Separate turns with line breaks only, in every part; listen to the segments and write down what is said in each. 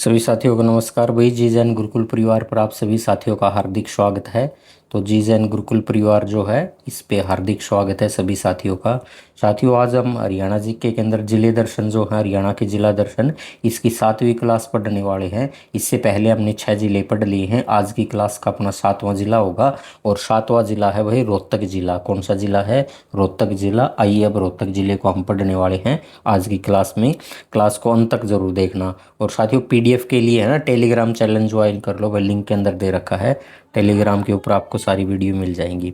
सभी साथियों को नमस्कार भाई। जी जैन गुरुकुल परिवार पर आप सभी साथियों का हार्दिक स्वागत है। तो जी जैन गुरुकुल परिवार जो है इस पे हार्दिक स्वागत है सभी साथियों का। साथियों आज हम हरियाणा जीके के अंदर जिले दर्शन जो है हरियाणा के जिला दर्शन इसकी 7वीं क्लास पढ़ने वाले हैं। इससे पहले हमने 6 जिले पढ़ लिए हैं। आज की क्लास का अपना 7वां जिला होगा और 7वां जिला है भाई रोहतक जिला। कौन सा जिला है? रोहतक जिला। आइए अब रोहतक जिले को हम पढ़ने वाले हैं आज की क्लास में। क्लास को अंत तक जरूर देखना। और साथियों पीडीएफ के लिए है ना टेलीग्राम चैनल ज्वाइन कर लो, वह लिंक के अंदर दे रखा है। टेलीग्राम के ऊपर आपको सारी वीडियो मिल जाएंगी।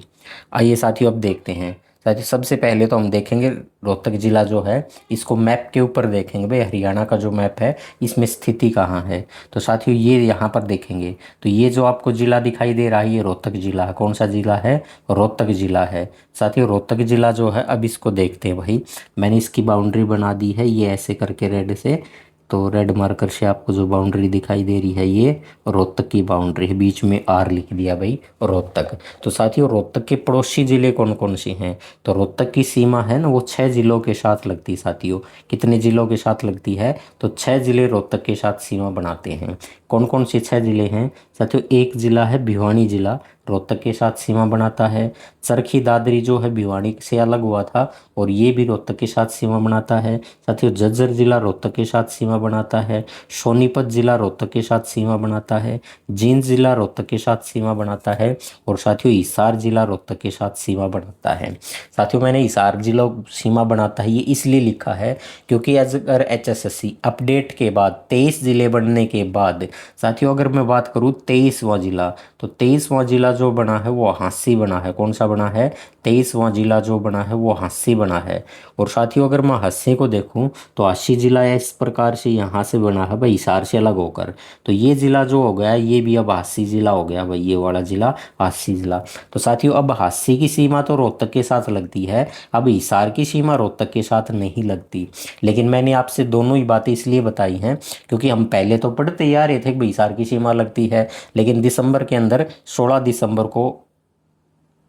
आइए साथियों अब देखते हैं। साथियों सबसे पहले तो हम देखेंगे रोहतक जिला जो है इसको मैप के ऊपर देखेंगे भाई। हरियाणा का जो मैप है इसमें स्थिति कहाँ है। तो साथियों ये यहाँ पर देखेंगे तो ये जो आपको जिला दिखाई दे रहा है ये रोहतक जिला है। कौन सा जिला है? रोहतक जिला है। साथियों रोहतक जिला जो है अब इसको देखते हैं भाई। मैंने इसकी बाउंड्री बना दी है ये ऐसे करके रेड से। तो रेड मार्कर से आपको जो बाउंड्री दिखाई दे रही है ये रोहतक की बाउंड्री है। बीच में आर लिख दिया भाई रोहतक। तो साथियों रोहतक के पड़ोसी जिले कौन कौन से हैं? तो रोहतक की सीमा है ना वो 6 जिलों के साथ लगती है साथियों। कितने जिलों के साथ लगती है? तो 6 जिले रोहतक के साथ सीमा बनाते हैं। कौन कौन से 6 जिले हैं साथियों? एक जिला है भिवानी जिला, रोहतक के साथ सीमा बनाता है। चरखी दादरी जो है भिवानी से अलग हुआ था और ये भी रोहतक के साथ सीमा बनाता है। साथियों झज्जर जिला रोहतक के साथ सीमा बनाता है। सोनीपत जिला रोहतक के साथ सीमा बनाता है। जींद जिला रोहतक के साथ सीमा बनाता है। और साथियों हिसार जिला रोहतक के साथ सीमा बनाता है। साथियों मैंने हिसार जिला सीमा बनाता है ये इसलिए लिखा है क्योंकि अगर एचएसएससी अपडेट के बाद 23 जिले बनने के बाद साथियों अगर मैं बात करूँ 23वां जिला, तो 23वां जिला जो बना है वो हांसी बना है। कौन सा बना है? 23वां जिला जो बना है वो हांसी बना है। और साथियों अगर मैं हांसी को देखूं तो हांसी जिला इस प्रकार से यहाँ से बना है भाई हिसार से अलग होकर। तो ये जिला जो हो गया ये भी अब हांसी जिला हो गया भाई। ये वाला जिला हांसी जिला। तो साथियों अब हांसी की सीमा तो रोहतक के साथ लगती है, अब हिसार की सीमा रोहतक के साथ नहीं लगती। लेकिन मैंने आपसे दोनों ही बातें इसलिए बताई हैं क्योंकि हम पहले तो पढ़ते आ रहे थे कि हिसार की सीमा लगती है, लेकिन दिसंबर के अंदर 16 दिसंबर को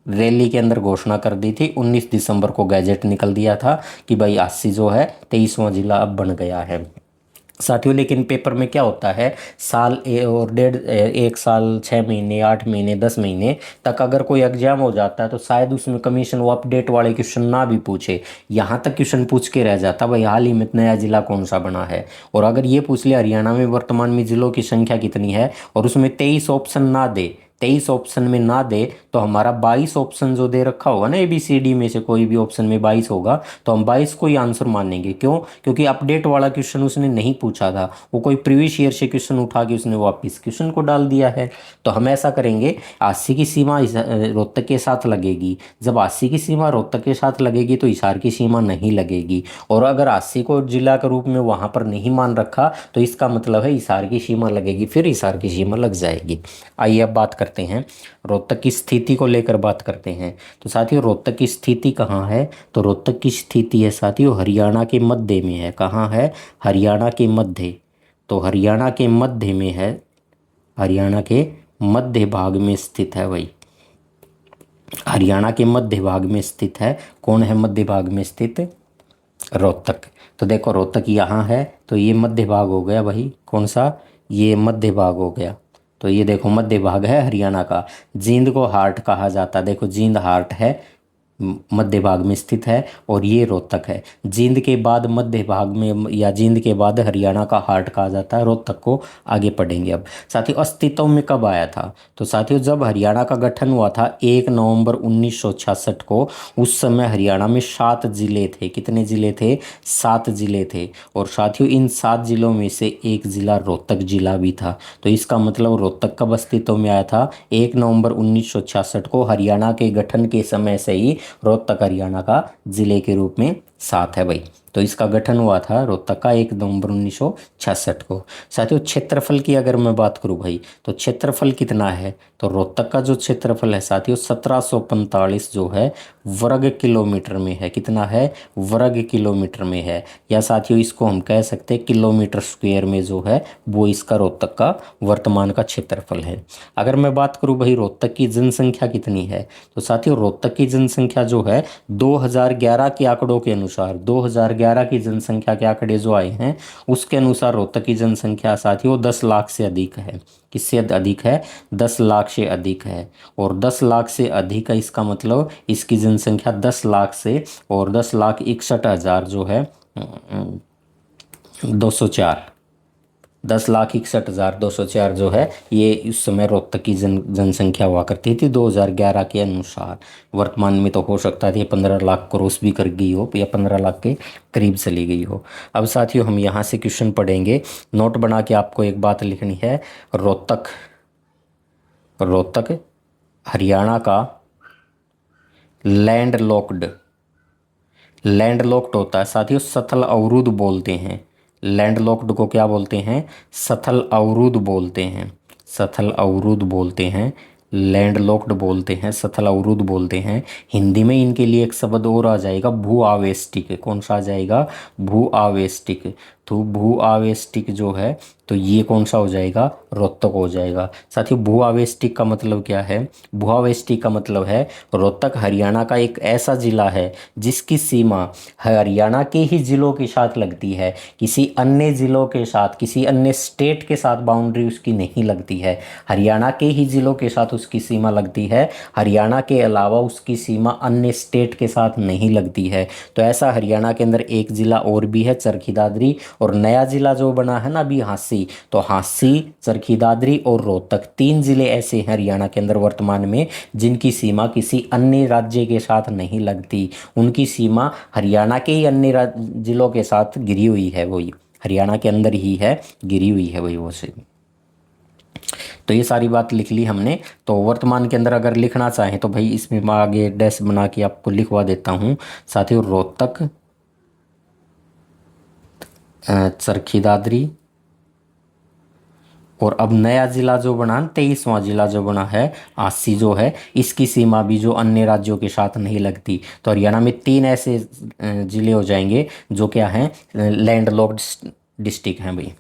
रैली के अंदर घोषणा कर दी थी। 19 दिसंबर को गैजेट निकल दिया था कि भाई अस्सी जो है 23वां जिला अब बन गया है साथियों। लेकिन पेपर में क्या होता है और 1 साल 6 महीने 8 महीने 10 महीने तक अगर कोई एग्जाम हो जाता है तो शायद उसमें कमीशन वो अपडेट वाले क्वेश्चन ना भी पूछे, यहाँ तक क्वेश्चन पूछ के रह जाता भाई हाल ही में नया जिला कौन सा बना है। और अगर ये पूछ लिया हरियाणा में वर्तमान में जिलों की संख्या कितनी है और उसमें 23 ऑप्शन ना दे, 23 ऑप्शन में ना दे तो हमारा 22 ऑप्शन जो दे रखा होगा ना ABCD में से कोई भी ऑप्शन में 22 होगा तो हम 22 को ही आंसर मानेंगे। क्यों? क्योंकि अपडेट वाला क्वेश्चन उसने नहीं पूछा था, वो कोई प्रीवियस ईयर से क्वेश्चन उठा के उसने वापस क्वेश्चन को डाल दिया है। तो हम ऐसा करेंगे 80 की सीमा रोहतक के साथ लगेगी। जब 80 की सीमा रोहतक के साथ लगेगी तो हिसार की सीमा नहीं लगेगी। और अगर 80 को जिला के रूप में वहां पर नहीं मान रखा तो इसका मतलब है हिसार की सीमा लगेगी, फिर हिसार की सीमा लग जाएगी। आइए अब बात करते हैं रोहतक की स्थिति को लेकर बात करते हैं। तो साथियों रोहतक की स्थिति कहाँ है? तो रोहतक की स्थिति है साथियों हरियाणा के मध्य में है। कहाँ है? हरियाणा के मध्य। तो हरियाणा के मध्य में है, हरियाणा के मध्य भाग में स्थित है भाई। हरियाणा के मध्य भाग में स्थित है। कौन है मध्य भाग में स्थित? रोहतक। तो देखो रोहतक यहाँ है तो ये मध्य भाग हो गया भाई। कौन सा? ये मध्य भाग हो गया। तो ये देखो मध्य भाग है हरियाणा का। जींद को हार्ट कहा जाता है। देखो जींद हार्ट है, मध्य भाग में स्थित है और ये रोहतक है। जींद के बाद मध्य भाग में या जींद के बाद हरियाणा का हार्ट कहा जाता है। रोहतक को आगे पढ़ेंगे। अब साथियों अस्तित्व में कब आया था? तो साथियों जब हरियाणा का गठन हुआ था 1 नवंबर 1966 को, उस समय हरियाणा में 7 जिले थे। कितने जिले थे? 7 जिले थे। और साथियों इन 7 जिलों में से एक जिला रोहतक जिला भी था। तो इसका मतलब रोहतक कब अस्तित्व में आया था? 1 नवंबर 1966 को। हरियाणा के गठन के समय से ही रोहतक हरियाणा का जिले के रूप में साथ है भाई। तो इसका गठन हुआ था रोहतक का 1 नवंबर 1966 को। साथियों क्षेत्रफल की अगर मैं बात करूं भाई तो क्षेत्रफल कितना है? तो रोहतक का जो क्षेत्रफल है साथियों 1745 जो है वर्ग किलोमीटर में है। कितना है? वर्ग किलोमीटर में है। या साथियों इसको हम कह सकते हैं किलोमीटर स्क्वायर में जो है वो इसका रोहतक का वर्तमान का क्षेत्रफल है। अगर मैं बात करूं भाई रोहतक की जनसंख्या कितनी है तो साथियों रोहतक की जनसंख्या जो है 2011 के आंकड़ों के अनुसार अनुसार 2011 की जनसंख्या के आंकड़े जो आए हैं उसके अनुसार रोहतक की जनसंख्या साथियों 10 लाख से अधिक है। किससे अधिक है? 10 लाख से अधिक है। और 10 लाख से अधिक है इसका मतलब इसकी जनसंख्या 10 लाख से और 10,61,000 जो है 204, 10,61,204 जो है ये इस समय रोहतक की जनसंख्या हुआ करती थी 2011 के अनुसार। वर्तमान में तो हो सकता है ये 15 लाख क्रॉस भी कर गई हो या 15 लाख के करीब चली गई हो। अब साथियों हम यहाँ से क्वेश्चन पढ़ेंगे, नोट बना के आपको एक बात लिखनी है। रोहतक हरियाणा का लैंडलॉक्ड होता है साथियों, सथल अवरुद्ध बोलते हैं। लैंडलॉक्ड को क्या बोलते हैं? सथल अवरुद्ध बोलते हैं। सथल अवरुद्ध बोलते हैं, लैंडलॉक्ड बोलते हैं, सथल अवरुद्ध बोलते हैं। हिंदी में इनके लिए एक शब्द और आ जाएगा, भू आवेष्टिक। कौन सा आ जाएगा? भू आवेष्टिक। तो भू आवेष्टिक जो है तो ये कौन सा हो जाएगा? रोहतक हो जाएगा। साथियों भू आवेष्टिक का मतलब क्या है? भू आवेष्टिक का मतलब है रोहतक हरियाणा का एक ऐसा जिला है जिसकी सीमा हरियाणा के ही जिलों के साथ लगती है, किसी अन्य जिलों के साथ, किसी अन्य स्टेट के साथ बाउंड्री उसकी नहीं लगती है। हरियाणा के ही जिलों के साथ उसकी सीमा लगती है, हरियाणा के अलावा उसकी सीमा अन्य स्टेट के साथ नहीं लगती है। तो ऐसा हरियाणा के अंदर एक जिला और भी है, चरखी दादरी। और नया जिला जो बना है ना अभी हांसी, तो हांसी, चरखी दादरी और रोहतक 3 जिले ऐसे हैं हरियाणा के अंदर वर्तमान में जिनकी सीमा किसी अन्य राज्य के साथ नहीं लगती। उनकी सीमा हरियाणा के ही अन्य जिलों के साथ गिरी हुई है, वही हरियाणा के अंदर ही है, गिरी हुई है वही वो से। तो ये सारी बात लिख ली हमने। तो वर्तमान के अंदर अगर लिखना चाहें तो भाई इसमें मैं आगे डैश बना के आपको लिखवा देता हूँ साथियों। रोहतक, चरखी दादरी और अब नया जिला जो बना 23वां जिला जो बना है हांसी जो है, इसकी सीमा भी जो अन्य राज्यों के साथ नहीं लगती। तो हरियाणा में 3 ऐसे जिले हो जाएंगे जो क्या हैं? लैंडलॉक्ड डिस्ट्रिक्ट हैं भाई।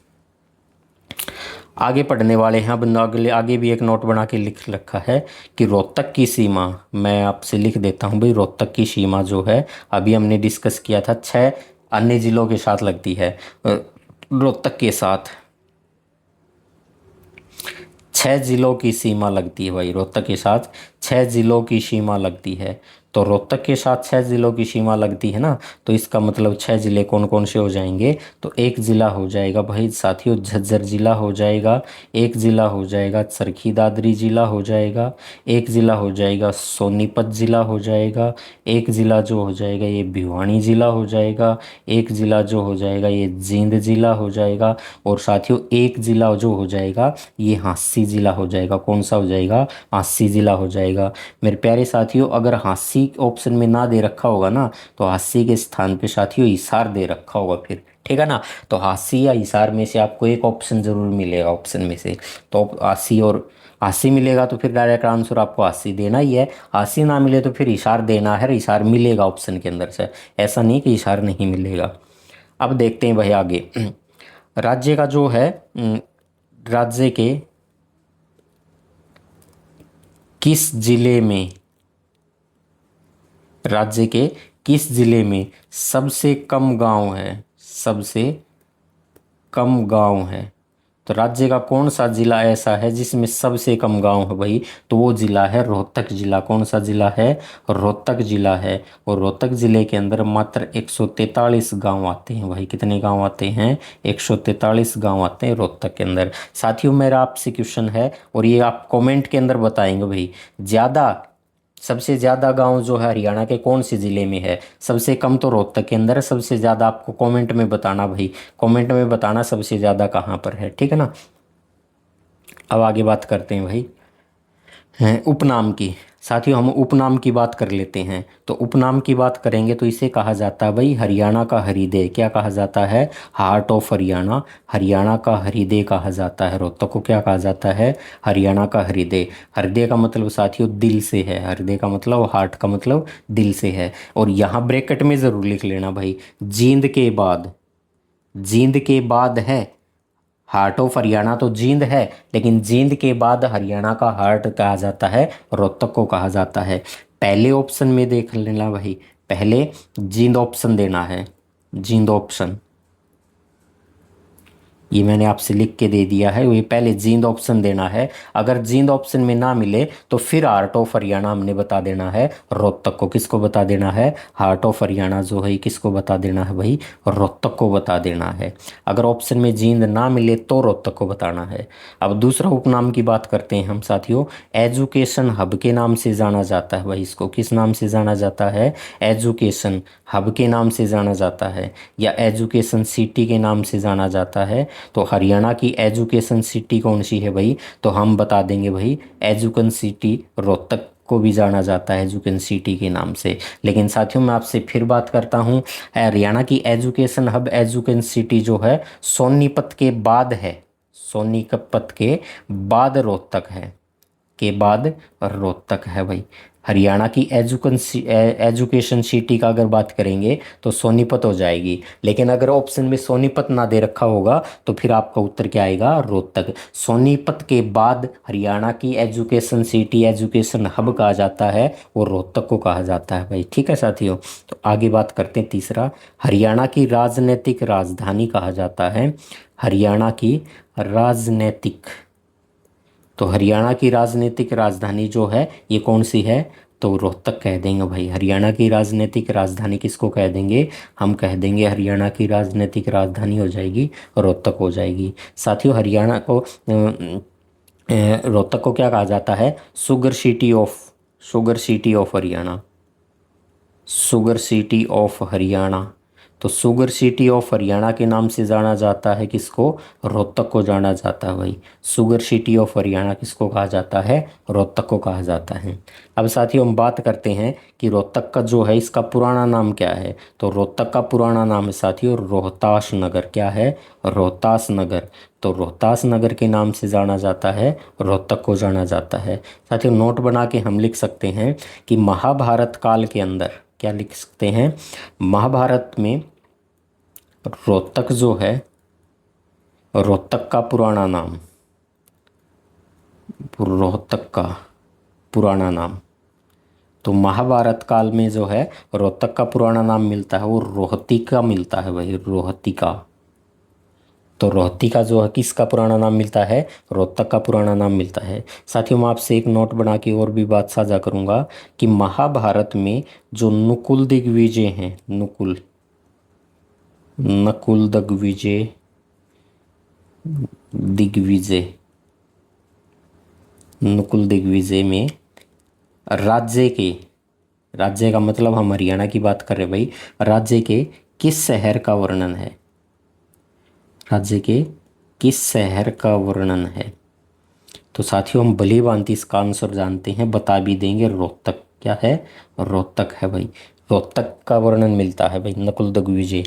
आगे पढ़ने वाले हैं। अब अगले आगे भी एक नोट बना के लिख रखा है कि रोहतक की सीमा, मैं आपसे लिख देता हूँ भाई। रोहतक की सीमा जो है अभी हमने डिस्कस किया था 6 अन्य जिलों के साथ लगती है। रोहतक के साथ 6 जिलों की सीमा लगती है भाई। रोहतक के साथ 6 जिलों की सीमा लगती है। तो रोहतक के साथ 6 जिलों की सीमा लगती है ना, तो इसका मतलब 6 जिले कौन कौन से हो जाएंगे? तो एक जिला हो जाएगा भाई साथियों झज्जर जिला हो जाएगा, एक जिला हो जाएगा चरखी दादरी जिला हो जाएगा, एक जिला हो जाएगा सोनीपत जिला हो जाएगा, एक जिला जो हो जाएगा ये भिवानी जिला हो जाएगा, एक जिला जो हो जाएगा ये जींद जिला हो जाएगा, और साथियों एक जिला जो हो जाएगा ये हांसी जिला हो जाएगा। कौन सा हो जाएगा? हांसी जिला हो जाएगा। मेरे प्यारे साथियों अगर हांसी ऑप्शन में ना दे रखा होगा ना तो हांसी के स्थान पे साथियों हिसार दे रखा होगा फिर, ठीक है ना। तो हांसी या हिसार में से आपको एक ऑप्शन जरूर मिलेगा ऑप्शन में से। तो हांसी और हांसी मिलेगा तो फिर डायरेक्ट आंसर आपको हांसी देना ही है। हांसी ना मिले तो फिर हिसार देना है, हिसार मिलेगा ऑप्शन के अंदर से, ऐसा नहीं कि हिसार नहीं मिलेगा। अब देखते हैं भाई आगे। राज्य का जो है राज्य के किस जिले में, राज्य के किस जिले में सबसे कम गांव है? सबसे कम गांव है। तो राज्य का कौन सा जिला ऐसा है जिसमें सबसे कम गांव है भाई? तो वो जिला है रोहतक जिला। कौन सा जिला है? रोहतक जिला है। और रोहतक जिले के अंदर मात्र 143 गांव आते हैं भाई। कितने गांव आते हैं? 143 गांव आते हैं रोहतक के अंदर। साथियों मेरा आपसे क्वेश्चन है और ये आप कमेंट के अंदर बताएंगे भाई, सबसे ज़्यादा गांव जो है हरियाणा के कौन से ज़िले में है? सबसे कम तो रोहतक के अंदर है, सबसे ज़्यादा आपको कमेंट में बताना भाई, कमेंट में बताना सबसे ज़्यादा कहाँ पर है, ठीक है ना। अब आगे बात करते हैं भाई हैं उपनाम की। साथियों हम उपनाम की बात कर लेते हैं। तो उपनाम की बात करेंगे तो इसे कहा जाता है भाई हरियाणा का हृदय। क्या कहा जाता है? Heart of Haryana. हरियाणा का हृदय कहा जाता है। रोहतक को क्या कहा जाता है? हरियाणा का हृदय। हृदय का मतलब साथियों दिल से है। हृदय का मतलब, हार्ट का मतलब दिल से है। और यहाँ ब्रैकेट में ज़रूर लिख लेना भाई, जींद के बाद, जींद के बाद है हार्ट ऑफ हरियाणा तो जींद है, लेकिन जींद के बाद हरियाणा का हार्ट कहा जाता है रोहतक को कहा जाता है। पहले ऑप्शन में देख लेना भाई, पहले जींद ऑप्शन देना है, जींद ऑप्शन, ये मैंने आपसे लिख के दे दिया है। ये पहले जींद ऑप्शन देना है। अगर जींद ऑप्शन में ना मिले तो फिर हार्ट ऑफ हरियाणा हमने बता देना है रोहतक को। किसको बता देना है? हार्ट ऑफ हरियाणा जो है किसको बता देना है भाई? रोहतक को बता देना है। अगर ऑप्शन में जींद ना मिले तो रोहतक को बताना है। अब दूसरा उपनाम की बात करते हैं हम साथियों। एजुकेशन हब के नाम से जाना जाता है भाई। इसको किस नाम से जाना जाता है? एजुकेशन हब के नाम से जाना जाता है या एजुकेशन सिटी के नाम से जाना जाता है। तो हरियाणा की एजुकेशन सिटी कौन सी है भाई? तो हम बता देंगे भाई एजुकेशन सिटी रोहतक को भी जाना जाता है एजुकेशन सिटी के नाम से। लेकिन साथियों मैं आपसे फिर बात करता हूँ, हरियाणा की एजुकेशन हब एजुकेशन सिटी जो है सोनीपत के बाद है, सोनीपत के बाद रोहतक है, के बाद रोहतक है भाई। हरियाणा की एजुकेशन सिटी का अगर बात करेंगे तो सोनीपत हो जाएगी। लेकिन अगर ऑप्शन में सोनीपत ना दे रखा होगा तो फिर आपका उत्तर क्या आएगा? रोहतक। सोनीपत के बाद हरियाणा की एजुकेशन सिटी, एजुकेशन हब कहा जाता है, वो रोहतक को कहा जाता है भाई। ठीक है साथियों, तो आगे बात करते हैं। तीसरा, हरियाणा की राजनीतिक राजधानी कहा जाता है। हरियाणा की राजनीतिक, तो हरियाणा की राजनीतिक राजधानी जो है ये कौन सी है? तो रोहतक कह देंगे भाई। हरियाणा की राजनीतिक राजधानी किसको कह देंगे? हम कह देंगे हरियाणा की राजनीतिक राजधानी हो जाएगी रोहतक हो जाएगी। साथियों हरियाणा को रोहतक को क्या कहा जाता है? Sugar city of, sugar city of Haryana, sugar city of Haryana. तो शुगर सिटी ऑफ हरियाणा के नाम से जाना जाता है किसको? रोहतक को जाना जाता है भाई। शुगर सिटी ऑफ हरियाणा किसको कहा जाता है? रोहतक को कहा जाता है। अब साथियों हम बात करते हैं कि रोहतक का जो है इसका पुराना नाम क्या है। तो रोहतक का पुराना नाम है साथियों रोहतास नगर। क्या है? रोहतास नगर। तो रोहतास नगर के नाम से जाना जाता है, रोहतक को जाना जाता है। साथियों नोट बना के हम लिख सकते हैं कि महाभारत काल के अंदर, क्या लिख सकते हैं? महाभारत में रोहतक जो है, रोहतक का पुराना नाम, रोहतक का पुराना नाम, तो महाभारत काल में जो है रोहतक का पुराना नाम मिलता है वो रोहतिका मिलता है भाई, रोहतिका। तो रोहतिका जो है किसका पुराना नाम मिलता है? रोहतक का पुराना नाम मिलता है। साथियों मैं आपसे एक नोट बना के और भी बात साझा करूंगा कि महाभारत में जो नकुल दिग्विजय हैं, नकुल, नकुल दिग्विजय, दिग्विजय, नकुल दिग्विजय में राज्य के, राज्य का मतलब हम हरियाणा की बात कर रहे हैं भाई, राज्य के किस शहर का वर्णन है? राज्य के किस शहर का वर्णन है? तो साथियों हम भली भांति इसका आंसर जानते हैं, बता भी देंगे रोहतक। क्या है? रोहतक है भाई। रोहतक का वर्णन मिलता है भाई, नकुल दिग्विजय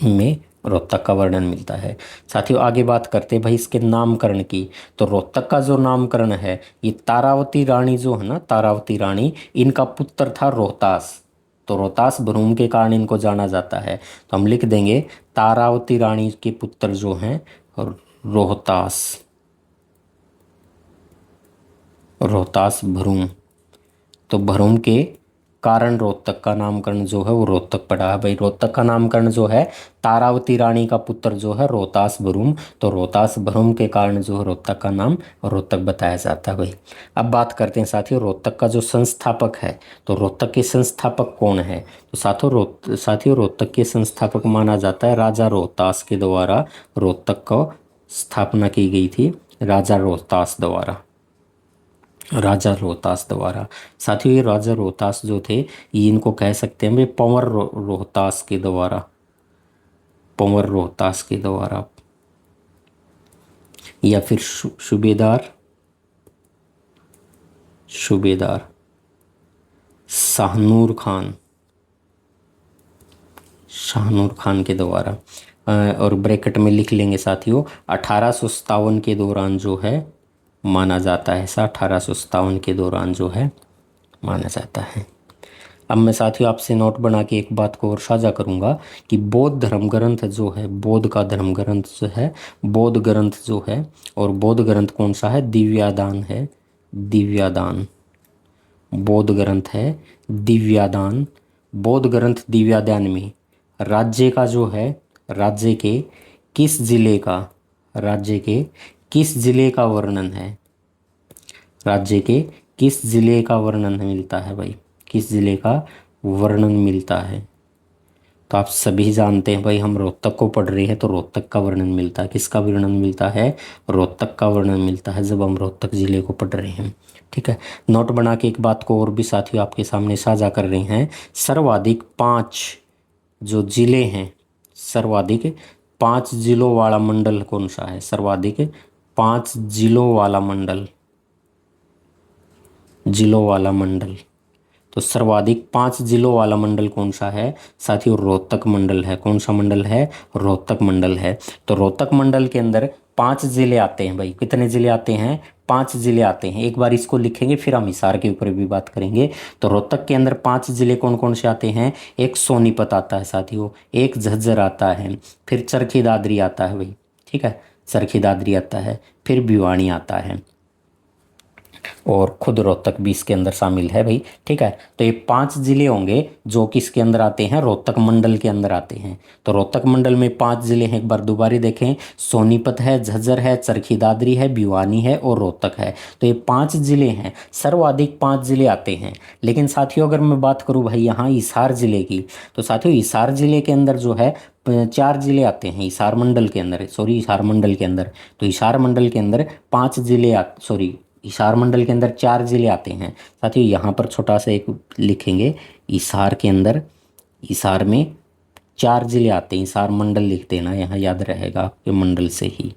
में रोहतक का वर्णन मिलता है। साथियों आगे बात करते हैं भाई इसके नामकरण की। तो रोहतक का जो नामकरण है ये तारावती रानी जो है ना, तारावती रानी, इनका पुत्र था रोहतास। तो रोहतास भ्रूम के कारण इनको जाना जाता है। तो हम लिख देंगे तारावती रानी के पुत्र जो हैं रोहतास, रोहतास भ्रूम। तो भ्रूम के कारण रोहतक का नामकरण जो है वो रोहतक पड़ा है भाई। रोहतक का नामकरण जो है तारावती रानी का पुत्र जो है रोहतास भ्रूम, तो रोहतास भ्रूम के कारण जो है रोहतक का नाम रोहतक बताया जाता है भाई। अब बात करते हैं साथियों रोहतक का जो संस्थापक है। तो रोहतक के संस्थापक कौन है? तो साथियों रोहतक के संस्थापक माना जाता है राजा रोहतास के द्वारा रोहतक को स्थापना की गई थी, राजा रोहतास द्वारा, राजा रोहतास द्वारा। साथियों ये राजा रोहतास जो थे ये इनको कह सकते हैं भाई पंवर रोहतास के द्वारा, पंवर रोहतास के द्वारा, या फिर सूबेदार, सूबेदार शाहनूर खान, शाहनूर खान के द्वारा। और ब्रैकेट में लिख लेंगे साथियों 1857 के दौरान जो है माना जाता है, ऐसा 1857 के दौरान जो है माना जाता है। अब मैं साथियों आपसे नोट बना के एक बात को और साझा करूंगा कि बौद्ध धर्म ग्रंथ जो है, बौद्ध का धर्म ग्रंथ जो है, बौद्ध ग्रंथ जो है, और बौद्ध ग्रंथ कौन सा है? दिव्यादान है, दिव्यादान। बौद्ध ग्रंथ है दिव्यादान। बौद्ध ग्रंथ दिव्यादान में राज्य का जो है, राज्य के किस जिले का, राज्य के किस जिले का वर्णन है, राज्य के किस जिले का वर्णन मिलता है भाई, किस जिले का वर्णन मिलता है। तो आप सभी जानते हैं भाई, हम रोहतक को पढ़ रहे हैं तो रोहतक का वर्णन मिलता है। किसका वर्णन मिलता है, रोहतक का वर्णन मिलता है जब हम रोहतक जिले को पढ़ रहे हैं। ठीक है, नोट बना के एक बात को और भी साथियों आपके सामने साझा कर रहे हैं। सर्वाधिक 5 जो जिले हैं, सर्वाधिक 5 जिलों वाला मंडल कौन सा है, सर्वाधिक 5 जिलों वाला मंडल, जिलों वाला मंडल। तो सर्वाधिक 5 जिलों वाला मंडल कौन सा है साथियों, रोहतक मंडल है। कौन सा मंडल है, रोहतक मंडल है। तो रोहतक मंडल के अंदर 5 जिले आते हैं भाई। कितने जिले आते हैं, 5 जिले आते हैं। एक बार इसको लिखेंगे फिर हम हिसार के ऊपर भी बात करेंगे। तो रोहतक के अंदर 5 जिले कौन कौन से आते हैं, एक सोनीपत आता है साथियों, एक झज्जर आता है, फिर चरखी दादरी आता है भाई। ठीक है, चरखी दादरी आता है, फिर भिवानी आता है और खुद रोहतक भी इसके अंदर शामिल है भाई। ठीक है, तो ये 5 जिले होंगे जो कि इसके अंदर आते हैं, रोहतक मंडल के अंदर आते हैं। तो रोहतक मंडल में 5 जिले हैं, एक बार दोबारा देखें, सोनीपत है, झज्जर है, चरखी दादरी है, भिवानी है और रोहतक है। तो ये 5 जिले हैं, सर्वाधिक 5 जिले आते हैं। लेकिन साथियों अगर मैं बात करूँ भाई यहाँ हिसार जिले की, तो साथियों हिसार जिले के अंदर जो है 4 जिले आते हैं हिसार मंडल के अंदर, सॉरी हिसार मंडल के अंदर। तो हिसार मंडल के अंदर 5 जिले सॉरी हिसार मंडल के अंदर 4 जिले आते हैं। साथियों यहाँ पर छोटा सा एक लिखेंगे, हिसार के अंदर, हिसार में 4 जिले आते हैं। हिसार मंडल लिख देना, यहाँ याद रहेगा आपके मंडल से ही।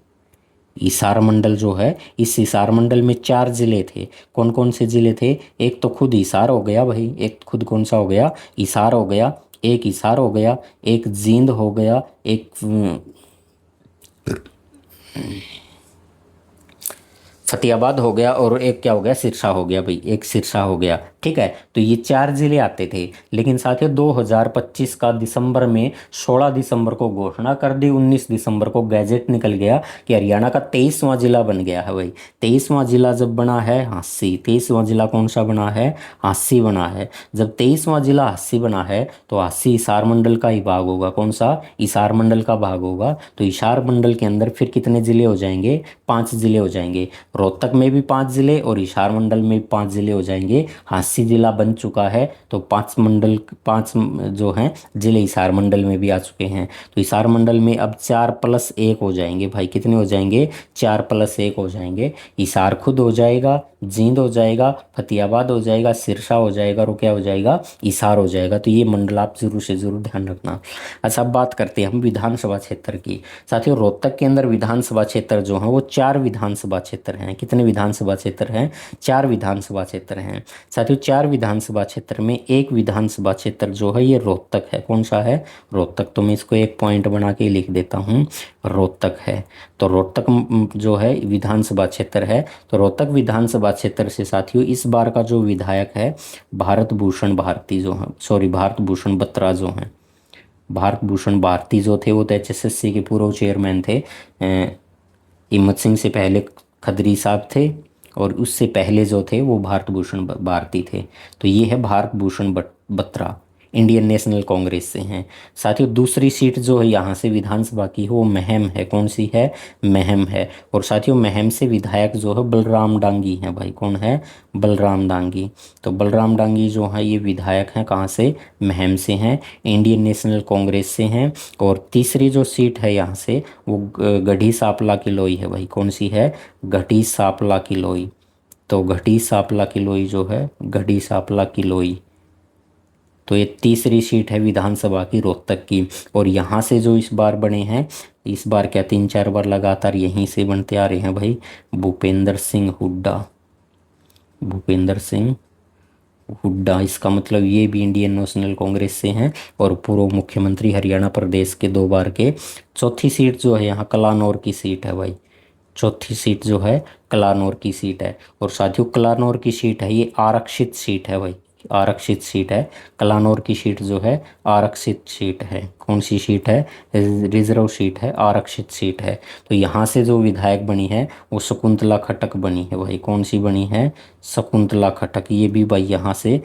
हिसार मंडल जो है, इस हिसार मंडल में 4 जिले थे। कौन कौन से जिले थे, एक तो खुद हिसार हो गया भाई, एक खुद कौन सा हो गया, हिसार हो गया, एक हिसार हो गया, एक जींद हो गया, एक फतेहाबाद हो गया और एक क्या हो गया, सिरसा हो गया भाई, एक सिरसा हो गया। ठीक है, तो ये 4 जिले आते थे। लेकिन साथियों 2025 का दिसंबर में 16 दिसंबर को घोषणा कर दी, 19 दिसंबर को गैजेट निकल गया कि हरियाणा का 23वां जिला बन गया है भाई। 23वां जिला जब बना है हांसी, 23वां जिला कौन सा बना है, हांसी बना है। जब 23वां जिला हांसी बना है तो हांसी हिसार मंडल का ही भाग होगा। कौन सा, हिसार मंडल का भाग होगा। तो हिसार मंडल के अंदर फिर कितने जिले हो जाएंगे, 5 जिले हो जाएंगे। रोहतक में भी 5 जिले और हिसार मंडल में भी 5 जिले हो जाएंगे। हांसी जिला बन चुका है तो 5 मंडल, 5 जो हैं जिले हिसार मंडल में भी आ चुके हैं। तो हिसार मंडल में अब 4+1 हो जाएंगे भाई। कितने हो जाएंगे, 4+1 हो जाएंगे। हिसार खुद हो जाएगा, जींद हो जाएगा, फतेहाबाद हो जाएगा, सिरसा हो जाएगा और क्या हो जाएगा, हिसार हो जाएगा। तो ये मंडल आप जरूर से जरूर ध्यान रखना। अच्छा अब बात करते हैं हम विधानसभा क्षेत्र की। साथियों रोहतक के अंदर विधानसभा क्षेत्र जो है वो 4 विधानसभा क्षेत्र हैं। कितने विधानसभा क्षेत्र हैं, 4 विधानसभा क्षेत्र हैं। साथियों 4 विधानसभा क्षेत्र में एक विधानसभा क्षेत्र जो है ये रोहतक है। कौन सा है, रोहतक। तो मैं इसको एक पॉइंट बना के लिख देता हूँ, रोहतक है। तो रोहतक जो है विधानसभा क्षेत्र है। तो रोहतक विधानसभा क्षेत्र से साथियों इस बार का जो विधायक है भारत भूषण भारती जो है, सॉरी भारत भूषण बत्रा जो हैं, भारत भूषण भारती जो थे वो तो HSSC के पूर्व चेयरमैन थे। हिम्मत सिंह से पहले खदरी साहब थे और उससे पहले जो थे वो भारत भूषण भारती थे। तो ये है भारत भूषण बत्रा, इंडियन नेशनल कांग्रेस से हैं। साथियों दूसरी सीट जो है यहाँ से विधानसभा की वो महम है। कौन सी है, महम है। और साथियों महम से विधायक जो है बलराम डांगी हैं भाई। कौन है, बलराम डांगी। तो बलराम डांगी जो है ये विधायक हैं कहाँ से, महम से हैं, इंडियन नेशनल कांग्रेस से हैं। और तीसरी जो सीट है यहाँ से वो गढ़ी सांपला की लोई है भाई। कौन सी है, गढ़ी सांपला की लोई। तो गढ़ी सांपला की लोई जो है, गढ़ी सांपला की लोई, तो ये तीसरी सीट है विधानसभा की रोहतक की। और यहाँ से जो इस बार बने हैं, इस बार क्या 3-4 बार लगातार यहीं से बनते आ रहे हैं भाई, भूपेंद्र सिंह हुड्डा। भूपेंद्र सिंह हुड्डा, इसका मतलब ये भी इंडियन नेशनल कांग्रेस से हैं और पूर्व मुख्यमंत्री हरियाणा प्रदेश के 2 बार के। चौथी सीट जो है यहाँ कलानौर की सीट है भाई। चौथी सीट जो है कलानौर की सीट है। और साथियों कलानौर की सीट है ये आरक्षित सीट है भाई। आरक्षित सीट है। कलानौर की सीट जो है आरक्षित सीट है। कौन सी सीट है? रिजर्व सीट है, आरक्षित सीट है। तो यहाँ से जो विधायक बनी है वो शकुंतला खट्टक बनी है भाई। कौन सी बनी है? शकुंतला खट्टक। ये भी भाई यहाँ से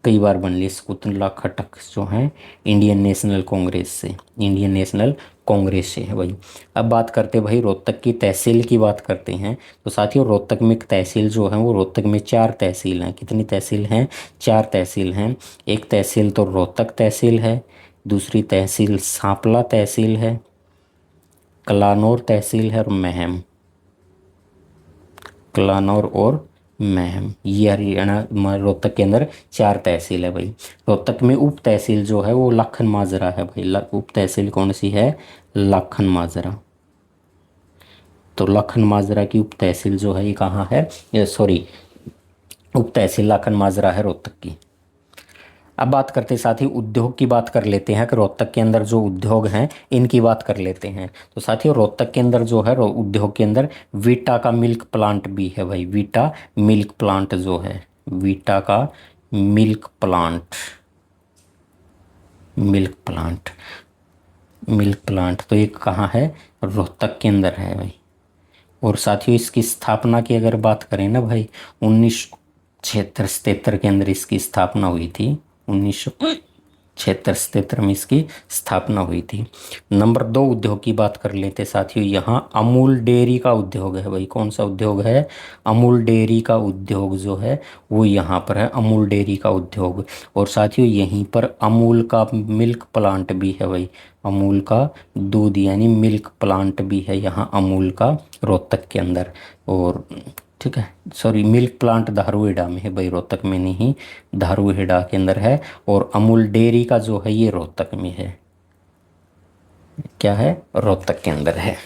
कई बार बन ली। शकुंतला खट्टक जो है इंडियन नेशनल कांग्रेस से, इंडियन नेशनल कांग्रेस से है भाई। अब बात करते हैं भाई रोहतक की तहसील की बात करते हैं। तो साथियों रोहतक में तहसील जो है वो रोहतक में 4 तहसील हैं। कितनी तहसील हैं? 4 तहसील हैं। एक तहसील तो रोहतक तहसील है, दूसरी तहसील सांपला तहसील है, कलानौर तहसील है और महम। कलानौर और महम, ये हरियाणा रोहतक के अंदर 4 तहसील है भाई। रोहतक में उप तहसील जो है वो लाखन माजरा है भाई। उप तहसील कौन सी है? लाखन माजरा। तो लाखन माजरा की उप तहसील जो है ये कहाँ है? सॉरी, उप तहसील लाखन माजरा है रोहतक की। अब बात करते साथी उद्योग की बात कर लेते हैं कि रोहतक के अंदर जो उद्योग हैं इनकी बात कर लेते हैं। तो साथियों रोहतक के अंदर जो है उद्योग के अंदर वीटा का मिल्क प्लांट भी है भाई। वीटा मिल्क प्लांट जो है, वीटा का milk plant, milk plant, milk plant तो ये कहाँ है? रोहतक के अंदर है भाई। और साथियों इसकी स्थापना की अगर बात करें ना भाई, 1976-77 के अंदर इसकी स्थापना हुई थी। 1976-77 में इसकी स्थापना हुई थी। नंबर 2 उद्योग की बात कर लेते साथियों। यहाँ अमूल डेयरी का उद्योग है भाई। कौन सा उद्योग है? अमूल डेयरी का उद्योग जो है वो यहाँ पर है, अमूल डेयरी का उद्योग। और साथियों यहीं पर अमूल का मिल्क प्लांट भी है भाई। अमूल का दूध यानी मिल्क प्लांट भी है यहाँ अमूल का रोहतक के अंदर। और ठीक है, सॉरी, मिल्क प्लांट धारूहेड़ा में है भाई, रोहतक में नहीं, धारूहेड़ा के अंदर है। और अमूल डेयरी का जो है ये रोहतक में है। क्या है? रोहतक के अंदर है।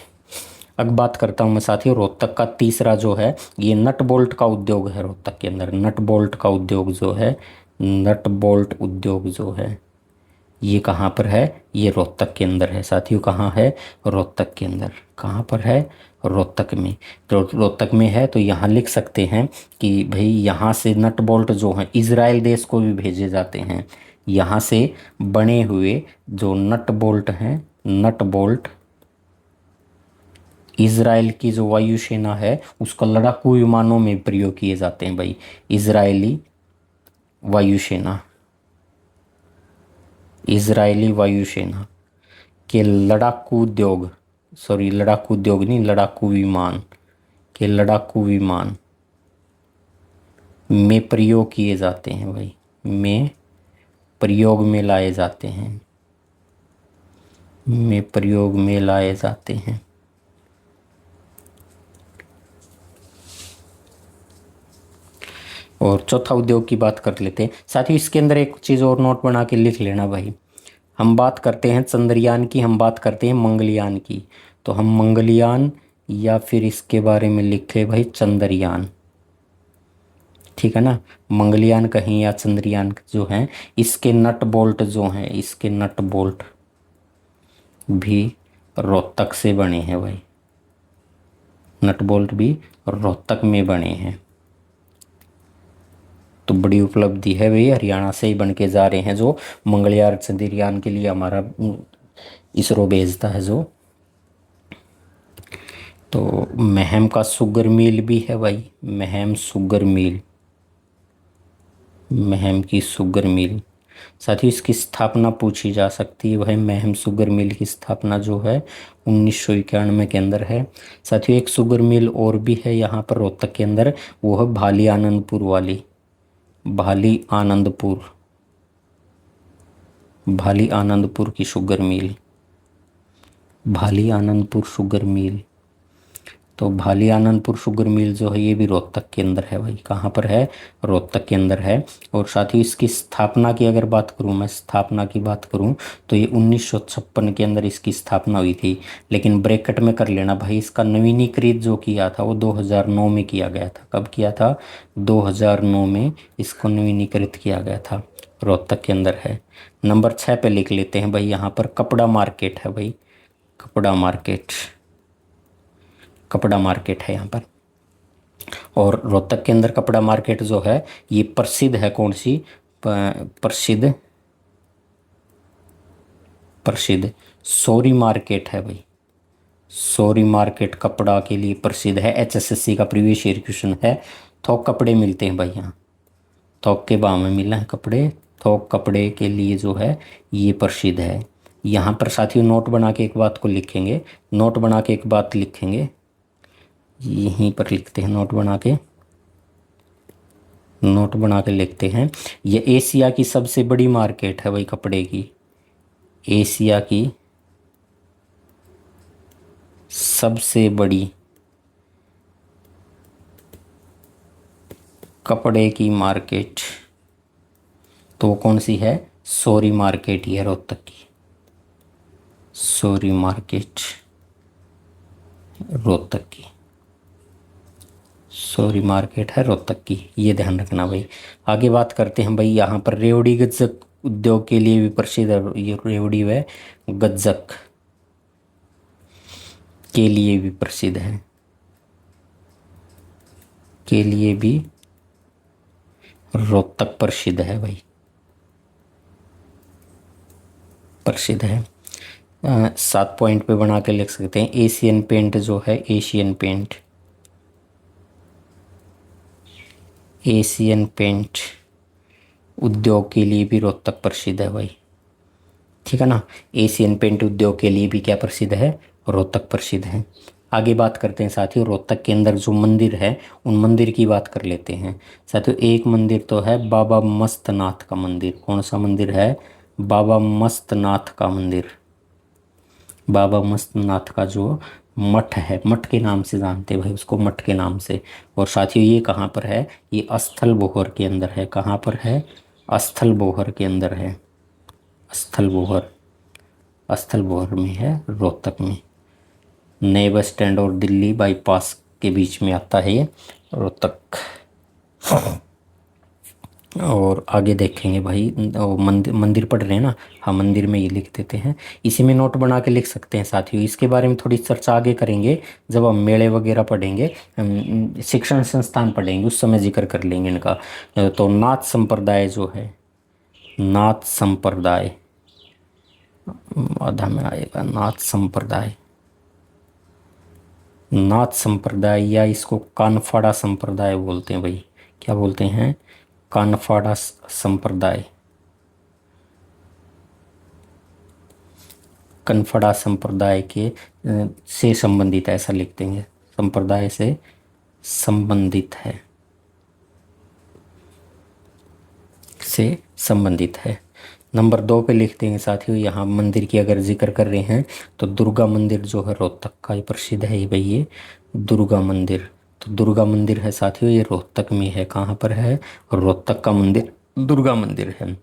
अब बात करता हूँ मैं साथियों रोहतक का तीसरा जो है ये नट बोल्ट का उद्योग है। रोहतक के अंदर नट बोल्ट का उद्योग जो है, नट बोल्ट उद्योग जो है ये कहाँ पर है? ये रोहतक के अंदर है साथियों। कहाँ है? रोहतक के अंदर। कहाँ पर है? रोहतक में। तो रोहतक में है तो यहाँ लिख सकते हैं कि भाई यहाँ से नट बोल्ट जो हैं इजराइल देश को भी भेजे जाते हैं। यहाँ से बने हुए जो नट बोल्ट हैं, नट बोल्ट इजराइल की जो वायुसेना है उसका लड़ाकू विमानों में प्रयोग किए जाते हैं भाई। इजरायली वायुसेना, इजरायली वायुसेना के लड़ाकू उद्योग, सॉरी लड़ाकू उद्योग नहीं, लड़ाकू विमान के लड़ाकू विमान में प्रयोग किए जाते हैं भाई, में प्रयोग में लाए जाते हैं, में प्रयोग में लाए जाते हैं। और चौथा उद्योग की बात कर लेते हैं साथियों। इसके अंदर एक चीज़ और नोट बना के लिख लेना भाई। हम बात करते हैं चंद्रयान की, हम बात करते हैं मंगलयान की। तो हम मंगलयान या फिर इसके बारे में लिखे भाई चंद्रयान, ठीक है ना। मंगलयान कहीं या चंद्रयान जो हैं इसके नट बोल्ट जो हैं, इसके नट बोल्ट भी रोहतक से बने हैं भाई। नट बोल्ट भी रोहतक में बने हैं। तो बड़ी उपलब्धि है भाई, हरियाणा से ही बन के जा रहे हैं जो मंगलयान चंद्रयान के लिए हमारा इसरो भेजता है जो। तो महम का शुगर मिल भी है भाई, महम शुगर मिल, महम की शुगर मिल। साथ ही इसकी स्थापना पूछी जा सकती है भाई। महम शुगर मिल की स्थापना जो है 1991 के अंदर है। साथ ही एक शुगर मिल और भी है यहाँ पर रोहतक के अंदर, वो है भाली आनंदपुर वाली, भाली आनंदपुर, भाली आनंदपुर की शुगर मिल, भाली आनंदपुर शुगर मिल। तो भाली आनंदपुर शुगर मिल जो है ये भी रोहतक के अंदर है भाई। कहाँ पर है? रोहतक के अंदर है। और साथ ही इसकी स्थापना की अगर बात करूँ, मैं स्थापना की बात करूँ तो ये 1956 के अंदर इसकी स्थापना हुई थी। लेकिन ब्रैकेट में कर लेना भाई, इसका नवीनीकृत जो किया था वो 2009 में किया गया था। कब किया था? 2009 में इसको नवीनीकृत किया गया था। रोहतक के अंदर है। नंबर 6 पे लिख लेते हैं भाई, यहाँ पर कपड़ा मार्केट है भाई, कपड़ा मार्केट, कपड़ा मार्केट है यहाँ पर। और रोहतक के अंदर कपड़ा मार्केट जो है ये प्रसिद्ध है, कौन सी? प्रसिद्ध प्रसिद्ध सौरी मार्केट है भाई। सौरी मार्केट कपड़ा के लिए प्रसिद्ध है। HSSC का प्रीवियस ईयर क्वेश्चन है। थोक कपड़े मिलते हैं भाई यहाँ, थोक के भाव में मिलना है कपड़े, थोक कपड़े के लिए जो है ये प्रसिद्ध है। यहाँ पर साथियों नोट बना के एक बात को लिखेंगे, नोट बना के एक बात लिखेंगे, यहीं पर लिखते हैं, नोट बना के लिखते हैं। ये एशिया की सबसे बड़ी मार्केट है भाई कपड़े की, एशिया की सबसे बड़ी कपड़े की मार्केट तो कौन सी है? सौरी मार्केट ही है, रोहतक की सौरी मार्केट, रोहतक की सौरी मार्केट है रोहतक की, ये ध्यान रखना भाई। आगे बात करते हैं भाई, यहाँ पर रेवड़ी गज्जक उद्योग के लिए भी प्रसिद्ध है। ये रेवड़ी व गज्जक के लिए भी प्रसिद्ध है, के लिए भी रोहतक प्रसिद्ध है भाई, प्रसिद्ध है। 7 पॉइंट पे बना के लिख सकते हैं। एशियन पेंट जो है, एशियन पेंट, एशियन पेंट उद्योग के लिए भी रोहतक प्रसिद्ध है भाई, ठीक है ना। एशियन पेंट उद्योग के लिए भी क्या प्रसिद्ध है? रोहतक प्रसिद्ध है। आगे बात करते हैं साथियों, रोहतक के अंदर जो मंदिर है उन मंदिर की बात कर लेते हैं साथियों। एक मंदिर तो है बाबा मस्तनाथ का मंदिर। कौन सा मंदिर है? बाबा मस्तनाथ का मंदिर। बाबा मस्तनाथ का जो मठ है, मठ के नाम से जानते हैं भाई उसको, मठ के नाम से। और साथियों ये कहाँ पर है? ये स्थल बोहर के अंदर है। कहाँ पर है? स्थल बोहर के अंदर है, स्थल बोहर, स्थल बोहर में है, रोहतक में। नए बस स्टैंड और दिल्ली बाईपास के बीच में आता है ये रोहतक। और आगे देखेंगे भाई, मंदिर पढ़ रहे हैं ना, हाँ मंदिर में ये लिख देते हैं, इसी में नोट बना के लिख सकते हैं साथियों। इसके बारे में थोड़ी चर्चा आगे करेंगे जब हम मेले वगैरह पढ़ेंगे, शिक्षण संस्थान पढ़ेंगे, उस समय जिक्र कर लेंगे इनका। तो नाथ संप्रदाय जो है, नाथ संप्रदाय आधा में आएगा, नाथ संप्रदाय, नाथ संप्रदाय या इसको कानफाड़ा संप्रदाय बोलते हैं भाई। क्या बोलते हैं? कानफाड़ा संप्रदाय, कनफड़ा संप्रदाय के से संबंधित है, ऐसा लिख देंगे, संप्रदाय से संबंधित है, से संबंधित है। नंबर 2 पे लिख देंगे साथियों। यहाँ मंदिर की अगर जिक्र कर रहे हैं तो दुर्गा मंदिर जो है रोहतक का ही प्रसिद्ध है भाई, ये दुर्गा मंदिर। तो दुर्गा मंदिर है साथियों, ये रोहतक में है। कहाँ पर है? रोहतक का मंदिर दुर्गा मंदिर है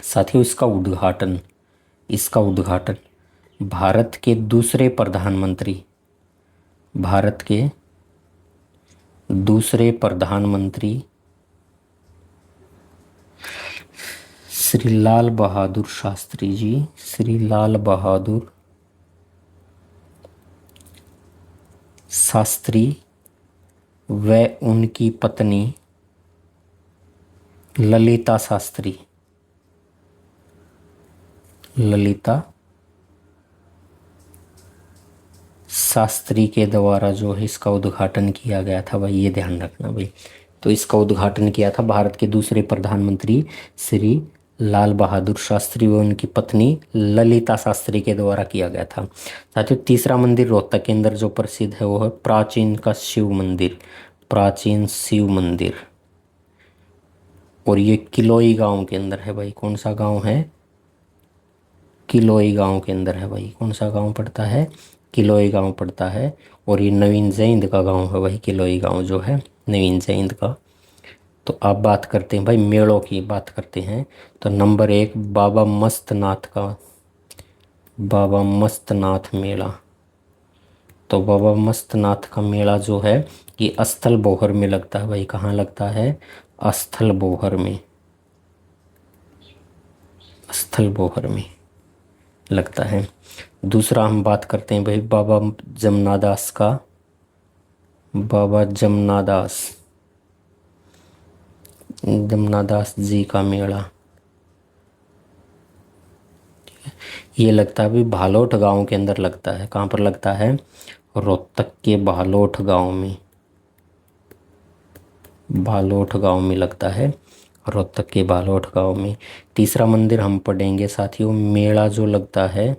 साथियों। इसका उद्घाटन, इसका उद्घाटन भारत के दूसरे प्रधानमंत्री, भारत के दूसरे प्रधानमंत्री श्री लाल बहादुर शास्त्री जी, श्री लाल बहादुर शास्त्री व उनकी पत्नी ललिता शास्त्री, ललिता शास्त्री के द्वारा जो है इसका उद्घाटन किया गया था भाई, ये ध्यान रखना भाई। तो इसका उद्घाटन किया था भारत के दूसरे प्रधानमंत्री श्री लाल बहादुर शास्त्री व उनकी पत्नी ललिता शास्त्री के द्वारा किया गया था साथियों। तीसरा मंदिर रोहतक के अंदर जो प्रसिद्ध है वो है प्राचीन का शिव मंदिर, प्राचीन शिव मंदिर। और ये किलोई गांव के अंदर है भाई। कौन सा गांव है? किलोई गांव के अंदर है भाई। कौन सा गांव पड़ता है? किलोई गांव पड़ता है। और ये नवीन जैंद का गांव है भाई, किलोई गांव जो है नवीन जैंद का। तो आप बात करते हैं भाई मेलों की बात करते हैं, तो नंबर 1 बाबा मस्तनाथ का, बाबा मस्तनाथ मेला। तो बाबा मस्तनाथ का मेला जो है ये स्थल बोहर में लगता है भाई। कहाँ लगता है? स्थल बोहर में, स्थल बोहर में लगता है। दूसरा हम बात करते हैं भाई बाबा जमनादास का, बाबा जमनादास, जमुनादास जी का मेला, ये लगता है भी भालोट गांव के अंदर लगता है। कहाँ पर लगता है? रोहतक के भालोट गांव में, भालोट गांव में लगता है, रोहतक के भालोट गांव में। तीसरा मंदिर हम पढ़ेंगे साथियों, मेला जो लगता है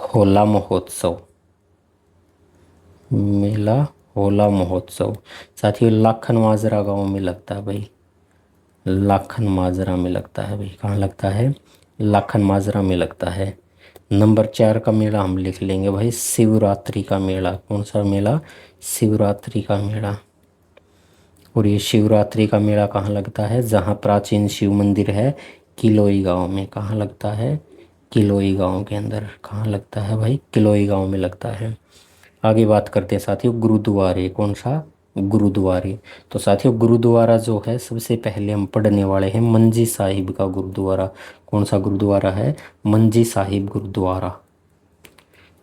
होला महोत्सव, मेला होला महोत्सव साथियों लाखन माजरा गांव में लगता है भाई, लाखन माजरा में लगता है भाई। कहाँ लगता है? लाखन माजरा में लगता है। नंबर 4 का मेला हम लिख लेंगे भाई, शिवरात्रि का मेला। कौन सा मेला? शिवरात्रि का मेला। और ये शिवरात्रि का मेला कहाँ लगता है? जहाँ प्राचीन शिव मंदिर है, किलोई गांव में। कहाँ लगता है? किलोई गांव के अंदर। कहाँ लगता है भाई? किलोई गांव में लगता है। आगे बात करते हैं साथियों गुरुद्वारे। कौन सा? गुरुद्वारे। तो साथियों गुरुद्वारा जो है सबसे पहले हम पढ़ने वाले हैं मंजी साहिब का गुरुद्वारा। कौन सा गुरुद्वारा है? मंजी साहिब गुरुद्वारा।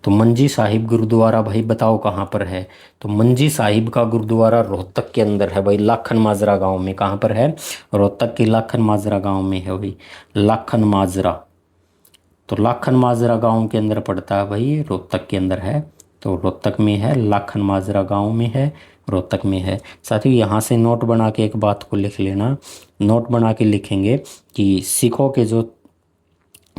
तो मंजी साहिब गुरुद्वारा भाई बताओ कहाँ पर है? तो मंजी साहिब का गुरुद्वारा रोहतक के अंदर है भाई, लाखन माजरा गांव में। कहाँ पर है? रोहतक के लाखन माजरा गांव में है भाई, लाखन माजरा। तो लाखन माजरा गांव के अंदर पड़ता है भाई, रोहतक के अंदर है। तो रोहतक में है, लाखन माजरा गांव में है, रोहतक में है। साथियों यहाँ से नोट बना के एक बात को लिख लेना, नोट बना के लिखेंगे कि सिखों के जो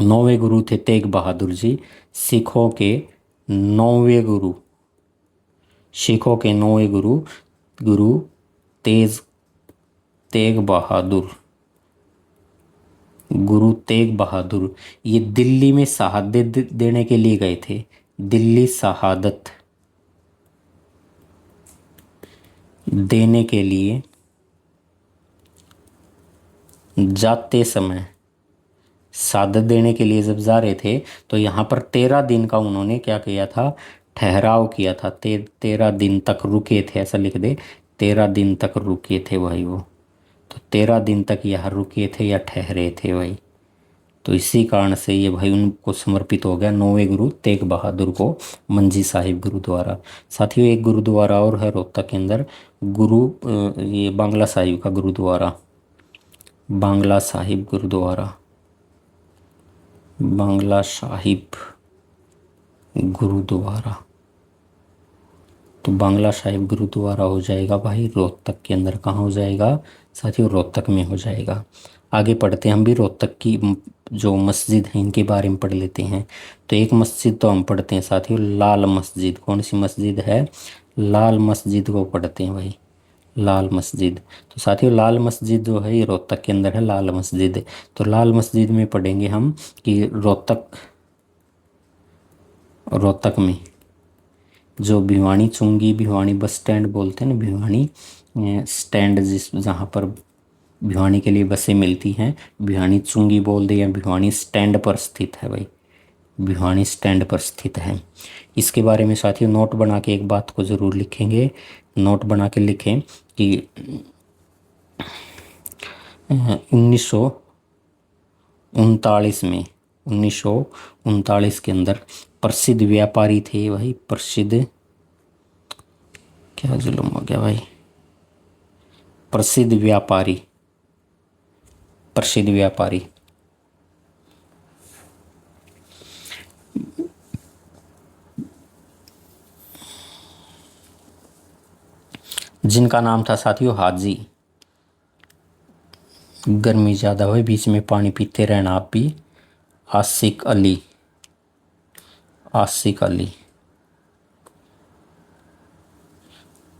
9वें गुरु थे तेग बहादुर जी, सिखों के 9वें गुरु, सिखों के 9वें गुरु, गुरु तेज तेग बहादुर, गुरु तेग बहादुर, ये दिल्ली में शहादत देने के लिए गए थे। दिल्ली शहादत देने के लिए जाते समय, शहादत देने के लिए जब जा रहे थे तो यहाँ पर 13 दिन का उन्होंने क्या किया था? ठहराव किया था। 13 दिन तक रुके थे, ऐसा लिख दे, 13 दिन तक रुके थे भाई वो। तो 13 दिन तक यहाँ रुके थे या ठहरे थे भाई। तो इसी कारण से ये भाई उनको समर्पित हो गया 9वें गुरु तेग बहादुर को, मंजी साहिब गुरुद्वारा। साथियों एक गुरुद्वारा और है रोहतक के अंदर, ये बांग्ला साहिब का गुरुद्वारा, बांग्ला साहिब गुरुद्वारा, बांग्ला साहिब गुरुद्वारा। तो बांग्ला साहिब गुरुद्वारा हो जाएगा भाई रोहतक के अंदर। कहाँ हो जाएगा साथियों? रोहतक में हो जाएगा। आगे पढ़ते हैं हम भी रोहतक की जो मस्जिद है इनके बारे में पढ़ लेते हैं। तो एक मस्जिद तो हम पढ़ते हैं साथियों, लाल मस्जिद। कौन सी मस्जिद है? लाल मस्जिद को पढ़ते हैं भाई, लाल मस्जिद। तो साथियों लाल मस्जिद जो है ये रोहतक के अंदर है, लाल मस्जिद। तो लाल मस्जिद में पढ़ेंगे हम कि रोहतक में जो भिवानी चुंगी, भिवानी बस स्टैंड बोलते हैं ना, भिवानी स्टैंड जहाँ पर भिवानी के लिए बसें मिलती हैं, भिवानी चुंगी बोल दे या भिवानी स्टैंड पर स्थित है भाई, भिवानी स्टैंड पर स्थित है। इसके बारे में साथियों नोट बना के एक बात को ज़रूर लिखेंगे, नोट बना के लिखें कि 1939 में, 1939 के अंदर प्रसिद्ध व्यापारी थे भाई, प्रसिद्ध, क्या जुल्म हो गया भाई, प्रसिद्ध व्यापारी, प्रसिद्ध व्यापारी जिनका नाम था साथियों हाजी, गर्मी ज़्यादा हुई बीच में पानी पीते रहना आप भी, आशिक अली, आशिक अली,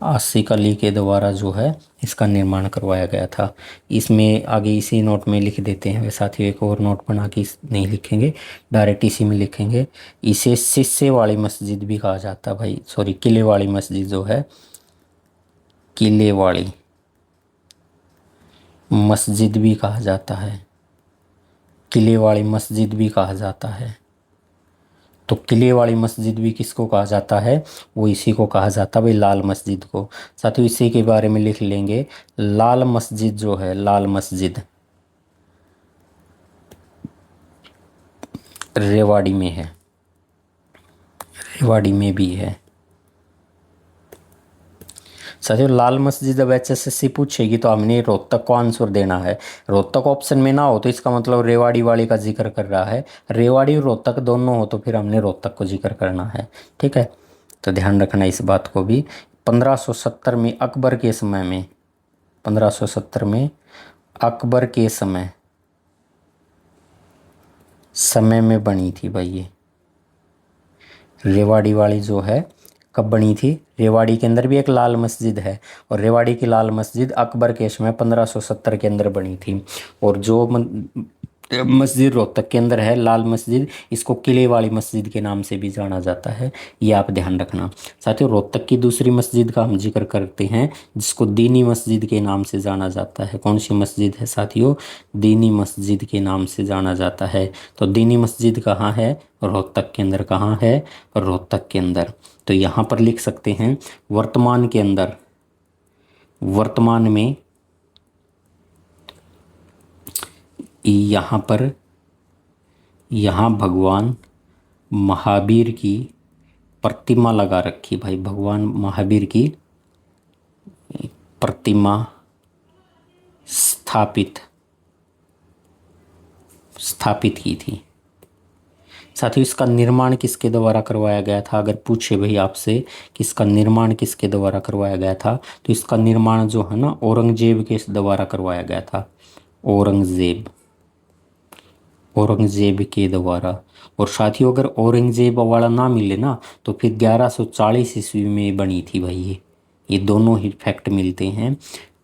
आशिक अली के द्वारा जो है इसका निर्माण करवाया गया था। इसमें आगे इसी नोट में लिख देते हैं साथियों, एक और नोट बना के नहीं लिखेंगे, डायरेक्ट इसी में लिखेंगे। इसे शीशे वाली मस्जिद भी कहा जाता है भाई, सॉरी किले वाली मस्जिद जो है, किले वाली मस्जिद भी कहा जाता है, किले वाली मस्जिद भी कहा जाता है। तो किले वाली मस्जिद भी किसको कहा जाता है? वो इसी को कहा जाता है भाई, लाल मस्जिद को। साथियों इसी के बारे में लिख लेंगे, लाल मस्जिद जो है, लाल मस्जिद रेवाड़ी में है, रेवाड़ी में भी है। साथियों लाल मस्जिद अब HSSC पूछेगी तो हमने रोहतक को आंसर देना है। रोहतक ऑप्शन में ना हो तो इसका मतलब रेवाड़ी वाले का जिक्र कर रहा है, रेवाड़ी और रोहतक दोनों हो तो फिर हमने रोहतक को जिक्र करना है। ठीक है, तो ध्यान रखना इस बात को भी। 1570 में अकबर के समय में, 1570 में अकबर के समय में बनी थी भाई ये रेवाड़ी वाली जो है। कब बनी थी? रेवाड़ी के अंदर भी एक लाल मस्जिद है और रेवाड़ी की लाल मस्जिद अकबर के समय 1570 के अंदर बनी थी। और जो मस्जिद रोहतक के अंदर है लाल मस्जिद, इसको किले वाली मस्जिद के नाम से भी जाना जाता है, ये आप ध्यान रखना। साथियों रोहतक की दूसरी मस्जिद का हम जिक्र करते हैं जिसको दीनी मस्जिद के नाम से जाना जाता है। कौन सी मस्जिद है साथियों? दीनी मस्जिद के नाम से जाना जाता है। तो दीनी मस्जिद कहाँ है? रोहतक के अंदर। कहाँ है? रोहतक के अंदर। तो यहाँ पर लिख सकते हैं वर्तमान के अंदर, वर्तमान में यहाँ पर, यहाँ भगवान महावीर की प्रतिमा लगा रखी भाई, भगवान महावीर की प्रतिमा स्थापित की थी। साथियों इसका निर्माण किसके द्वारा करवाया गया था? अगर पूछे भाई आपसे कि इसका निर्माण किसके द्वारा करवाया गया था, तो इसका निर्माण जो है ना औरंगजेब के द्वारा करवाया गया था। औरंगजेब के द्वारा। और साथियों अगर औरंगजेब वाला ना मिले ना तो फिर 1140 ईस्वी में बनी थी भाई ये दोनों ही फैक्ट मिलते हैं।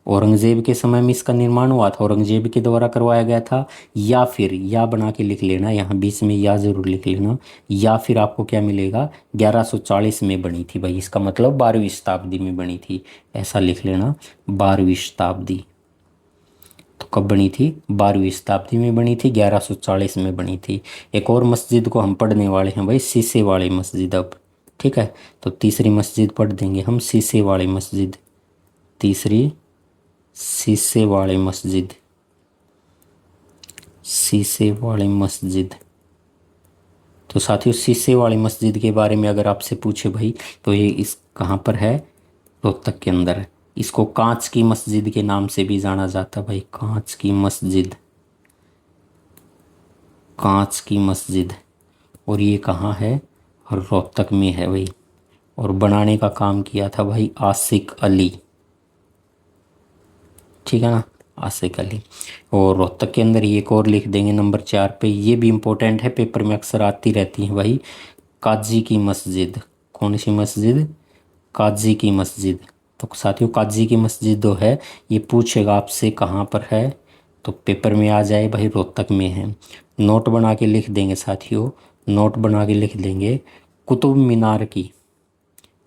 औरंगजेब के समय में इसका निर्माण हुआ था, औरंगजेब के द्वारा करवाया गया था, या फिर या बना के लिख लेना, यहाँ बीच में या ज़रूर लिख लेना, या फिर आपको क्या मिलेगा 1140 में बनी थी भाई, इसका मतलब 12वीं शताब्दी में बनी थी, ऐसा लिख लेना 12वीं शताब्दी। तो कब बनी थी? 12वीं शताब्दी में बनी थी, 1140 में बनी थी। एक और मस्जिद को हम पढ़ने वाले हैं भाई, शीशे वाली मस्जिद अब। ठीक है, तो तीसरी मस्जिद पढ़ देंगे हम, शीशे वाली मस्जिद। तीसरी शीशे वाली मस्जिद, शीशे वाली मस्जिद। तो साथियों शीशे वाली मस्जिद के बारे में अगर आपसे पूछे भाई तो ये इस कहाँ पर है? रोहतक के अंदर है। इसको कांच की मस्जिद के नाम से भी जाना जाता है भाई, कांच की मस्जिद, कांच की मस्जिद। और ये कहाँ है? रोहतक में है भाई। और बनाने का काम किया था भाई आसिक अली। ठीक है ना, आसिक अली। और रोहतक के अंदर एक और लिख देंगे नंबर 4 पे, ये भी इम्पोर्टेंट है, पेपर में अक्सर आती रहती है भाई, काजी की मस्जिद। कौन सी मस्जिद? काजी की मस्जिद। तो साथियों काजी की मस्जिद जो है ये पूछेगा आपसे कहाँ पर है, तो पेपर में आ जाए भाई रोहतक में है। नोट बना के लिख देंगे साथियों, नोट बना के लिख देंगे कुतुब मीनार की,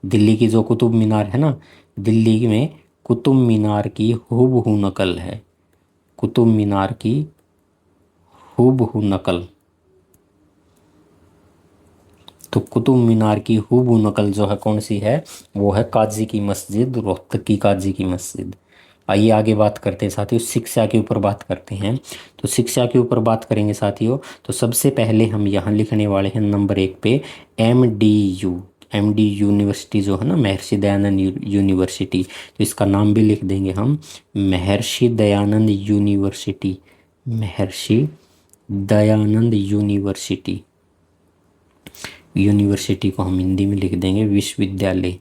दिल्ली की जो कुतुब मीनार है ना, दिल्ली में कुतुब मीनार की हूबहू नकल है, कुतुब मीनार की हूबहू नकल। तो कुतुब मीनार की हूबहू नकल जो है कौन सी है? वो है काजी की मस्जिद, रोहतक की काजी की मस्जिद। आइए आगे बात करते हैं साथियों, शिक्षा के ऊपर बात करते हैं। तो शिक्षा के ऊपर बात करेंगे साथियों, तो सबसे पहले हम यहाँ लिखने वाले हैं नंबर 1 पे MDU, MD यूनिवर्सिटी जो है ना, महर्षि दयानंद यूनिवर्सिटी। तो इसका नाम भी लिख देंगे हम, Maharshi Dayanand university, Maharshi Dayanand university. University को हम हिंदी में लिख देंगे विश्वविद्यालय,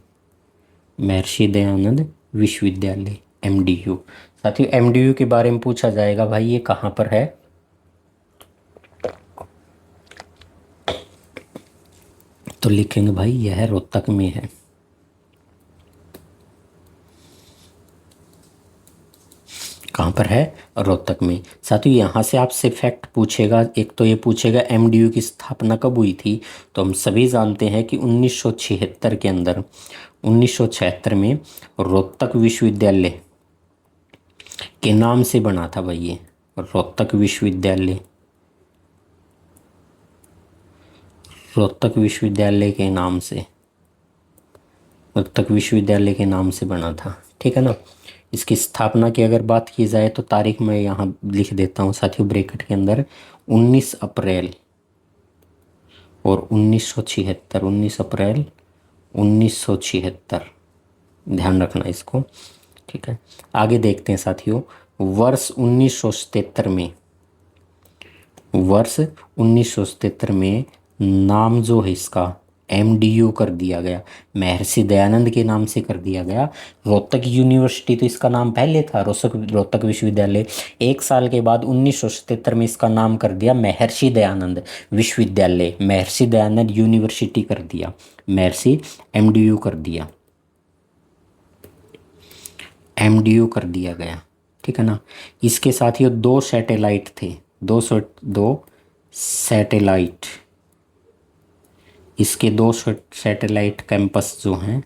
महर्षि दयानंद विश्वविद्यालय, MDU। साथियों MDU के बारे में पूछा जाएगा भाई ये कहाँ पर है, तो लिखेंगे भाई यह रोहतक में है। कहाँ पर है? रोहतक में। साथियों यहाँ से आपसे फैक्ट पूछेगा, एक तो ये पूछेगा MDU की स्थापना कब हुई थी, तो हम सभी जानते हैं कि 1976 के अंदर, 1976 में रोहतक विश्वविद्यालय के नाम से बना था भाई ये, रोहतक विश्वविद्यालय, रोहतक विश्वविद्यालय के नाम से, रोहतक विश्वविद्यालय के नाम से बना था। ठीक है ना। इसकी स्थापना की अगर बात की जाए तो तारीख मैं यहाँ लिख देता हूँ साथियों ब्रैकेट के अंदर, 19 अप्रैल और 1976, 19 अप्रैल 1976। ध्यान रखना इसको। ठीक है, आगे देखते हैं साथियों। वर्ष 1977 में, वर्ष 1977 में नाम जो है इसका एमडीयू कर दिया गया, महर्षि दयानंद के नाम से कर दिया गया। रोहतक यूनिवर्सिटी तो इसका नाम पहले था, रोहतक विश्वविद्यालय। एक साल के बाद 1977 में इसका नाम कर दिया महर्षि दयानंद विश्वविद्यालय, महर्षि दयानंद यूनिवर्सिटी कर दिया, महर्षि एमडीयू कर दिया, एमडीयू कर दिया गया। ठीक है ना। इसके साथियों दो सैटेलाइट थे, दो सैटेलाइट, इसके दो सैटेलाइट कैंपस जो हैं,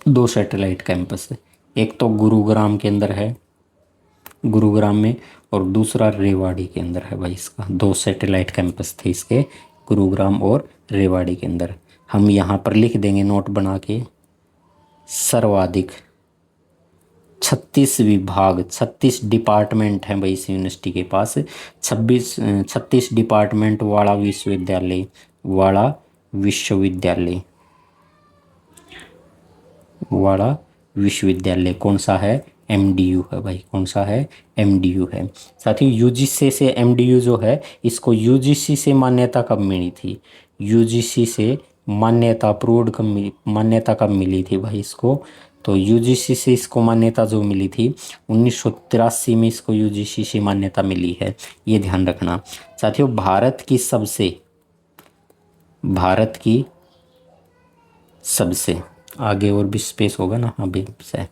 दो सैटेलाइट कैंपस है। एक तो गुरुग्राम के अंदर है, गुरुग्राम में, और दूसरा रेवाड़ी के अंदर है भाई। इसका दो सैटेलाइट कैंपस थे इसके, गुरुग्राम और रेवाड़ी के अंदर। हम यहाँ पर लिख देंगे नोट बना के, सर्वाधिक 36 विभाग, 36 डिपार्टमेंट हैं भाई इस यूनिवर्सिटी के पास। 36 डिपार्टमेंट वाला विश्वविद्यालय, वाड़ा विश्वविद्यालय, वाड़ा विश्वविद्यालय कौन सा है? एमडीयू है भाई। कौन सा है? एमडीयू है। साथियों यूजीसी से एमडीयू जो है, इसको यूजीसी से मान्यता कब मिली थी? यूजीसी से मान्यता अप्रूव्ड कब, मान्यता कब मिली थी भाई इसको? तो यूजीसी से इसको मान्यता जो मिली थी 1983 में इसको यूजीसी से मान्यता मिली है, ये ध्यान रखना। साथियों भारत की सबसे आगे और भी स्पेस होगा ना, अभी से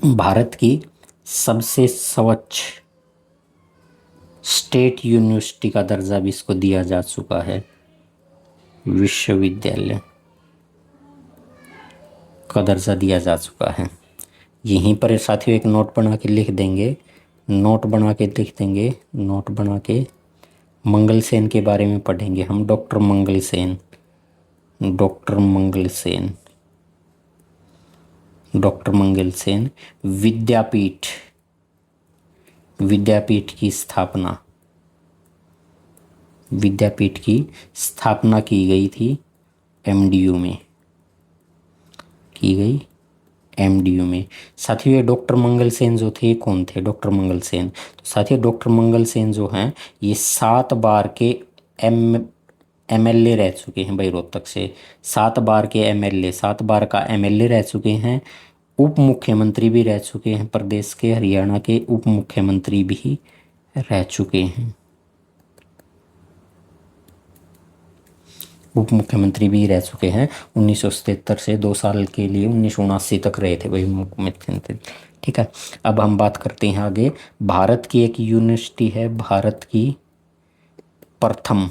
भारत की सबसे स्वच्छ स्टेट यूनिवर्सिटी का दर्जा भी इसको दिया जा चुका है, विश्वविद्यालय का दर्जा दिया जा चुका है। यहीं पर साथियों एक नोट बना के लिख देंगे, नोट बना के लिख देंगे, नोट बना के मंगल सेन के बारे में पढ़ेंगे हम। डॉक्टर मंगल सेन, डॉक्टर मंगल सेन, डॉक्टर मंगल सेन। विद्यापीठ, विद्यापीठ की स्थापना, विद्यापीठ की स्थापना की गई थी एमडीयू में, की गई एमडीयू में। साथियों ये डॉक्टर मंगल सेन जो थे कौन थे? डॉक्टर मंगल सेन, तो साथियों डॉक्टर मंगल सेन जो हैं ये 7 बार के एमएलए रह चुके हैं भाई रोहतक से। 7 बार के एमएलए, 7 बार का एमएलए रह चुके हैं। उप मुख्यमंत्री भी रह चुके हैं, प्रदेश के, हरियाणा के उप मुख्यमंत्री भी रह चुके हैं, उप मुख्यमंत्री भी रह चुके हैं। 1977 से 2 साल के लिए 1979 तक रहे थे भाई मुख्यमंत्री। ठीक है, अब हम बात करते हैं आगे। भारत की एक यूनिवर्सिटी है, भारत की प्रथम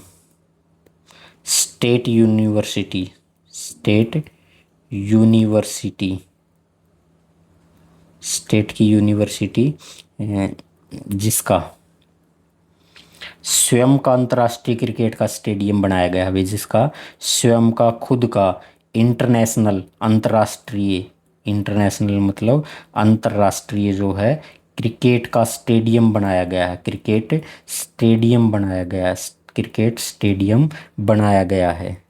state university, state university, state की यूनिवर्सिटी जिसका स्वयं का अंतर्राष्ट्रीय क्रिकेट का स्टेडियम बनाया गया है, जिसका स्वयं का खुद का इंटरनेशनल, अंतर्राष्ट्रीय, इंटरनेशनल मतलब अंतर्राष्ट्रीय जो है क्रिकेट का स्टेडियम बनाया गया है, क्रिकेट स्टेडियम बनाया गया है, क्रिकेट स्टेडियम बनाया गया है,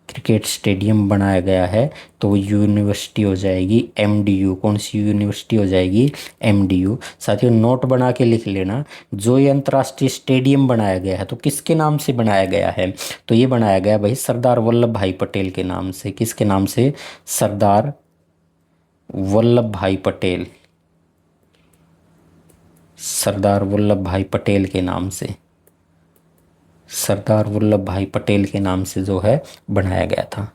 क्रिकेट स्टेडियम बनाया गया है। तो वो यूनिवर्सिटी हो जाएगी एमडीयू। कौन सी यूनिवर्सिटी हो जाएगी? एमडीयू। साथियों नोट बना के लिख लेना, जो ये अंतर्राष्ट्रीय स्टेडियम बनाया गया है तो किसके नाम से बनाया गया है? तो ये बनाया गया भाई सरदार वल्लभ भाई पटेल के नाम से। किसके नाम से? सरदार वल्लभ भाई पटेल, सरदार वल्लभ भाई पटेल के नाम से, सरदार वल्लभ भाई पटेल के नाम से जो है बनाया गया था।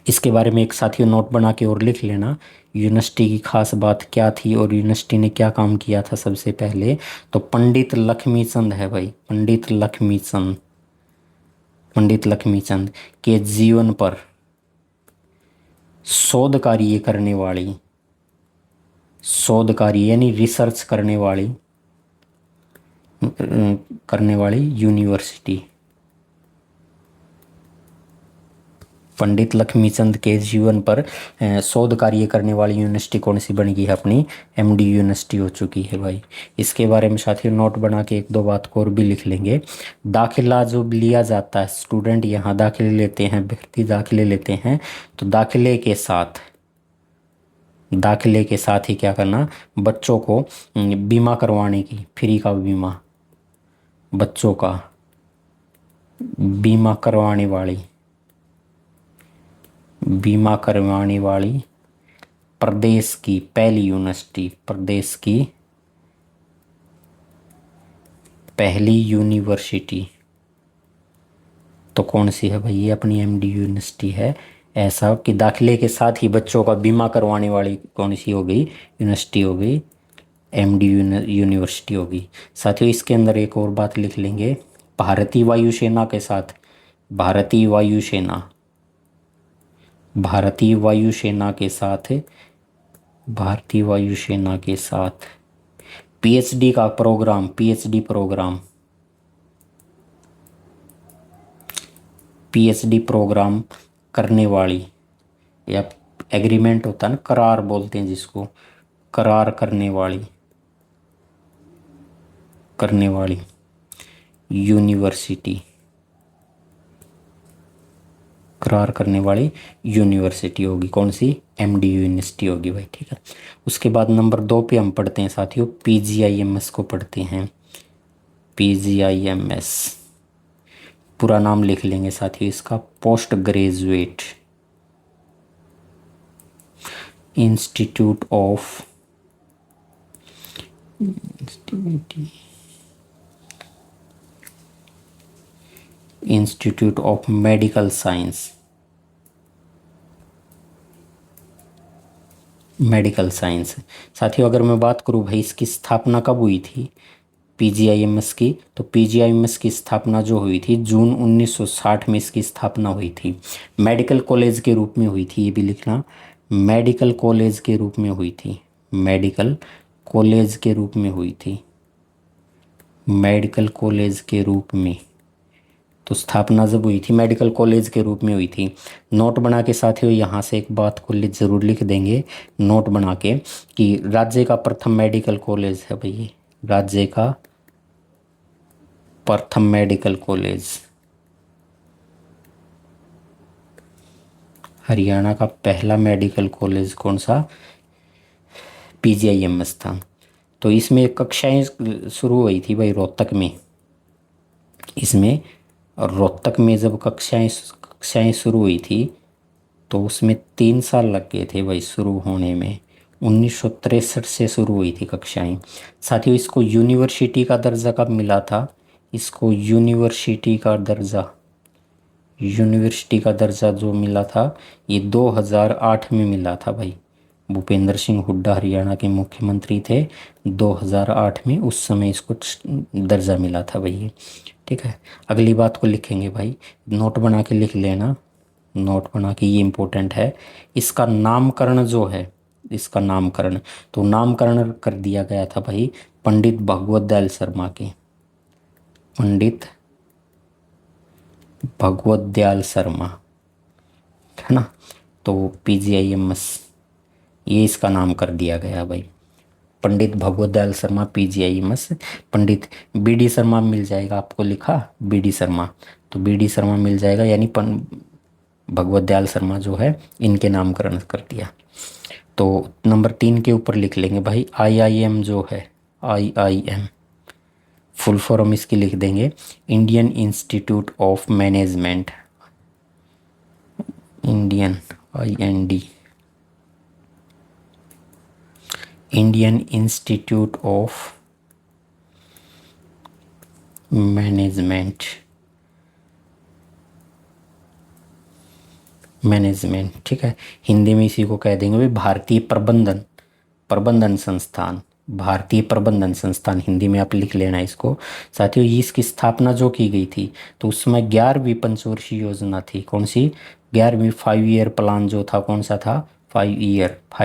इसके बारे में एक साथियों नोट बना के और लिख लेना, यूनिवर्सिटी की खास बात क्या थी और यूनिवर्सिटी ने क्या काम किया था। सबसे पहले तो पंडित लक्ष्मीचंद है भाई, पंडित लक्ष्मीचंद, पंडित लक्ष्मीचंद के जीवन पर शोध कार्य करने वाली, शोध कार्य यानी रिसर्च करने वाली यूनिवर्सिटी, पंडित लक्ष्मीचंद के जीवन पर शोध कार्य करने वाली यूनिवर्सिटी कौन सी बन गई है अपनी? एमडी यूनिवर्सिटी हो चुकी है भाई। इसके बारे में साथियों नोट बना के एक दो बात को और भी लिख लेंगे। दाखिला जो लिया जाता है, स्टूडेंट यहाँ दाखिले लेते हैं, व्यक्ति दाखिले लेते हैं, तो दाखिले के साथ ही क्या करना, बच्चों को बीमा करवाने की, फ्री का बीमा, बच्चों का बीमा करवाने वाली प्रदेश की पहली यूनिवर्सिटी तो कौन सी है भाई? ये अपनी एमडी यूनिवर्सिटी है। ऐसा कि दाखिले के साथ ही बच्चों का बीमा करवाने वाली कौन सी हो गई? यूनिवर्सिटी हो गई, एमडी यूनिवर्सिटी होगी। साथियों इसके अंदर एक और बात लिख लेंगे, भारतीय वायुसेना के साथ पीएचडी प्रोग्राम करने वाली, या एग्रीमेंट होता है ना, करार बोलते हैं जिसको, करार करने वाली यूनिवर्सिटी होगी। कौन सी? एमडी यूनिवर्सिटी होगी भाई, ठीक है। उसके बाद नंबर 2 पे हम पढ़ते हैं साथियों, पीजीआईएमएस को पढ़ते हैं। पीजीआईएमएस पूरा नाम लिख लेंगे साथियों इसका, post graduate institute of medical science. साथियों अगर मैं बात करूं भाई इसकी स्थापना कब हुई थी पीजीआईएमएस की, तो पीजीआईएमएस की स्थापना जो हुई थी जून 1960 में इसकी स्थापना हुई थी। मेडिकल कॉलेज के रूप में हुई थी, ये भी लिखना, मेडिकल कॉलेज के रूप में हुई थी, मेडिकल कॉलेज के रूप में तो स्थापना जब हुई थी मेडिकल कॉलेज के रूप में हुई थी। नोट बना के साथियों यहाँ से एक बात को जरूर लिख देंगे, नोट बना के, कि राज्य का प्रथम मेडिकल कॉलेज है भाई, राज्य का प्रथम मेडिकल कॉलेज, हरियाणा का पहला मेडिकल कॉलेज कौन सा? पीजीआईएमएस था। तो इसमें कक्षाएं शुरू हुई थी भाई रोहतक में जब कक्षाएं शुरू हुई थी तो उसमें 3 साल लग गए थे भाई शुरू होने में। 1963 से शुरू हुई थी कक्षाएं। साथियों इसको यूनिवर्सिटी का दर्जा कब मिला था? इसको यूनिवर्सिटी का दर्जा जो मिला था ये 2008 में मिला था भाई। भूपेंद्र सिंह हुड्डा हरियाणा के मुख्यमंत्री थे 2008 में, उस समय इसको दर्जा मिला था भाई, ठीक है। अगली बात को लिखेंगे भाई, नोट बना के लिख लेना, नोट बना के, ये इम्पोर्टेंट है। इसका नामकरण जो है, इसका नामकरण कर दिया गया था भाई पंडित भगवत दयाल शर्मा के, पंडित भगवत दयाल शर्मा, है ना। तो पीजीआईएमएस ये इसका नाम कर दिया गया भाई, पंडित भगवत दयाल शर्मा पीजीआईएमएस। पंडित बीडी शर्मा मिल जाएगा आपको, लिखा बीडी शर्मा, तो बीडी शर्मा मिल जाएगा, यानी भगवत दयाल शर्मा जो है इनके नामकरण कर दिया। तो नंबर 3 के ऊपर लिख लेंगे भाई आईआईएम जो है, आईआईएम फुल फॉर्म इसकी लिख देंगे, Indian institute of management, Indian IND, Indian institute of management, ठीक है। हिंदी में इसी को कह देंगे भाई भारतीय प्रबंधन संस्थान, भारतीय प्रबंधन संस्थान हिंदी में आप लिख लेना इसको। साथियों इसकी स्थापना जो की गई थी तो उस समय 11वीं पंचवर्षीय योजना थी, कौन सी? 11वीं 5 ईयर प्लान जो था, कौन सा था? 5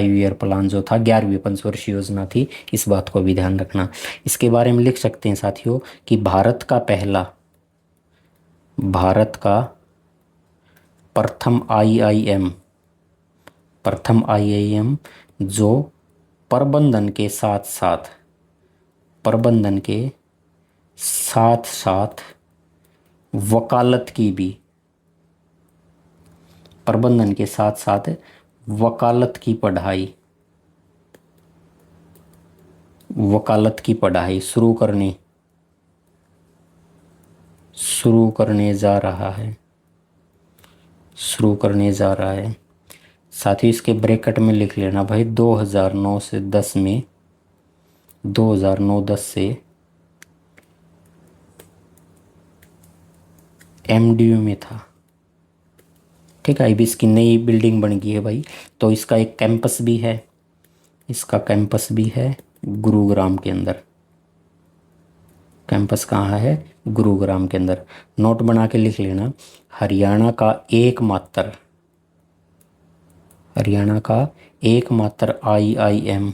ईयर प्लान जो था 11वीं पंचवर्षीय योजना थी, इस बात को भी ध्यान रखना। इसके बारे में लिख सकते हैं साथियों कि भारत का प्रथम आईआईएम, प्रथम आईआईएम जो प्रबंधन के साथ साथ, प्रबंधन के साथ साथ वकालत की भी, प्रबंधन के साथ साथ वकालत की पढ़ाई, वकालत की पढ़ाई शुरू करने जा रहा है, शुरू करने जा रहा है। साथ ही इसके ब्रैकेट में लिख लेना भाई 2009 से 10 में, 2009-10 से एमडीयू में था। ठीक है, अभी इसकी नई बिल्डिंग बन गई है भाई। तो इसका एक कैंपस भी है, इसका कैंपस भी है गुरुग्राम के अंदर। कैंपस कहाँ है? गुरुग्राम के अंदर। नोट बना के लिख लेना, हरियाणा का एकमात्र, हरियाणा का एकमात्र आईआईएम,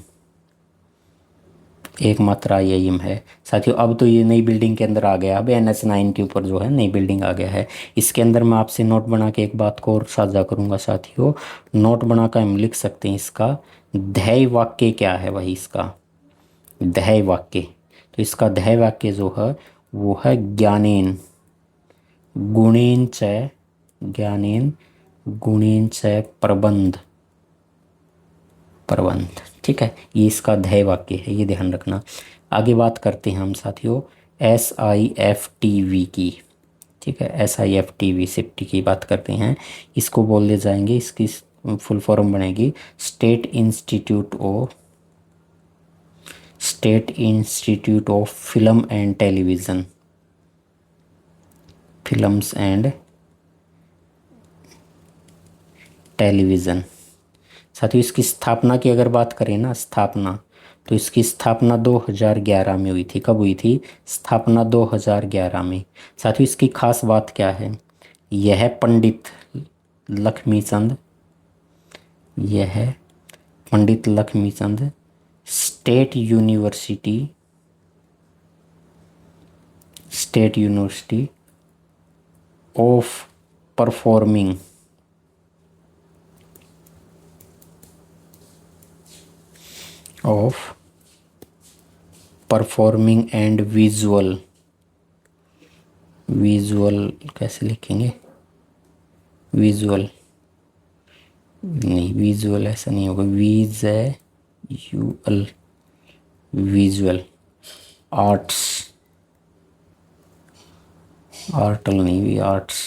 एकमात्र आईआईएम है। साथियों अब तो ये नई बिल्डिंग के अंदर आ गया, अब NH9 के ऊपर जो है नई बिल्डिंग आ गया है। इसके अंदर मैं आपसे नोट बना के एक बात को और साझा करूंगा साथियों। नोट बना कर हम लिख सकते हैं इसका ध्येय वाक्य क्या है भाई, इसका ध्येय वाक्य। तो इसका ध्येय वाक्य जो है वो है ज्ञानेन गुणेन च, ज्ञानेन गुणेन च प्रबंध, प्रबंध। ठीक है, ये इसका ध्येय वाक्य है, ये ध्यान रखना। आगे बात करते हैं हम साथियों SIFTV की। ठीक है, SIFTV सेफ्टी की बात करते हैं। इसको बोलने जाएंगे, इसकी फुल फॉर्म बनेगी state institute of film and television, films and television. साथियों इसकी स्थापना की अगर बात करें ना, स्थापना, तो इसकी स्थापना 2011 में हुई थी। कब हुई थी? स्थापना 2011 में। साथियों इसकी खास बात क्या है? यह पंडित लक्ष्मीचंद, यह Pandit Lakshmichand State University of Performing and Visual कैसे लिखेंगे? विजुअल नहीं, विजुअल ऐसा नहीं होगा, विजुअल आर्टल नहीं, भी आर्ट्स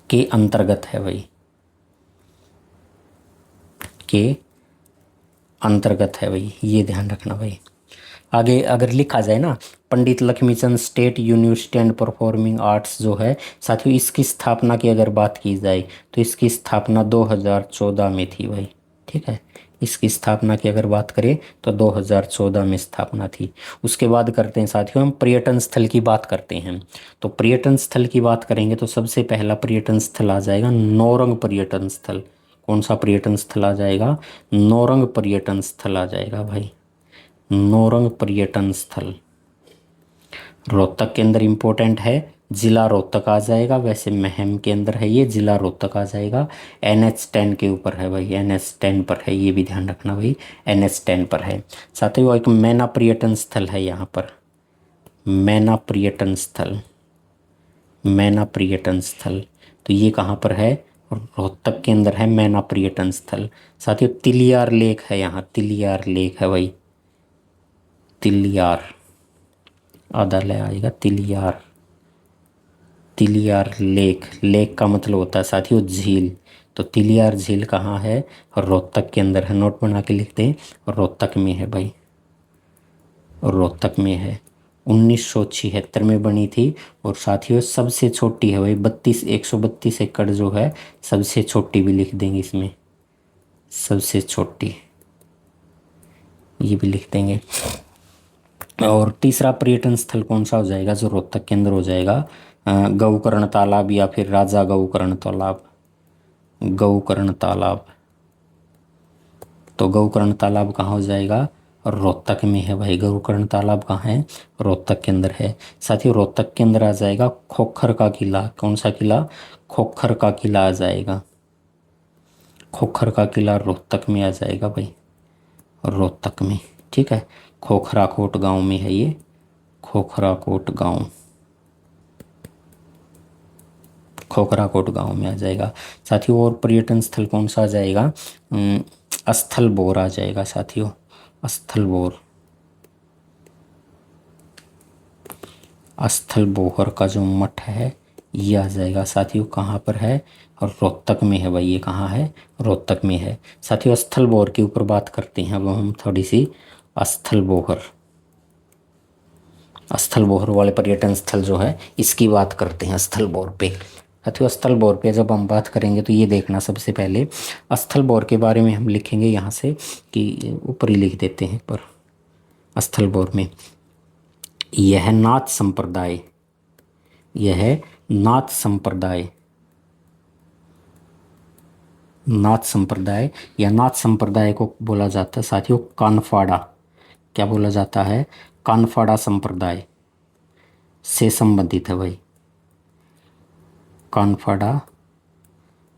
के अंतर्गत है भाई, के अंतर्गत है भाई, ये ध्यान रखना भाई। आगे अगर लिखा जाए ना, Pandit Lakshmichand State University and Performing Arts जो है साथियों, इसकी स्थापना की अगर बात की जाए तो इसकी स्थापना 2014 में थी भाई। ठीक है, इसकी स्थापना की अगर बात करें तो 2014 में स्थापना थी। उसके बाद करते हैं साथियों हम पर्यटन स्थल की बात करते हैं। तो पर्यटन स्थल की बात करेंगे तो सबसे पहला पर्यटन स्थल आ जाएगा नौरंग पर्यटन स्थल। कौन सा पर्यटन स्थल आ जाएगा? नौरंग पर्यटन स्थल आ जाएगा भाई, नौरंग पर्यटन स्थल। रोहतक के अंदर इम्पोर्टेंट है, जिला रोहतक आ जाएगा। वैसे महम के अंदर है, ये जिला रोहतक आ जाएगा। NH10 के ऊपर है भाई, NH10 पर है, ये भी ध्यान रखना भाई, NH10 पर है। साथ ही वो एक मैना पर्यटन स्थल है यहाँ पर, मैना पर्यटन स्थल, मैना पर्यटन स्थल। तो ये कहाँ पर है? रोहतक के अंदर है मैना पर्यटन स्थल। साथ ही तिलियार लेक है यहाँ, तिलियार लेक है भाई, तिलियार आधा ले आएगा, तिलियार, तिलियार लेक, लेक का मतलब होता है साथियों झील। तो तिलियार झील कहाँ है? रोहतक के अंदर है। नोट बना के लिखते हैं, रोहतक में है भाई, रोहतक में है। 1976 में बनी थी और साथियों सबसे छोटी है भाई, 132 एकड़ जो है, सबसे छोटी भी लिख देंगे इसमें, सबसे छोटी, ये भी लिख देंगे। और तीसरा पर्यटन स्थल कौन सा हो जाएगा जो रोहतक के अंदर हो जाएगा? गौकर्ण तालाब या फिर राजा गौकर्ण तालाब, गौकर्ण तालाब। तो गौकर्ण तालाब कहाँ हो जाएगा? रोहतक में है भाई। गरुकर्ण तालाब कहाँ है? रोहतक के अंदर है। साथियों रोहतक के अंदर आ जाएगा खोखर का किला। कौन सा किला? खोखर का किला आ जाएगा। खोखर का किला रोहतक में आ जाएगा भाई, रोहतक में। ठीक है, खोखरा कोट गांव में है ये, खोखरा कोट गांव, खोखरा कोट गांव में आ जाएगा। साथियों और पर्यटन स्थल कौन सा आ जाएगा? स्थल बोर आ जाएगा साथियों, स्थल बोर। स्थल बोहर का जो मठ है ये आ जाएगा साथियों। कहाँ पर है? और रोहतक में है भाई। ये कहाँ है? रोहतक में है। साथियों स्थल बोहर के ऊपर बात करते हैं अब हम थोड़ी सी। स्थल बोहर, स्थल बोहर वाले पर्यटन स्थल जो है इसकी बात करते हैं स्थल बोहर पे। साथियों स्थल बोहर पे जब हम बात करेंगे तो ये देखना सबसे पहले स्थल बोहर के बारे में हम लिखेंगे यहाँ से कि ऊपर ही लिख देते हैं पर स्थल बोहर में यह नाथ संप्रदाय, यह नाथ संप्रदाय, नाथ संप्रदाय या नाथ संप्रदाय को बोला जाता है साथियों कानफाड़ा। क्या बोला जाता है? कानफाड़ा संप्रदाय से संबंधित है भाई, कानफाड़ा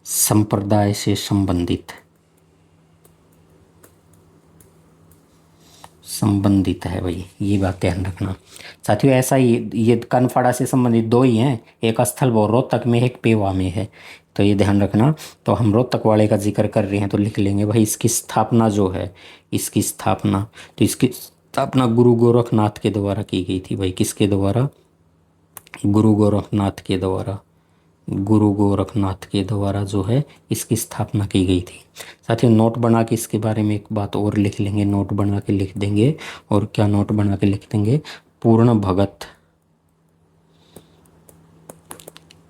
संप्रदाय से संबंधित, संबंधित है भाई। ये बात ध्यान रखना साथियों। ऐसा ही ये कानफाड़ा से संबंधित दो ही हैं, एक स्थल बोर रोहतक में है, एक पेवा में है, तो ये ध्यान रखना। तो हम रोहतक वाले का जिक्र कर रहे हैं तो लिख लेंगे भाई इसकी स्थापना जो है, इसकी स्थापना, तो इसकी स्थापना गुरु गोरखनाथ के द्वारा की गई थी भाई। किसके द्वारा? गुरु गोरखनाथ के द्वारा, गुरु गोरखनाथ के द्वारा जो है इसकी स्थापना की गई थी। साथियों नोट बना के इसके बारे में एक बात और लिख लेंगे, नोट बना के लिख देंगे। और क्या नोट बना के लिख देंगे? पूर्ण भगत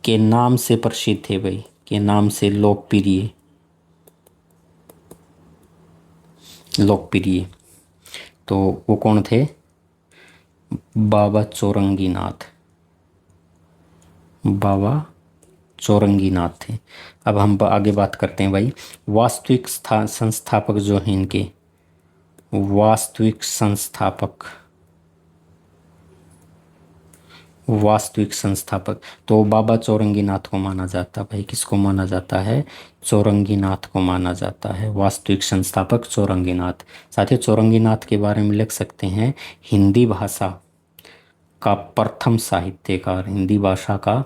के नाम से प्रसिद्ध थे भाई, के नाम से लोकप्रिय, लोकप्रिय। तो वो कौन थे? बाबा चौरंगीनाथ, बाबा चौरंगीनाथ थे। अब हम आगे बात करते हैं भाई वास्तविक संस्थापक जो हैं इनके, वास्तविक संस्थापक, वास्तविक संस्थापक। तो बाबा चौरंगीनाथ को माना जाता है भाई। किसको माना जाता है? चौरंगीनाथ को माना जाता है, वास्तविक संस्थापक चौरंगीनाथ। साथियों चौरंगीनाथ के बारे में लिख सकते हैं हिंदी भाषा का प्रथम साहित्यकार, हिंदी भाषा का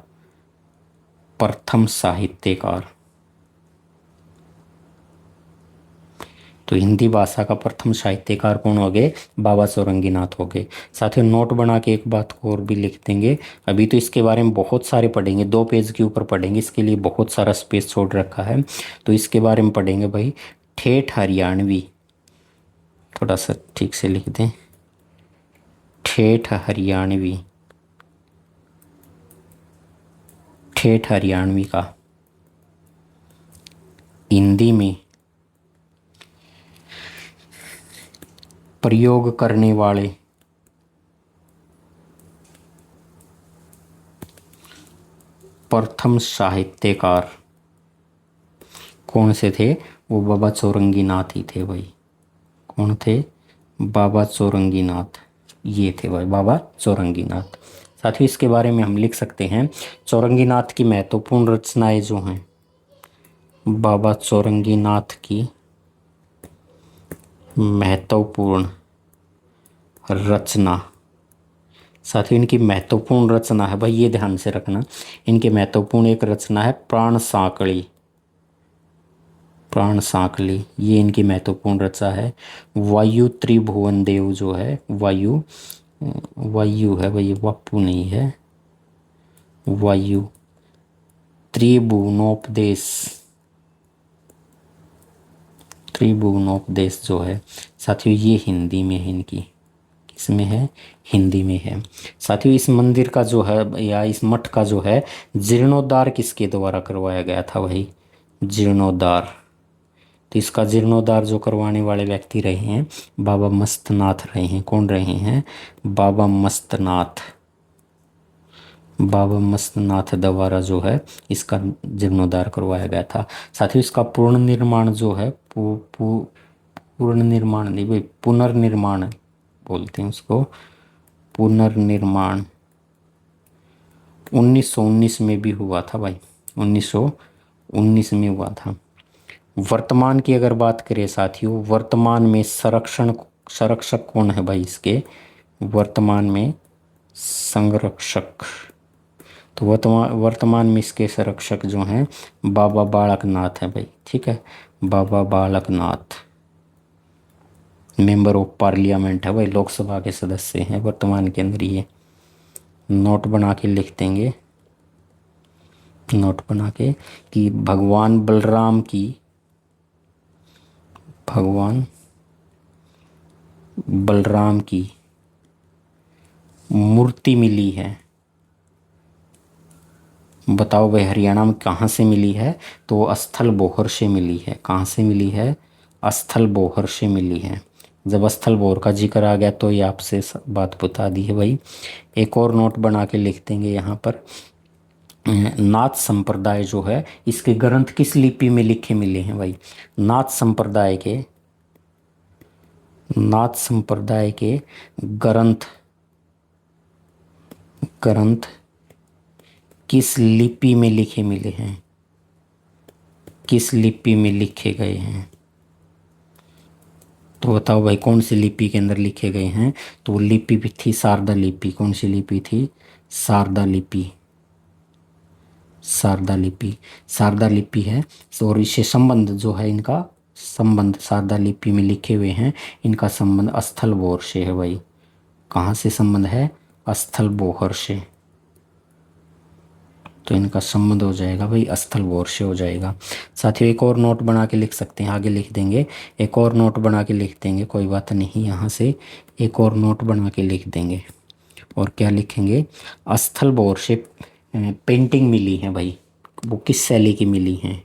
प्रथम साहित्यकार। तो हिंदी भाषा का प्रथम साहित्यकार कौन हो गए? बाबा चौरंगीनाथ हो गए। साथियों नोट बना के एक बात को और भी लिख देंगे। अभी तो इसके बारे में बहुत सारे पढ़ेंगे, 2 पेज के ऊपर पढ़ेंगे, इसके लिए बहुत सारा स्पेस छोड़ रखा है, तो इसके बारे में पढ़ेंगे भाई। ठेठ हरियाणवी, थोड़ा सा ठीक से लिख दें, ठेठ हरियाणवी, ठेठ हरियाणवी का हिंदी में प्रयोग करने वाले प्रथम साहित्यकार कौन से थे? वो बाबा चौरंगीनाथ ही थे भाई। कौन थे? बाबा चौरंगीनाथ, ये थे भाई बाबा चौरंगीनाथ। साथियों इसके बारे में हम लिख सकते हैं चौरंगीनाथ की महत्वपूर्ण रचनाएं जो हैं, बाबा चौरंगीनाथ की महत्वपूर्ण रचना। साथियों इनकी महत्वपूर्ण रचना है भाई, ये ध्यान से रखना, इनकी महत्वपूर्ण एक रचना है प्राण सांकली, प्राण सांकली, ये इनकी महत्वपूर्ण रचना है। वायु त्रिभुवन देव जो है, वायु, वायु है भाई, वापु नहीं है, वायु त्रिभुवनोपदेश, त्रिभुवनोपदेश जो है साथियों ये हिंदी में है इनकी। किसमें है? हिंदी में है। साथियों इस मंदिर का जो है या इस मठ का जो है जीर्णोद्धार किसके द्वारा करवाया गया था भाई? जीर्णोद्धार। तो इसका जीर्णोद्धार जो करवाने वाले व्यक्ति रहे हैं बाबा मस्तनाथ रहे हैं। कौन रहे हैं? बाबा मस्तनाथ, बाबा मस्तनाथ द्वारा जो है इसका जीर्णोद्धार करवाया गया था। साथियों इसका पूर्ण निर्माण जो है पूर्ण निर्माण नहीं भाई, पुनर्निर्माण बोलते हैं उसको, पुनर्निर्माण 1919 में भी हुआ था भाई, 1919 में हुआ था। वर्तमान की अगर बात करें साथियों, वर्तमान में संरक्षक कौन है भाई इसके, वर्तमान में संरक्षक, तो वर्तमान में इसके संरक्षक जो हैं बाबा बालकनाथ है भाई, ठीक है, Baba Balaknath member of parliament है भाई, लोकसभा के सदस्य हैं वर्तमान के अंदर। ये नोट बना के लिख देंगे, नोट बना के कि भगवान बलराम की मूर्ति मिली है। बताओ भाई हरियाणा में कहाँ से मिली है, तो अस्थल बोहर से मिली है। कहाँ से मिली है, अस्थल बोहर से मिली है। जब अस्थल बोहर का जिक्र आ गया तो ये आपसे बात बता दी है भाई। एक और नोट बना के लिख देंगे यहाँ पर, नाथ संप्रदाय जो है इसके ग्रंथ किस लिपि में लिखे मिले हैं भाई, नाथ संप्रदाय के ग्रंथ किस लिपि में लिखे मिले हैं, किस लिपि में लिखे गए हैं, तो बताओ भाई कौन सी लिपि के अंदर लिखे गए हैं। तो लिपि भी थी शारदा लिपि। कौन सी लिपि थी, शारदा लिपि, शारदा लिपि, शारदा लिपि है। और इससे संबंध जो है, इनका संबंध शारदा लिपि में लिखे हुए हैं, इनका संबंध अस्थल बोहर से है भाई। कहाँ से संबंध है, अस्थल बोहर से, तो इनका संबंध हो जाएगा भाई अस्थल बोहर से हो जाएगा। साथियों एक और नोट बना के लिख सकते हैं, आगे लिख देंगे, एक और नोट बना के लिख देंगे, कोई बात नहीं, यहाँ से एक और नोट बना के लिख देंगे। और क्या लिखेंगे, अस्थल बोहर से पेंटिंग मिली है भाई, वो किस शैली की मिली है,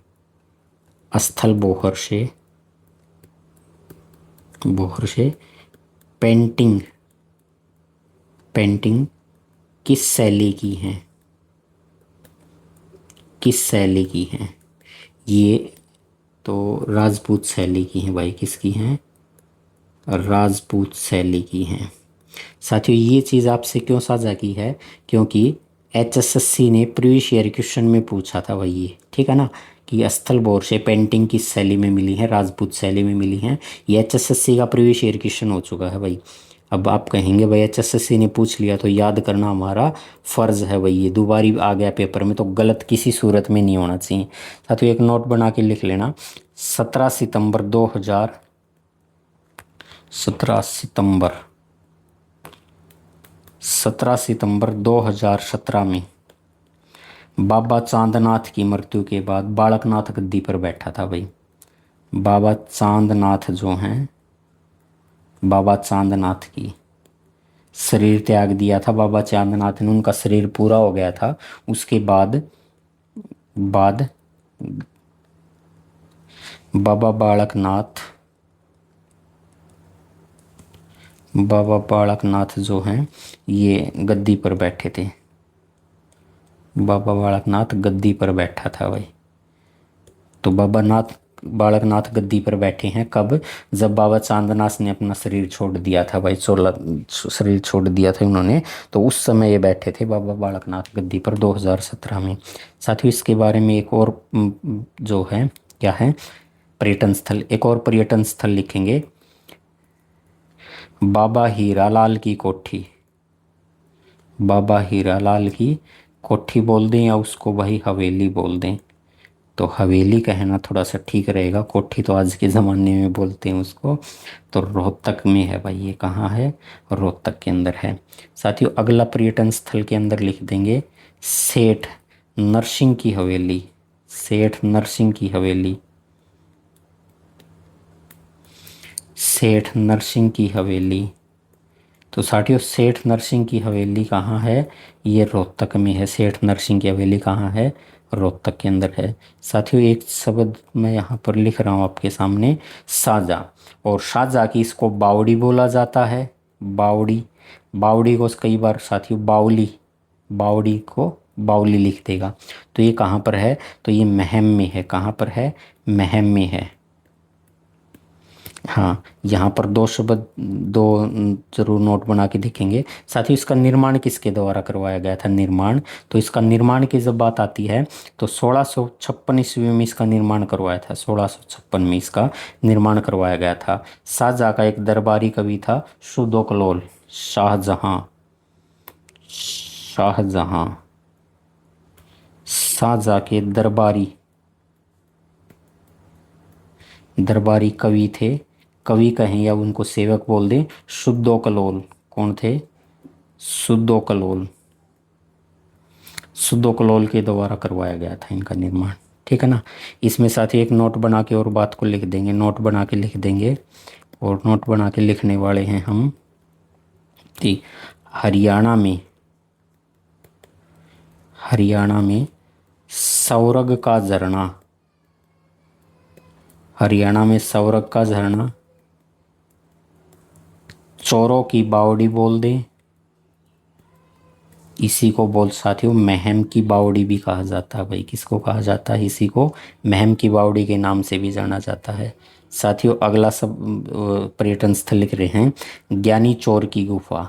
अस्थल बोहर से पेंटिंग किस शैली की है, किस शैली की है, ये तो राजपूत शैली की है भाई। किसकी हैं, राजपूत शैली की हैं। साथियों ये चीज़ आपसे क्यों साझा की है, क्योंकि HSSC ने प्रीवियस ईयर क्वेश्चन में पूछा था भाई ये, ठीक है ना, कि अस्थल बोहर से पेंटिंग किस शैली में मिली है, राजपूत शैली में मिली है। ये HSSC का प्रीवियस ईयर क्वेश्चन हो चुका है भाई। अब आप कहेंगे भाई HSSC ने पूछ लिया तो याद करना हमारा फ़र्ज़ है भाई, ये दोबारी आ गया पेपर में तो गलत किसी सूरत में नहीं होना चाहिए। साथियों एक नोट बना के लिख लेना, 17 सितंबर 2017 में बाबा चांदनाथ की मृत्यु के बाद बालकनाथ गद्दी पर बैठा था भाई। बाबा चांदनाथ जो हैं, बाबा चांदनाथ की शरीर त्याग दिया था बाबा चांदनाथ ने, उनका शरीर पूरा हो गया था। उसके बाद बाबा बालकनाथ जो हैं ये गद्दी पर बैठे थे। बाबा बालकनाथ गद्दी पर बैठा था भाई। तो बालकनाथ गद्दी पर बैठे हैं कब, जब बाबा चांदनाथ ने अपना शरीर छोड़ दिया था भाई, शरीर छोड़ दिया था उन्होंने, तो उस समय ये बैठे थे बाबा बालकनाथ गद्दी पर 2017 में। साथियों इसके बारे में एक और जो है क्या है, पर्यटन स्थल, एक और पर्यटन स्थल लिखेंगे, बाबा हीरालाल की कोठी। बाबा हीरालाल की कोठी बोल दें या उसको भाई हवेली बोल दें, तो हवेली कहना थोड़ा सा ठीक रहेगा, कोठी तो आज के ज़माने में बोलते हैं उसको। तो रोहतक में है भाई, ये कहाँ है, रोहतक के अंदर है। साथियों अगला पर्यटन स्थल के अंदर लिख देंगे सेठ नरसिंह की हवेली। सेठ नरसिंह की हवेली, सेठ नरसिंह की हवेली। तो साथियों सेठ नरसिंह की हवेली कहाँ है, ये रोहतक में है। सेठ नरसिंह की हवेली कहाँ है, रोहतक के अंदर है। साथियों एक शब्द मैं यहाँ पर लिख रहा हूँ आपके सामने, साजा। और साजा की इसको बावड़ी बोला जाता है, बावड़ी। बावड़ी को कई बार साथियों बावली, बावड़ी को बावली लिख देगा। तो ये कहाँ पर है, तो ये महम में है। कहाँ पर है, महम में है। हाँ, यहाँ पर दो शब्द, दो जरूर नोट बना के देखेंगे। साथ ही इसका निर्माण किसके द्वारा करवाया गया था, निर्माण। तो इसका निर्माण की जब बात आती है तो 1656 ईस्वी में इसका निर्माण करवाया था, 1656 में इसका निर्माण करवाया गया था। शाहजहाँ का एक दरबारी कवि था सुदोकलोल, शाहजहाँ, शाहजहाँ, शाहजहाँ के दरबारी, दरबारी कवि थे, कवि कहें या उनको सेवक बोल दें, शुद्धोकलोल। कौन थे, शुद्धोकलोल, शुद्धोकलोल के द्वारा करवाया गया था इनका निर्माण। ठीक है ना। इसमें साथ ही एक नोट बना के और बात को लिख देंगे, नोट बना के लिख देंगे। और नोट बना के लिखने वाले हैं हम कि हरियाणा में, हरियाणा में सौरग का झरना, हरियाणा में सौरग का झरना, चोरों की बावड़ी बोल दें, इसी को बोल साथियों महम की बावड़ी भी कहा जाता है। भाई किसको कहा जाता है, इसी को महम की बावड़ी के नाम से भी जाना जाता है। साथियों अगला सब पर्यटन स्थल लिख रहे हैं, ज्ञानी चोर की गुफा।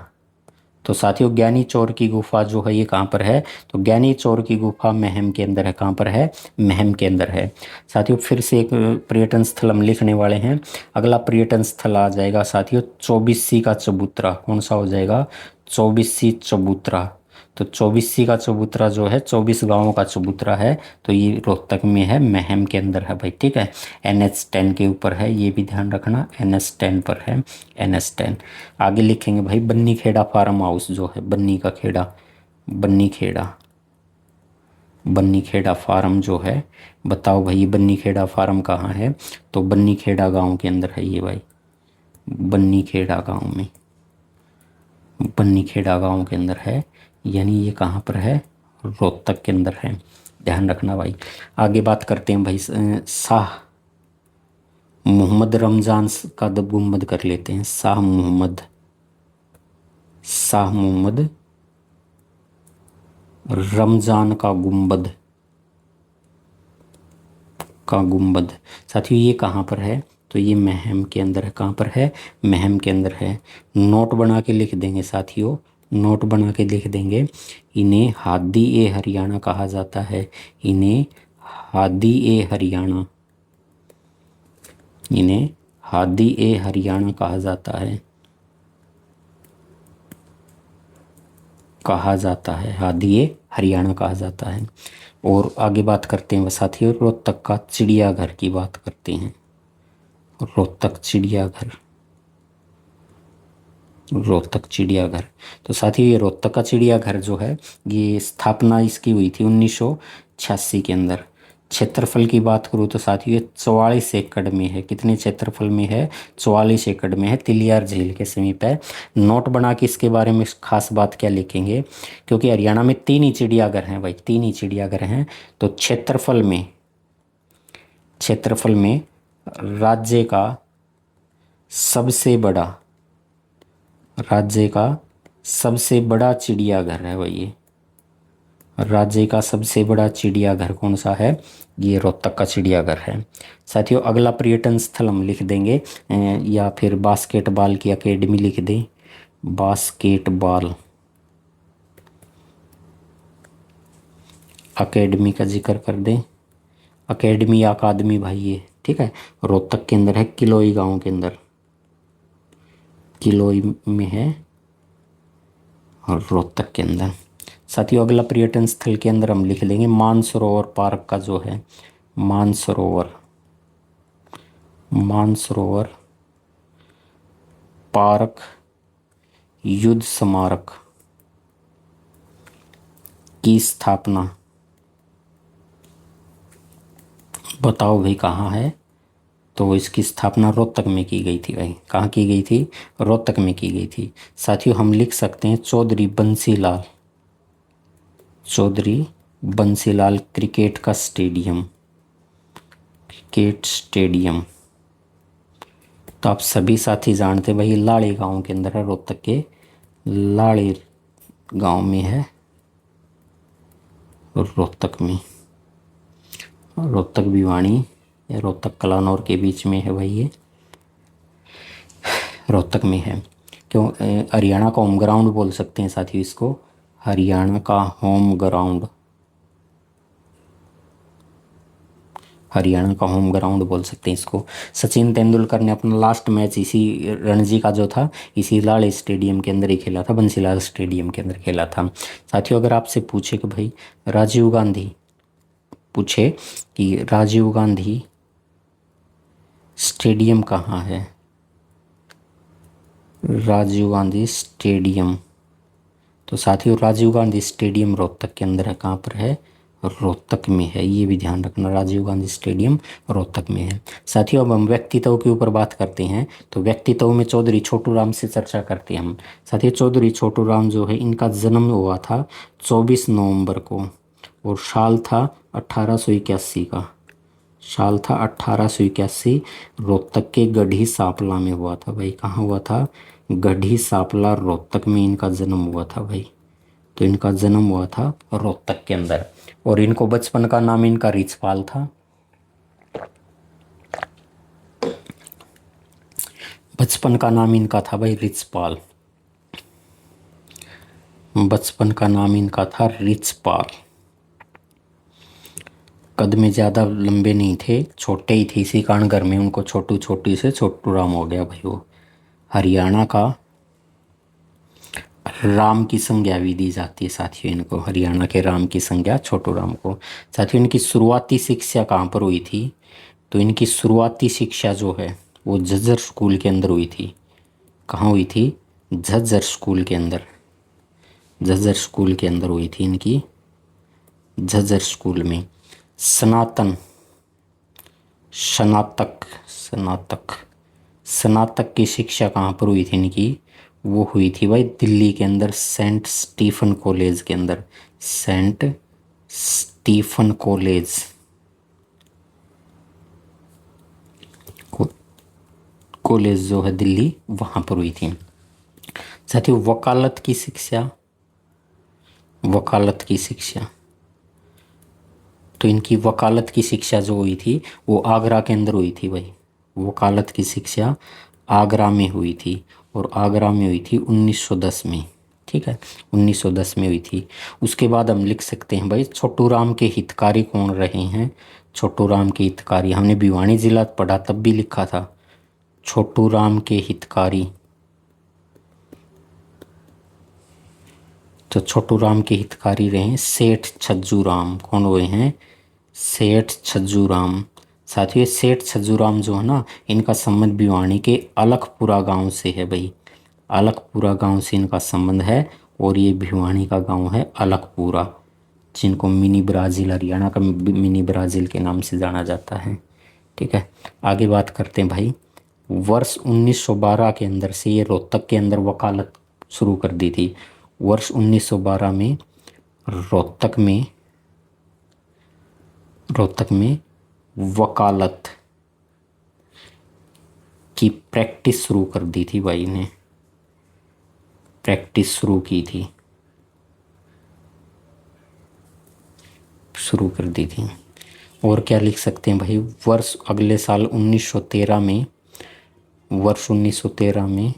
तो साथियों ज्ञानी चोर की गुफा जो है ये कहाँ पर है, तो ज्ञानी चोर की गुफा महम के अंदर है। कहाँ पर है, महम के अंदर है। साथियों फिर से एक पर्यटन स्थल हम लिखने वाले हैं। अगला पर्यटन स्थल आ जाएगा साथियों चौबीसी का चबूतरा। कौन सा हो जाएगा, चौबीसी चबूतरा। तो चौबीसी का चबूतरा जो है 24 गांवों का चबूतरा है, तो ये रोहतक में है, महम के अंदर है भाई। ठीक है, NH10 के ऊपर है, ये भी ध्यान रखना, NH10 पर है, NH10। आगे लिखेंगे भाई बन्नी खेड़ा फार्म हाउस जो है, बन्नी का खेड़ा, बन्नी खेड़ा, बन्नी खेड़ा फार्म जो है। बताओ भाई ये बन्नी खेड़ा फार्म कहाँ है, तो बन्नी खेड़ा गाँव के अंदर है ये भाई, बन्नी खेड़ा गाँव में, बन्नी खेड़ा गाँव के अंदर है। यानी ये कहाँ पर है, रोहतक के अंदर है, ध्यान रखना भाई। आगे बात करते हैं भाई शाह मोहम्मद रमजान का गुम्बद कर लेते हैं। शाह मोहम्मद, शाह मोहम्मद रमजान का गुम्बद, का गुम्बद। साथियों ये कहाँ पर है, तो ये महम के अंदर है। कहाँ पर है, महम के अंदर है। नोट बना के लिख देंगे साथियों, नोट बना के लिख देंगे। इन्हें हादी ए हरियाणा कहा जाता है, इन्हें हादी ए हरियाणा, इन्हें हादी ए हरियाणा कहा जाता है, कहा जाता है, हादी ए हरियाणा कहा जाता है। और आगे बात करते हैं साथियों रोहतक का चिड़ियाघर की बात करते हैं। रोहतक चिड़ियाघर, रोहतक चिड़ियाघर। तो साथियों ये रोहतक का चिड़ियाघर जो है ये स्थापना इसकी हुई थी 1986 के अंदर। क्षेत्रफल की बात करूँ तो साथियों ये 44 एकड़ में है। कितने क्षेत्रफल में है, 44 एकड़ में है, तिलियार झील के समीप है। नोट बना के इसके बारे में खास बात क्या लिखेंगे, क्योंकि हरियाणा में 3 ही चिड़ियाघर हैं भाई, 3 ही चिड़ियाघर हैं। तो क्षेत्रफल में, क्षेत्रफल में राज्य का सबसे बड़ा, राज्य का सबसे बड़ा चिड़ियाघर है भाई ये, राज्य का सबसे बड़ा चिड़ियाघर कौन सा है, ये रोहतक का चिड़ियाघर है। साथियों अगला पर्यटन स्थल हम लिख देंगे या फिर बास्केटबॉल की एकेडमी लिख दें, बास्केटबॉल एकेडमी का जिक्र कर दें, एकेडमी या अकादमी भाई ये। ठीक है, रोहतक के अंदर है, किलोई गांव के अंदर, किलोई में है और रोहतक के अंदर। साथियों अगला पर्यटन स्थल के अंदर हम लिख लेंगे मानसरोवर पार्क का जो है, मानसरोवर, मानसरोवर पार्क युद्ध स्मारक की स्थापना। बताओ भाई कहाँ है, तो इसकी स्थापना रोहतक में की गई थी भाई। कहाँ की गई थी, रोहतक में की गई थी। साथियों हम लिख सकते हैं चौधरी बंसीलाल, चौधरी बंसीलाल क्रिकेट का स्टेडियम, क्रिकेट स्टेडियम। तो आप सभी साथी जानते भाई लाड़ी गांव के अंदर है, रोहतक के लाड़ी गांव में है, रोहतक में, रोहतक भिवानी या रोहतक कलानौर के बीच में है भाई ये। रोहतक में है। क्यों हरियाणा का होम ग्राउंड बोल सकते हैं साथियों इसको, हरियाणा का होम ग्राउंड, हरियाणा का होम ग्राउंड बोल सकते हैं इसको। सचिन तेंदुलकर ने अपना लास्ट मैच इसी रणजी का जो था इसी लाल स्टेडियम के अंदर ही खेला था, बंसीलाल स्टेडियम के अंदर खेला था। साथियों अगर आपसे पूछे कि भाई राजीव गांधी, पूछे कि राजीव गांधी स्टेडियम कहाँ है, राजीव गांधी स्टेडियम, तो साथियों राजीव गांधी स्टेडियम रोहतक के अंदर है। कहाँ पर है, रोहतक में है, ये भी ध्यान रखना, राजीव गांधी स्टेडियम रोहतक में है। साथियों अब हम व्यक्तित्व के ऊपर बात करते हैं, तो व्यक्तित्व में चौधरी छोटू राम से चर्चा करते हैं हम। साथियों चौधरी छोटू राम जो है इनका जन्म हुआ था 24 नवंबर को, और साल था 1881 का, साल था 1881। रोहतक के गढ़ी सांपला में हुआ था भाई, कहाँ हुआ था, गढ़ी सांपला रोहतक में इनका जन्म हुआ था भाई। तो इनका जन्म हुआ था रोहतक के अंदर, और इनको बचपन का नाम इनका रिचपाल था, बचपन का नाम इनका था भाई रिचपाल, बचपन का नाम इनका था रिचपाल। कद में ज़्यादा लंबे नहीं थे, छोटे ही थे, इसी कारण घर में उनको छोटू छोटी से छोटू राम हो गया भाई। वो हरियाणा का राम की संज्ञा भी दी जाती है साथियों इनको, हरियाणा के राम की संज्ञा छोटू राम को। साथियों इनकी शुरुआती शिक्षा कहाँ पर हुई थी, तो इनकी शुरुआती शिक्षा जो है वो झज्जर स्कूल के अंदर हुई थी। कहाँ हुई थी, झज्जर स्कूल के अंदर, झज्जर स्कूल के अंदर हुई थी इनकी, झज्जर स्कूल में। स्नातन, स्नातक, स्नातक, स्नातक की शिक्षा कहाँ पर हुई थी इनकी, वो हुई थी भाई दिल्ली के अंदर सेंट स्टीफन कॉलेज के अंदर, सेंट स्टीफन कॉलेज, कॉलेज जो है दिल्ली, वहाँ पर हुई थी। साथियों वकालत की शिक्षा, वकालत की शिक्षा, तो इनकी वकालत की शिक्षा जो हुई थी वो आगरा के अंदर हुई थी भाई, वकालत की शिक्षा आगरा में हुई थी, और आगरा में हुई थी 1910 में, ठीक है 1910 में हुई थी। उसके बाद हम लिख सकते हैं भाई छोटू राम के हितकारी कौन रहे हैं, छोटू राम के हितकारी हमने भिवानी जिला पढ़ा तब भी लिखा था, छोटू राम के हितकारी, तो छोटू राम के हितकारी रहे सेठ छज्जू राम। कौन हुए हैं, सेठ छज्जू राम। साथियों सेठ छज्जू राम जो है ना इनका संबंध भिवानी के अलखपुरा गांव से है भाई, अलखपुरा गांव से इनका संबंध है, और ये भिवानी का गांव है अलखपुरा, जिनको मिनी ब्राज़ील, हरियाणा का मिनी ब्राज़ील के नाम से जाना जाता है। ठीक है आगे बात करते हैं भाई, वर्ष 1912 के अंदर से ये रोहतक के अंदर वकालत शुरू कर दी थी। वर्ष 1912 में रोहतक में, रोहतक में वकालत की प्रैक्टिस शुरू कर दी थी भाई ने, प्रैक्टिस शुरू की थी, शुरू कर दी थी। और क्या लिख सकते हैं भाई, वर्ष अगले साल 1913 में, वर्ष 1913 में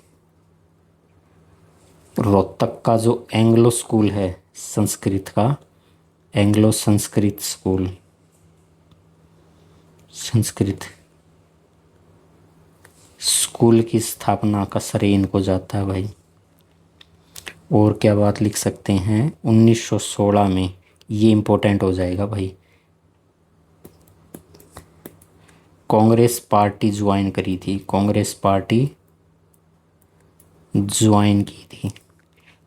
रोहतक का जो एंग्लो स्कूल है संस्कृत का, Anglo Sanskrit school, Sanskrit school की स्थापना का श्रेय इनको जाता है भाई। और क्या बात लिख सकते हैं 1916 में, ये इंपॉर्टेंट हो जाएगा भाई, कांग्रेस पार्टी ज्वाइन करी थी, कांग्रेस पार्टी ज्वाइन की थी,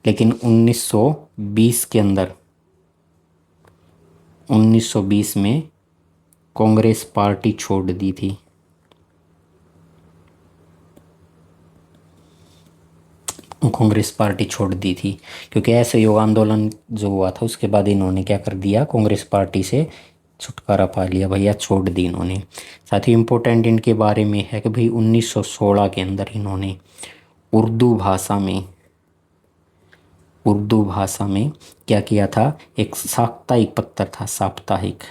लेकिन 1920 के अंदर, 1920 में कांग्रेस पार्टी छोड़ दी थी। कांग्रेस पार्टी छोड़ दी थी क्योंकि असहयोग आंदोलन जो हुआ था उसके बाद इन्होंने क्या कर दिया, कांग्रेस पार्टी से छुटकारा पा लिया भैया, छोड़ दी इन्होंने। साथ ही इम्पोर्टेंट इनके बारे में है कि भाई 1916 के अंदर इन्होंने उर्दू भाषा में, उर्दू भाषा में क्या किया था, एक साप्ताहिक पत्र था, साप्ताहिक,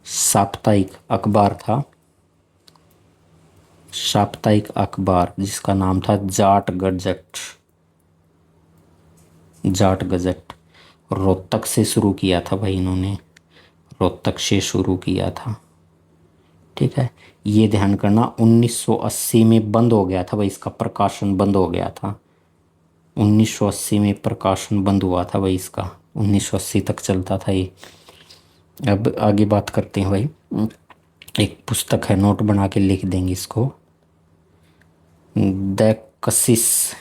साप्ताहिक अखबार था, साप्ताहिक अखबार जिसका नाम था जाट गजट। जाट गजट रोहतक से शुरू किया था भाई इन्होंने, रोहतक से शुरू किया था। ठीक है, ये ध्यान करना 1980 में बंद हो गया था भाई, इसका प्रकाशन बंद हो गया था। 1980 में प्रकाशन बंद हुआ था भाई इसका, 1980 तक चलता था ये। अब आगे बात करते हैं भाई, एक पुस्तक है, नोट बना के लिख देंगे इसको। The Kashish,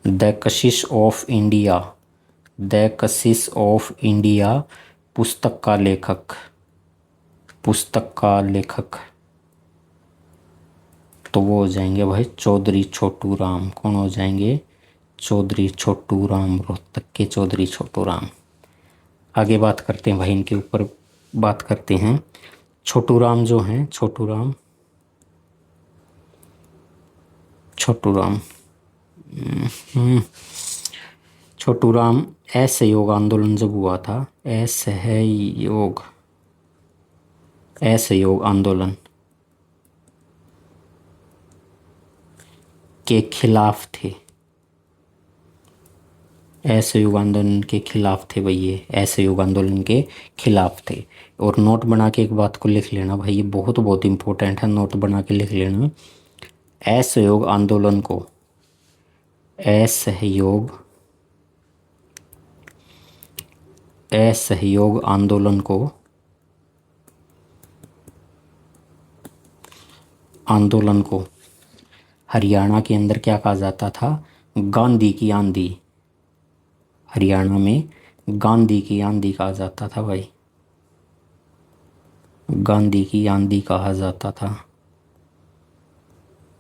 the Kashish of India, the Kashish of India पुस्तक का लेखक, पुस्तक का लेखक तो वो हो जाएंगे भाई चौधरी छोटू राम। कौन हो जाएंगे? चौधरी छोटू राम, रोहतक के चौधरी छोटू राम। आगे बात करते हैं भाई, इनके ऊपर बात करते हैं। छोटू राम जो हैं, छोटू राम, छोटू राम छोटू राम असहयोग आंदोलन जब हुआ था, असहयोग, असहयोग आंदोलन के खिलाफ थे, असहयोग आंदोलन के खिलाफ थे भाई, ये असहयोग आंदोलन के खिलाफ थे। और नोट बना के एक बात को लिख लेना भाई, ये बहुत बहुत इम्पोर्टेंट है, नोट बना के लिख लेना। असहयोग आंदोलन को, असहयोग, असहयोग आंदोलन को, आंदोलन को हरियाणा के अंदर क्या कहा जाता था? गांधी की आंधी। हरियाणा में गांधी की आंधी कहा जाता था भाई, गांधी की आंधी कहा जाता था।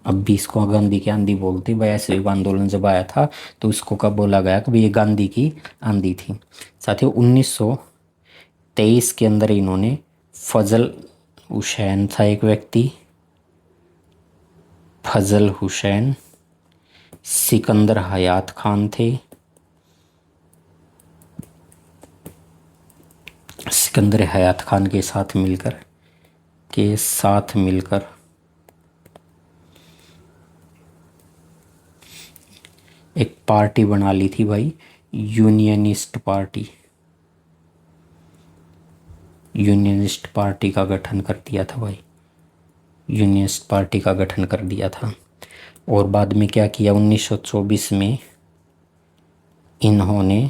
अब भी इसको गांधी की आंधी बोलते भाई, ऐसे आंदोलन जब आया था तो इसको कब बोला गया कि भाई ये गांधी की आंधी थी। साथियों 1923 के अंदर इन्होंने, फजल हुसैन था एक व्यक्ति, फजल हुसैन, सिकंदर हयात खान थे, सिकंदर हयात खान के साथ मिलकर एक पार्टी बना ली थी भाई, यूनियनिस्ट पार्टी, यूनियनिस्ट पार्टी का गठन कर दिया था भाई, यूनियनिस्ट पार्टी का गठन कर दिया था। और बाद में क्या किया? 1924 में इन्होंने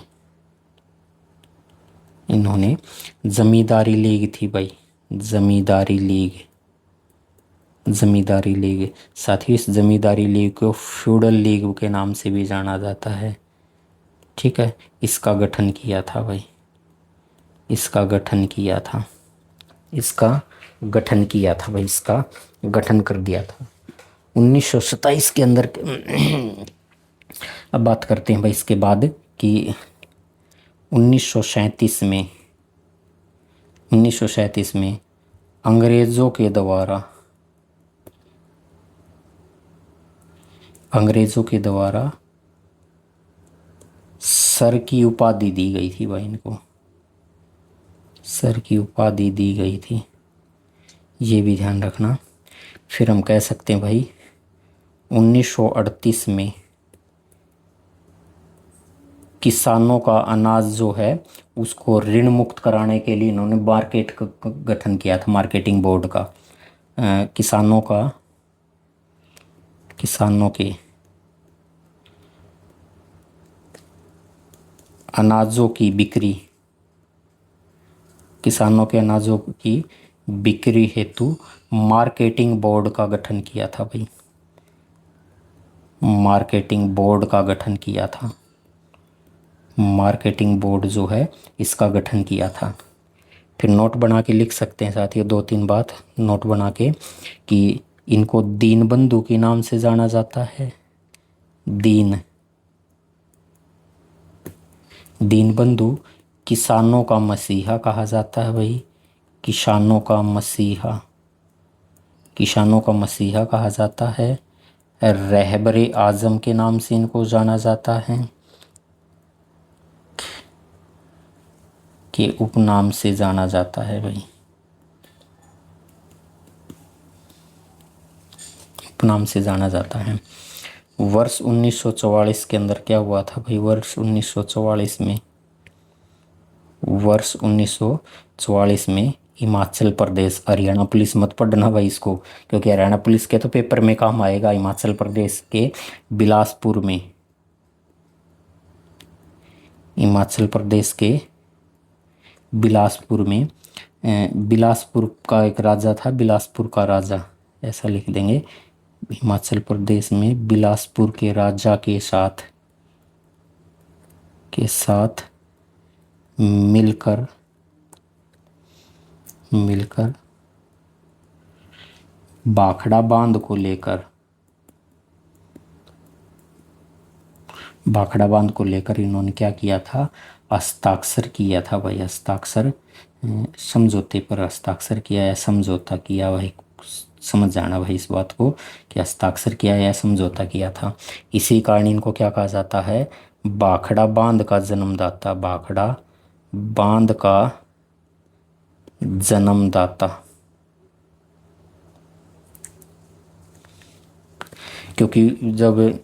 जमींदारी लीग थी भाई, जमींदारी लीग, जमींदारी लीग। साथ ही इस जमींदारी लीग को फ्यूडल लीग के नाम से भी जाना जाता है। ठीक है, इसका गठन किया था भाई, इसका गठन किया था, इसका गठन किया था भाई, इसका गठन कर दिया था 1927 के अंदर। अब बात करते हैं भाई इसके बाद कि 1937 में, 1937 में अंग्रेज़ों के द्वारा, अंग्रेज़ों के द्वारा सर की उपाधि दी गई थी भाई इनको, सर की उपाधि दी गई थी, ये भी ध्यान रखना। फिर हम कह सकते हैं भाई 1938 में किसानों का अनाज जो है उसको ऋण मुक्त कराने के लिए इन्होंने मार्केट का गठन किया था, मार्केटिंग बोर्ड का। किसानों के अनाजों की बिक्री, किसानों के अनाजों की बिक्री हेतु मार्केटिंग बोर्ड का गठन किया था भाई, मार्केटिंग बोर्ड का गठन किया था, मार्केटिंग बोर्ड जो है इसका गठन किया था। फिर नोट बना के लिख सकते हैं साथियों, 2-3 बात नोट बना के कि इनको दीनबंधु के नाम से जाना जाता है, दीनबंधु। किसानों का मसीहा कहा जाता है भाई, किसानों का मसीहा, किसानों का मसीहा कहा जाता है। रहबरे आजम के नाम से इनको जाना जाता है, के उपनाम से जाना जाता है भाई। उपनाम से जाना जाता है। वर्ष 1944 के अंदर क्या हुआ था भाई? वर्ष 1944 में हिमाचल प्रदेश, हरियाणा पुलिस मत पढ़ना भाई इसको, क्योंकि हरियाणा पुलिस के तो पेपर में काम आएगा। हिमाचल प्रदेश के बिलासपुर में, हिमाचल प्रदेश के बिलासपुर में बिलासपुर का एक राजा था, बिलासपुर का राजा, ऐसा लिख देंगे। हिमाचल प्रदेश में बिलासपुर के राजा के साथ मिलकर भाखड़ा बांध को लेकर इन्होंने क्या किया था? हस्ताक्षर किया था भाई। हस्ताक्षर समझौते पर हस्ताक्षर किया या समझौता किया भाई, समझ जाना भाई इस बात को कि हस्ताक्षर किया या समझौता किया था। इसी कारण इनको क्या कहा जाता है? भाखड़ा बांध का जन्मदाता, भाखड़ा बांध का जन्मदाता। क्योंकि जब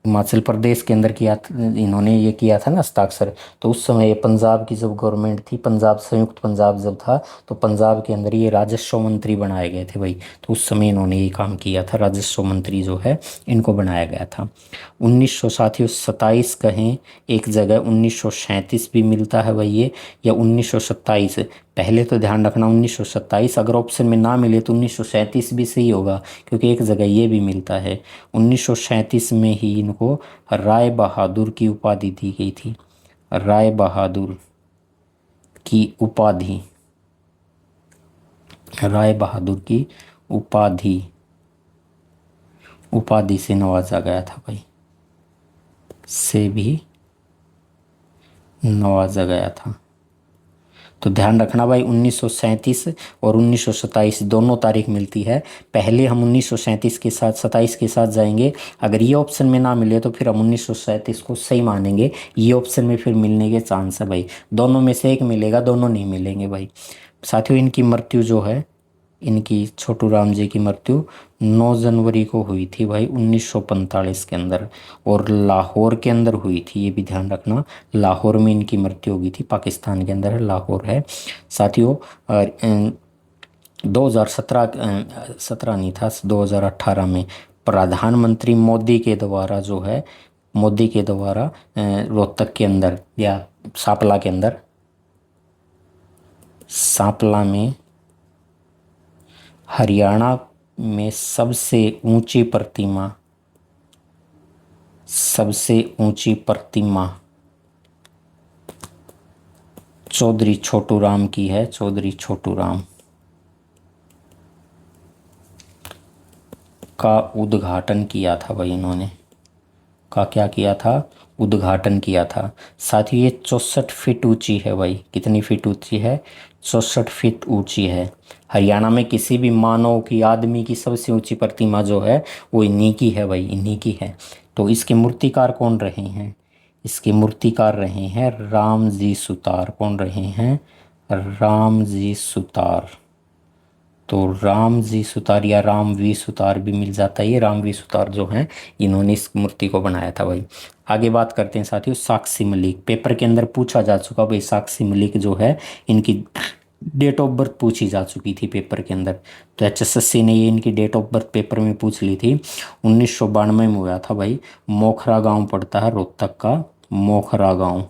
हिमाचल प्रदेश के अंदर इन्होंने ये किया था ना हस्ताक्षर, तो उस समय पंजाब की जब गवर्नमेंट थी, पंजाब संयुक्त पंजाब जब था, तो पंजाब के अंदर ये राजस्व मंत्री बनाए गए थे भाई। तो उस समय इन्होंने ये काम किया था, राजस्व मंत्री जो है इनको बनाया गया था। 1927 कहें एक जगह, 1937 भी मिलता है भाई ये, या 1927। पहले तो ध्यान रखना 1927, अगर ऑप्शन में ना मिले तो 1937 भी सही होगा, क्योंकि एक जगह ये भी मिलता है। 1937 में ही इनको राय बहादुर की उपाधि दी गई थी। राय बहादुर की उपाधि, राय बहादुर की उपाधि से नवाजा गया था भाई, से भी नवाजा गया था। तो ध्यान रखना भाई 1937 और 1927 दोनों तारीख मिलती है। पहले हम 1937 के साथ 27 के साथ जाएंगे, अगर ये ऑप्शन में ना मिले तो फिर हम 1937 को सही मानेंगे। ये ऑप्शन में फिर मिलने के चांस है भाई, दोनों में से एक मिलेगा, दोनों नहीं मिलेंगे भाई। साथियों इनकी मृत्यु जो है, इनकी छोटू राम जी की मृत्यु 9 जनवरी को हुई थी भाई 1945 के अंदर, और लाहौर के अंदर हुई थी, ये भी ध्यान रखना। लाहौर में इनकी मृत्यु हो गई थी, पाकिस्तान के अंदर है, लाहौर है साथियों। 2017 नहीं था, 2018 में प्रधानमंत्री मोदी के द्वारा जो है, रोहतक के अंदर या सांपला में हरियाणा में सबसे ऊंची प्रतिमा चौधरी छोटू राम की है। चौधरी छोटू राम का उद्घाटन किया था भाई इन्होंने, क्या किया था? उद्घाटन किया था। साथ ही ये 64 फीट ऊंची है भाई। कितनी फीट ऊंची है? 64 फीट ऊंची है। हरियाणा में किसी भी मानव की, आदमी की सबसे ऊंची प्रतिमा जो है वो इन्हीं की है भाई, इन्हीं की है। तो इसके मूर्तिकार कौन रहे हैं? इसके मूर्तिकार रहे हैं रामजी सुतार। कौन रहे हैं? रामजी सुतार। तो रामजी सुतार या रामवी सुतार भी मिल जाता है। ये रामवी सुतार जो हैं इन्होंने इस मूर्ति को बनाया था भाई। आगे बात करते हैं साथियों साक्षी मलिक। पेपर के अंदर पूछा जा चुका भाई, साक्षी मलिक जो है इनकी डेट ऑफ बर्थ पूछी जा चुकी थी पेपर के अंदर। तो HSSC ने ये इनकी डेट ऑफ बर्थ पेपर में पूछ ली थी। 1992 में हुआ था भाई। मोखरा गांव पड़ता है रोहतक का, मोखरा गांव,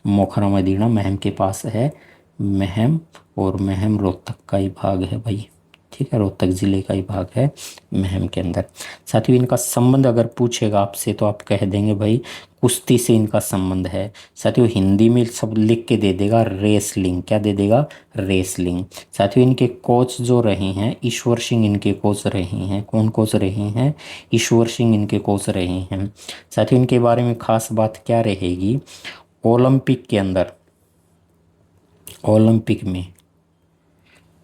मोखरा मदीना महम के पास है। महम, और महम रोहतक का ही भाग है भाई, ठीक है, रोहतक ज़िले का ही भाग है महम के अंदर। साथियों इनका संबंध अगर पूछेगा आपसे तो आप कह देंगे भाई कुश्ती से इनका संबंध है। साथियों हिंदी में सब लिख के दे देगा रेसलिंग। क्या दे देगा? रेसलिंग। साथियों इनके कोच जो रहे हैं ईश्वर सिंह, इनके कोच रहे हैं। कौन कोच रहे हैं? ईश्वर सिंह इनके कोच रहे हैं। साथियों इनके बारे में खास बात क्या रहेगी? ओलंपिक के अंदर, ओलंपिक में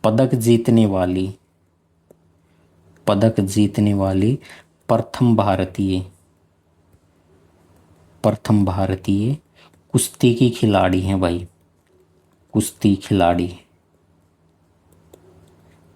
पदक जीतने वाली प्रथम भारतीय कुश्ती की खिलाड़ी हैं भाई, कुश्ती खिलाड़ी।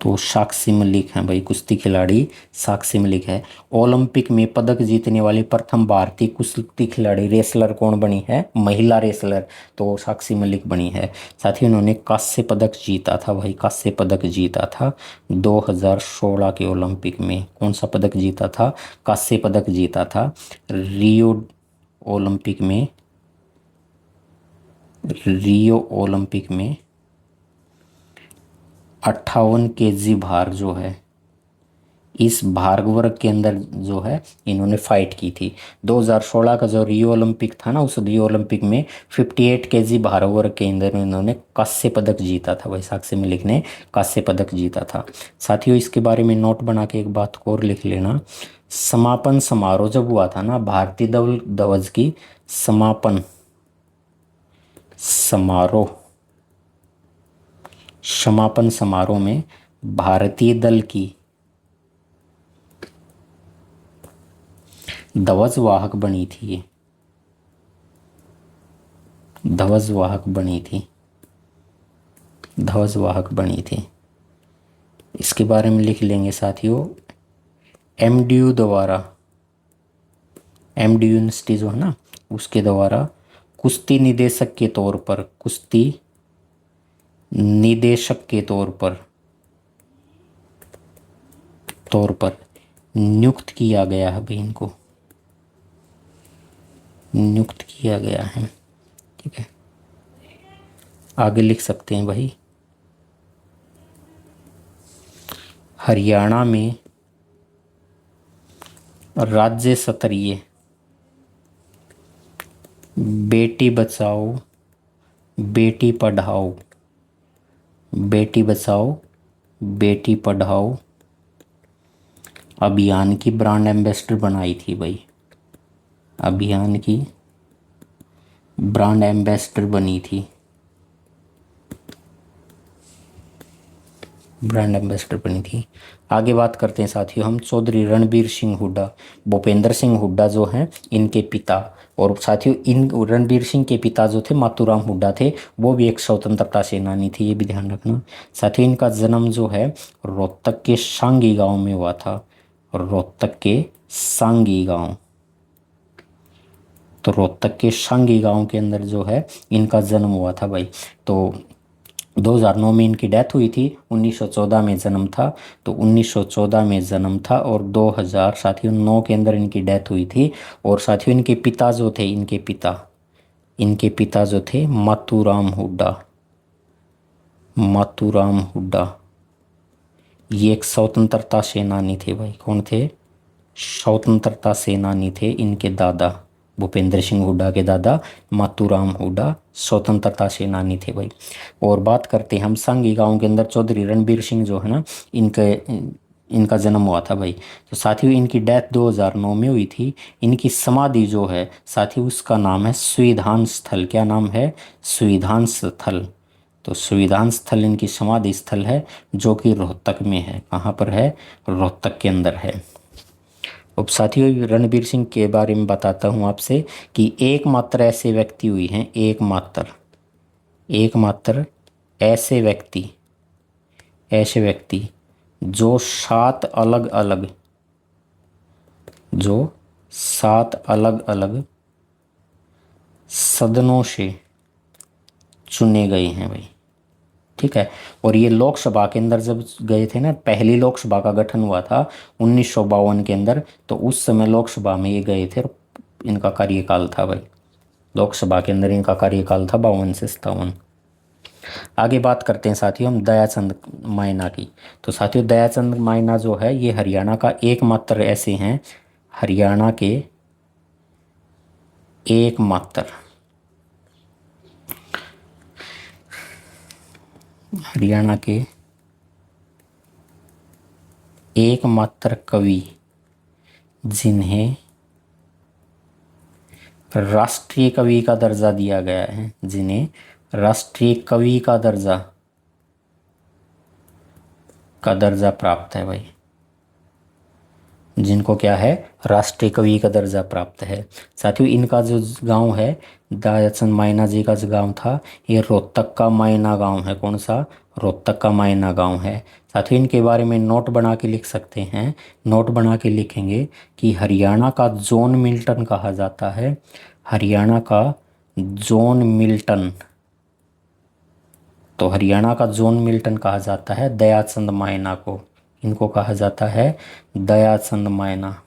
तो साक्षी मलिक हैं भाई, कुश्ती खिलाड़ी साक्षी मलिक है। ओलंपिक में पदक जीतने वाली प्रथम भारतीय कुश्ती खिलाड़ी रेसलर कौन बनी है, महिला रेसलर, तो साक्षी मलिक बनी है। साथ ही उन्होंने कांस्य पदक जीता था भाई, कांस्य पदक जीता था 2016 के ओलंपिक में। कौन सा पदक जीता था, कांस्य पदक जीता था रियो ओलंपिक में, रियो ओलंपिक में 58 केजी भार जो है, इस भार वर्ग के अंदर जो है इन्होंने फाइट की थी। 2016 का जो रियो ओलंपिक था ना, उस रियो ओलंपिक में 58 केजी भार वर्ग के अंदर इन्होंने कांस्य पदक जीता था भाई, साक्षी मलिक ने कांस्य पदक जीता था। साथियों इसके बारे में नोट बना के एक बात और लिख लेना, समापन समारोह जब हुआ था ना, भारतीय ध्वज की समापन समारोह, समापन समारोह में भारतीय दल की ध्वजवाहक बनी थी, ये ध्वजवाहक बनी थी, ध्वजवाहक बनी थी। इसके बारे में लिख लेंगे साथियों, एमडीयू द्वारा, एमडीयू यूनिवर्सिटी जो है ना, उसके द्वारा कुश्ती निदेशक के तौर पर, कुश्ती निदेशक के तौर पर नियुक्त किया गया है भाई, इनको नियुक्त किया गया है। ठीक है, आगे लिख सकते हैं भाई, हरियाणा में राज्य स्तरीय बेटी बचाओ बेटी पढ़ाओ, बेटी बचाओ बेटी पढ़ाओ अभियान की ब्रांड एम्बेसडर बनाई थी भाई, अभियान की ब्रांड एम्बेसडर बनी थी, ब्रांड एम्बेसडर बनी थी। आगे बात करते हैं साथियों हम चौधरी रणबीर सिंह हुड्डा, भूपेंद्र सिंह हुड्डा जो हैं इनके पिता, और साथियों इन रणबीर सिंह के पिता जो थे मातूराम हुड्डा थे, वो भी एक स्वतंत्रता सेनानी थे, ये भी ध्यान रखना। साथियों इनका जन्म जो है रोहतक के सांगी गांव में हुआ था, रोहतक के सांगी गांव, तो रोहतक के सांगी गांव के अंदर जो है इनका जन्म हुआ था भाई। तो 2009 में इनकी डेथ हुई थी, 1914 में जन्म था, तो 1914 में जन्म था और 2000 साथियों 9 के अंदर इनकी डेथ हुई थी। और साथियों इनके पिता जो थे, इनके पिता जो थे मातूराम हुड्डा, मातूराम हुड्डा ये एक स्वतंत्रता सेनानी थे भाई। कौन थे, स्वतंत्रता सेनानी थे। इनके दादा भूपेंद्र सिंह हुड्डा के दादा मातूराम हुड्डा स्वतंत्रता सेनानी थे भाई। और बात करते हैं हम सांगी गांव के अंदर चौधरी रणबीर सिंह जो है ना, इनका जन्म हुआ था भाई। तो साथियों इनकी डेथ 2009 में हुई थी। इनकी समाधि जो है साथियों उसका नाम है संविधान स्थल। क्या नाम है, संविधान स्थल। तो संविधान स्थल इनकी समाधि स्थल है जो कि रोहतक में है। कहाँ पर है, रोहतक के अंदर है। अब साथियों रणबीर सिंह के बारे में बताता हूँ आपसे कि एकमात्र ऐसे व्यक्ति हुई हैं, एकमात्र ऐसे व्यक्ति जो 7 अलग अलग सदनों से चुने गए हैं भाई। ठीक है, और ये लोकसभा के अंदर जब गए थे ना, पहली लोकसभा का गठन हुआ था 1952 के अंदर, तो उस समय लोकसभा में ये गए थे। इनका कार्यकाल था भाई, लोकसभा के अंदर इनका कार्यकाल था 52 से 57। आगे बात करते हैं साथियों हम दयाचंद मायना की। तो साथियों दयाचंद मायना जो है ये हरियाणा का एकमात्र ऐसे हैं, हरियाणा के एकमात्र कवि जिन्हें राष्ट्रीय कवि का दर्जा दिया गया है, जिन्हें राष्ट्रीय कवि का दर्जा प्राप्त है भाई, जिनको क्या है, राष्ट्रीय कवि का दर्जा प्राप्त है। साथियों इनका जो गांव है, दयाचंद मायना जी का जो गांव था, ये रोहतक का मायना गांव है। कौन सा, रोहतक का मायना गांव है। साथियों इनके बारे में नोट बना के लिख सकते हैं। नोट बना के लिखेंगे कि हरियाणा का जॉन मिल्टन कहा जाता है, हरियाणा का जॉन मिल्टन। तो हरियाणा का जॉन मिल्टन कहा जाता है दयाचंद मायना को, इनको कहा जाता है दयाचंद मायना,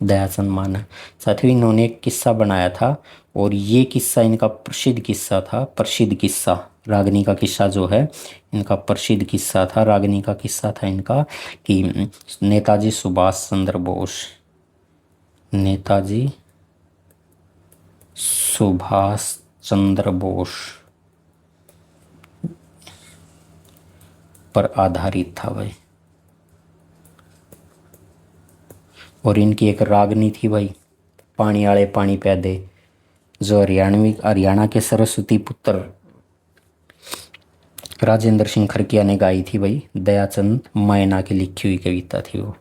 दयाचंद मायना। साथियों इन्होंने एक किस्सा बनाया था और ये किस्सा इनका प्रसिद्ध किस्सा था, प्रसिद्ध किस्सा रागनी का किस्सा जो है इनका प्रसिद्ध किस्सा था। रागनी का किस्सा था इनका कि नेताजी सुभाष चंद्र बोस, नेताजी सुभाष चंद्र बोस पर आधारित था भाई। और इनकी एक रागनी थी भाई, पानी आले पानी पैदे, जो हरियाणा के सरस्वती पुत्र राजेंद्र सिंह खरकिया ने गाई थी भाई। दयाचंद मायना की लिखी हुई कविता थी वो,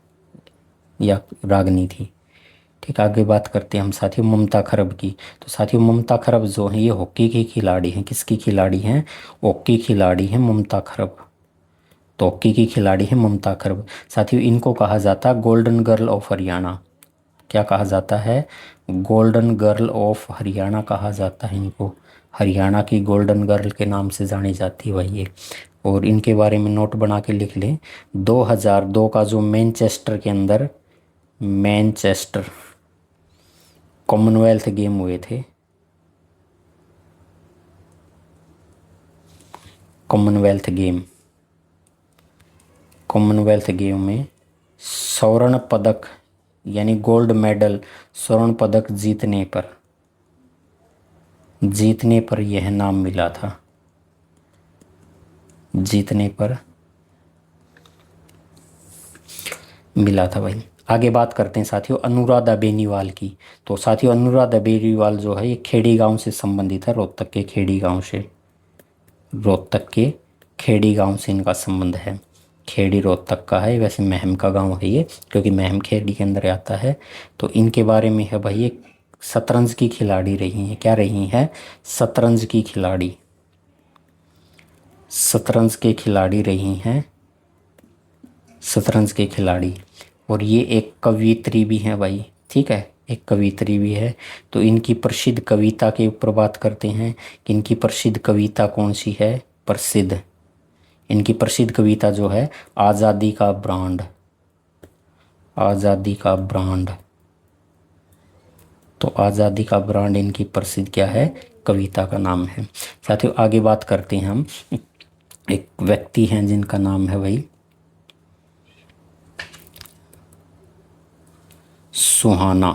या रागनी थी। ठीक, आगे बात करते हैं हम साथियों ममता खरब की। तो साथियों ममता खरब जो है ये हॉकी की खिलाड़ी हैं। किसकी खिलाड़ी हैं? हॉकी खिलाड़ी हैं ममता खरब। तो हॉकी की खिलाड़ी है ममता खरब। साथियों इनको कहा जाता है गोल्डन गर्ल ऑफ हरियाणा। क्या कहा जाता है? गोल्डन गर्ल ऑफ हरियाणा कहा जाता है इनको। हरियाणा की गोल्डन गर्ल के नाम से जानी जाती है वही है। और इनके बारे में नोट बना के लिख लें। 2002 का जो मैनचेस्टर के अंदर, मैनचेस्टर कॉमनवेल्थ गेम हुए थे, कॉमनवेल्थ गेम, कॉमनवेल्थ गेम में स्वर्ण पदक यानी गोल्ड मेडल, स्वर्ण पदक जीतने पर यह नाम मिला था, जीतने पर मिला था भाई। आगे बात करते हैं साथियों अनुराधा बेनीवाल की। तो साथियों अनुराधा बेनीवाल जो है ये खेड़ी गांव से संबंधित है, रोहतक के खेड़ी गांव से, रोहतक के खेड़ी गांव से इनका संबंध है। खेड़ी रोहतक का है, वैसे महम का गांव है ये, क्योंकि महम खेड़ी के अंदर आता है। तो इनके बारे में है भाई, ये शतरंज की खिलाड़ी रही हैं। क्या रही हैं? शतरंज की खिलाड़ी, शतरंज के खिलाड़ी रही हैं, शतरंज के खिलाड़ी। और ये एक कवियत्री भी हैं भाई, ठीक है, एक कवियत्री भी है। तो इनकी प्रसिद्ध कविता के ऊपर बात करते हैं कि इनकी प्रसिद्ध कविता कौन सी है? प्रसिद्ध, इनकी प्रसिद्ध कविता जो है आज़ादी का ब्रांड, आज़ादी का ब्रांड। तो आज़ादी का ब्रांड इनकी प्रसिद्ध क्या है? कविता का नाम है। साथियों आगे बात करते हैं हम, एक व्यक्ति हैं जिनका नाम है भाई सुहाना,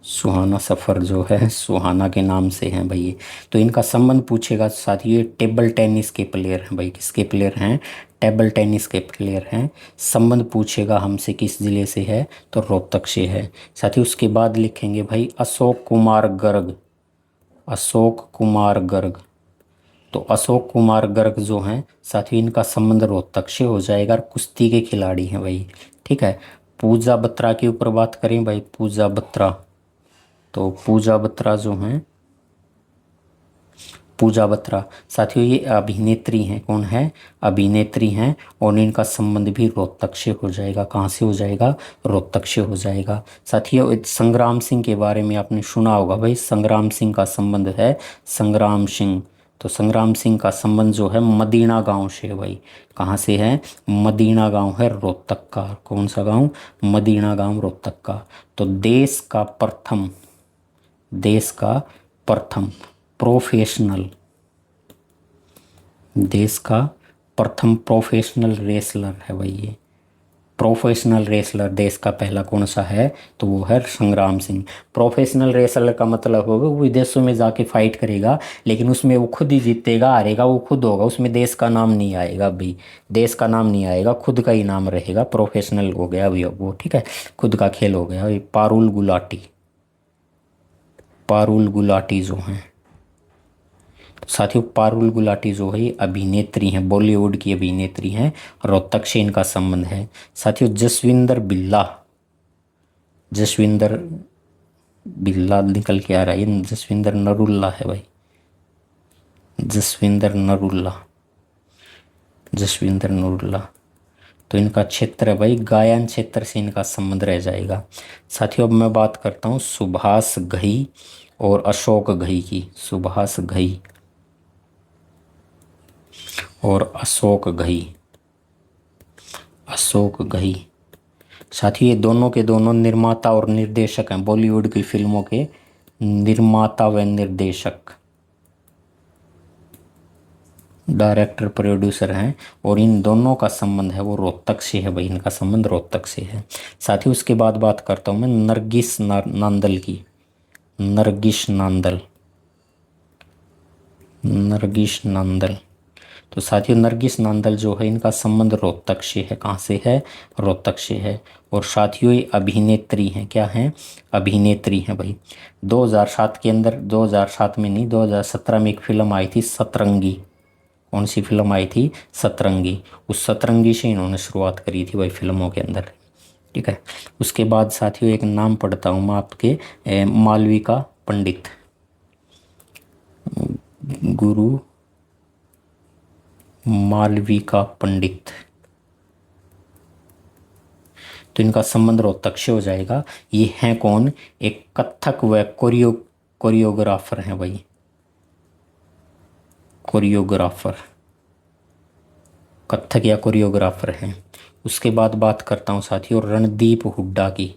सुहाना सफ़र जो है सुहाना के नाम से हैं भाई ये। तो इनका संबंध पूछेगा साथियों, ये टेबल टेनिस के प्लेयर हैं भाई। किसके प्लेयर हैं? टेबल टेनिस के प्लेयर हैं। संबंध पूछेगा हमसे किस ज़िले से है? तो रोहतक से है साथियों। उसके बाद लिखेंगे भाई अशोक कुमार गर्ग, अशोक कुमार गर्ग। तो अशोक कुमार गर्ग जो हैं साथियों इनका संबंध रोहतक से हो जाएगा, और कुश्ती के खिलाड़ी हैं भाई, ठीक है। पूजा बत्रा के ऊपर बात करें भाई, पूजा बत्रा। तो पूजा बत्रा जो हैं, पूजा बत्रा साथियों ये अभिनेत्री हैं। कौन है? अभिनेत्री हैं। और इनका संबंध भी रोहतक से हो जाएगा। कहाँ से हो जाएगा? रोहतक से हो जाएगा। साथियों संग्राम सिंह के बारे में आपने सुना होगा भाई, संग्राम सिंह का संबंध है, संग्राम सिंह। तो संग्राम सिंह का संबंध जो है मदीना गांव से है भाई। कहाँ से है? मदीना गांव है रोहतक का। कौन सा गांव? मदीना गांव रोहतक का। तो देश का प्रथम, देश का प्रथम प्रोफेशनल, देश का प्रथम प्रोफेशनल रेसलर है भाई ये। प्रोफेशनल रेसलर देश का पहला कौन सा है? तो वो है संग्राम सिंह। प्रोफेशनल रेसलर का मतलब होगा वो विदेशों में जाके फाइट करेगा, लेकिन उसमें वो खुद ही जीतेगा, हारेगा वो खुद होगा, उसमें देश का नाम नहीं आएगा भाई, देश का नाम नहीं आएगा, खुद का ही नाम रहेगा। प्रोफेशनल हो गया अभी वो, ठीक है, खुद का खेल हो गया। पारुल गुलाटी, पारुल गुलाटी जो हैं साथियों, पारुल गुलाटी जो है अभिनेत्री हैं, बॉलीवुड की अभिनेत्री हैं, रोहतक से इनका संबंध है। साथियों जसविंदर बिल्ला, जसविंदर बिल्ला निकल के आ रहा है, ये जसविंदर नरुल्ला है भाई, जसविंदर नरुल्ला। जसविंदर नूरला। तो इनका क्षेत्र है भाई गायन क्षेत्र से इनका संबंध रह जाएगा। साथियों अब मैं बात करता हूँ सुभाष घई और अशोक घई की। सुभाष घई और अशोक घई। अशोक घई साथियों ये दोनों के दोनों निर्माता और निर्देशक हैं, बॉलीवुड की फिल्मों के निर्माता व निर्देशक, डायरेक्टर प्रोड्यूसर हैं। और इन दोनों का संबंध है वो रोहतक से है भाई, इनका संबंध रोहतक से है। साथियों उसके बाद बात करता हूँ मैं नरगिस नांदल की। नरगिस नांदल। नरगिस नांदल। तो साथियों नरगिस नांदल जो है इनका संबंध रोहतक से है। कहाँ से है? रोहतक से है। और साथियों ये अभिनेत्री हैं। क्या हैं? अभिनेत्री हैं भाई। 2007 के अंदर, 2007 में नहीं, 2017 में एक फिल्म आई थी सतरंगी। कौन सी फिल्म आई थी? सतरंगी। उस सतरंगी से इन्होंने शुरुआत करी थी भाई फिल्मों के अंदर। ठीक है। उसके बाद साथियों एक नाम पढ़ता हूँ मैं आपके, मालविका पंडित। गुरु मालविका पंडित। तो इनका संबंध रोहतक से हो जाएगा। ये हैं कौन? एक कथक व कोरियोग्राफर हैं भाई। कोरियोग्राफर, कथक या कोरियोग्राफर हैं। उसके बाद बात करता हूँ साथियों रणदीप हुड्डा की।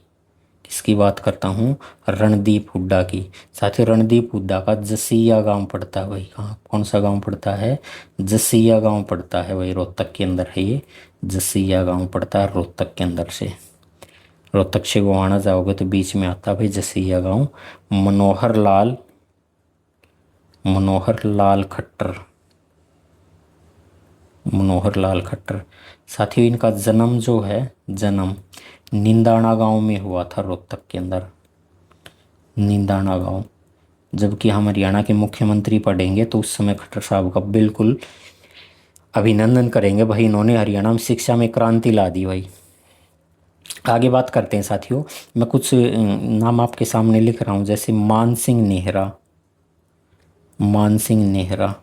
किसकी बात करता हूँ? रणदीप हुड्डा की। साथियों रणदीप हुड्डा का जसिया गांव पड़ता है भाई। कहाँ? कौन सा गांव पड़ता है? जसिया गांव पड़ता है भाई, रोहतक के अंदर है ये। जसिया गांव पड़ता है रोहतक के अंदर से। रोहतक से गोहाना जाओगे तो बीच में आता है भाई जसिया गांव। मनोहर लाल खट्टर। मनोहर लाल खट्टर। साथियों इनका जन्म जो है, जन्म निंदाना गांव में हुआ था रोहतक के अंदर। निंदाना गांव। जबकि हम हरियाणा के मुख्यमंत्री पढ़ेंगे तो उस समय खट्टर साहब का बिल्कुल अभिनंदन करेंगे भाई, इन्होंने हरियाणा में शिक्षा में क्रांति ला दी भाई। आगे बात करते हैं साथियों। मैं कुछ नाम आपके सामने लिख रहा हूँ, जैसे मानसिंह नेहरा। मानसिंह नेहरा।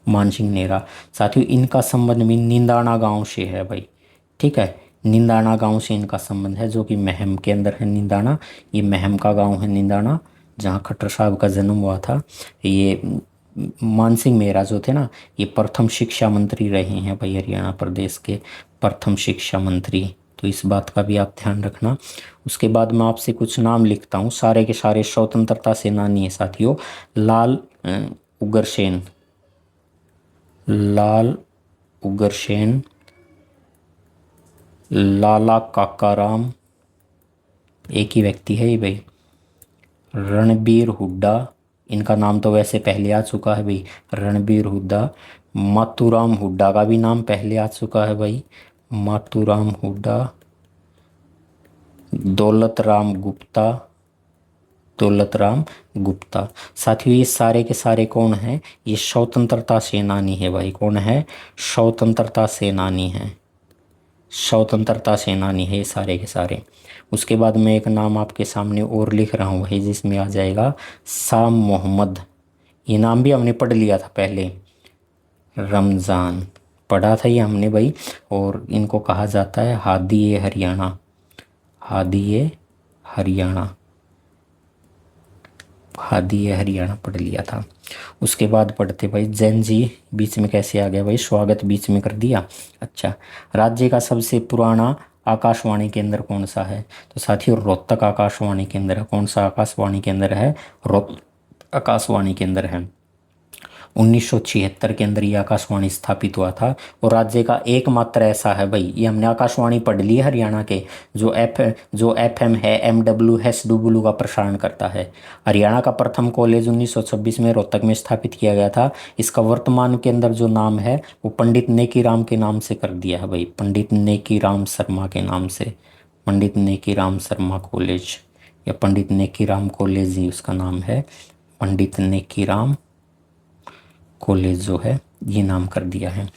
मानसिंह नेहरा। साथियों इनका संबंध भी निंदाना गांव से है भाई। ठीक है। निंदाना गांव से इनका संबंध है, जो कि महम के अंदर है निंदाना। ये महम का गांव है निंदाना, जहाँ खट्टर साहब का जन्म हुआ था। ये मानसिंह नेहरा जो थे ना, ये प्रथम शिक्षा मंत्री रहे हैं भाई, हरियाणा प्रदेश के प्रथम शिक्षा मंत्री। तो इस बात का भी आप ध्यान रखना। उसके बाद मैं आपसे कुछ नाम लिखता हूँ, सारे के सारे स्वतंत्रता सेनानी है साथियों। लाल उग्रसेन। लाल उग्रसेन। लाला काकाराम, एक ही व्यक्ति है ये भाई। रणबीर हुड्डा, इनका नाम तो वैसे पहले आ चुका है भाई, रणबीर हुड्डा। मातूराम हुड्डा का भी नाम पहले आ चुका है भाई, मातूराम हुड्डा। दौलत राम गुप्ता। दौलत राम गुप्ता। साथियों ये सारे के सारे कौन हैं? ये स्वतंत्रता सेनानी है भाई। कौन है? स्वतंत्रता सेनानी है। स्वतंत्रता सेनानी है ये सारे के सारे। उसके बाद मैं एक नाम आपके सामने और लिख रहा हूँ भाई, जिसमें आ जाएगा शाह मोहम्मद। ये नाम भी हमने पढ़ लिया था पहले, रमज़ान पढ़ा था ये हमने भाई। और इनको कहा जाता है हादी ए हरियाणा। हादी ए हरियाणा। हादी ए हरियाणा पढ़ लिया था। उसके बाद पढ़ते भाई जैन जी, बीच में कैसे आ गया भाई, स्वागत बीच में कर दिया। अच्छा, राज्य का सबसे पुराना आकाशवाणी केंद्र कौन सा है? तो साथियों रोहतक आकाशवाणी केंद्र है। कौन सा आकाशवाणी केंद्र है? रोहतक आकाशवाणी केंद्र है। 1976 के अंदर ये आकाशवाणी स्थापित हुआ था। और राज्य का एकमात्र ऐसा है भाई, ये हमने आकाशवाणी पढ़ ली है हरियाणा के, जो FM है, MW SW का प्रसारण करता है। हरियाणा का प्रथम कॉलेज 1926 में रोहतक में स्थापित किया गया था। इसका वर्तमान के अंदर जो नाम है वो पंडित नेकीराम के नाम से कर दिया है भाई, पंडित नेकीराम शर्मा के नाम से। पंडित नेकीराम शर्मा कॉलेज या पंडित नेकीराम कॉलेज ही उसका नाम है, पंडित नेकीराम कॉलेज जो है ये नाम कर दिया है।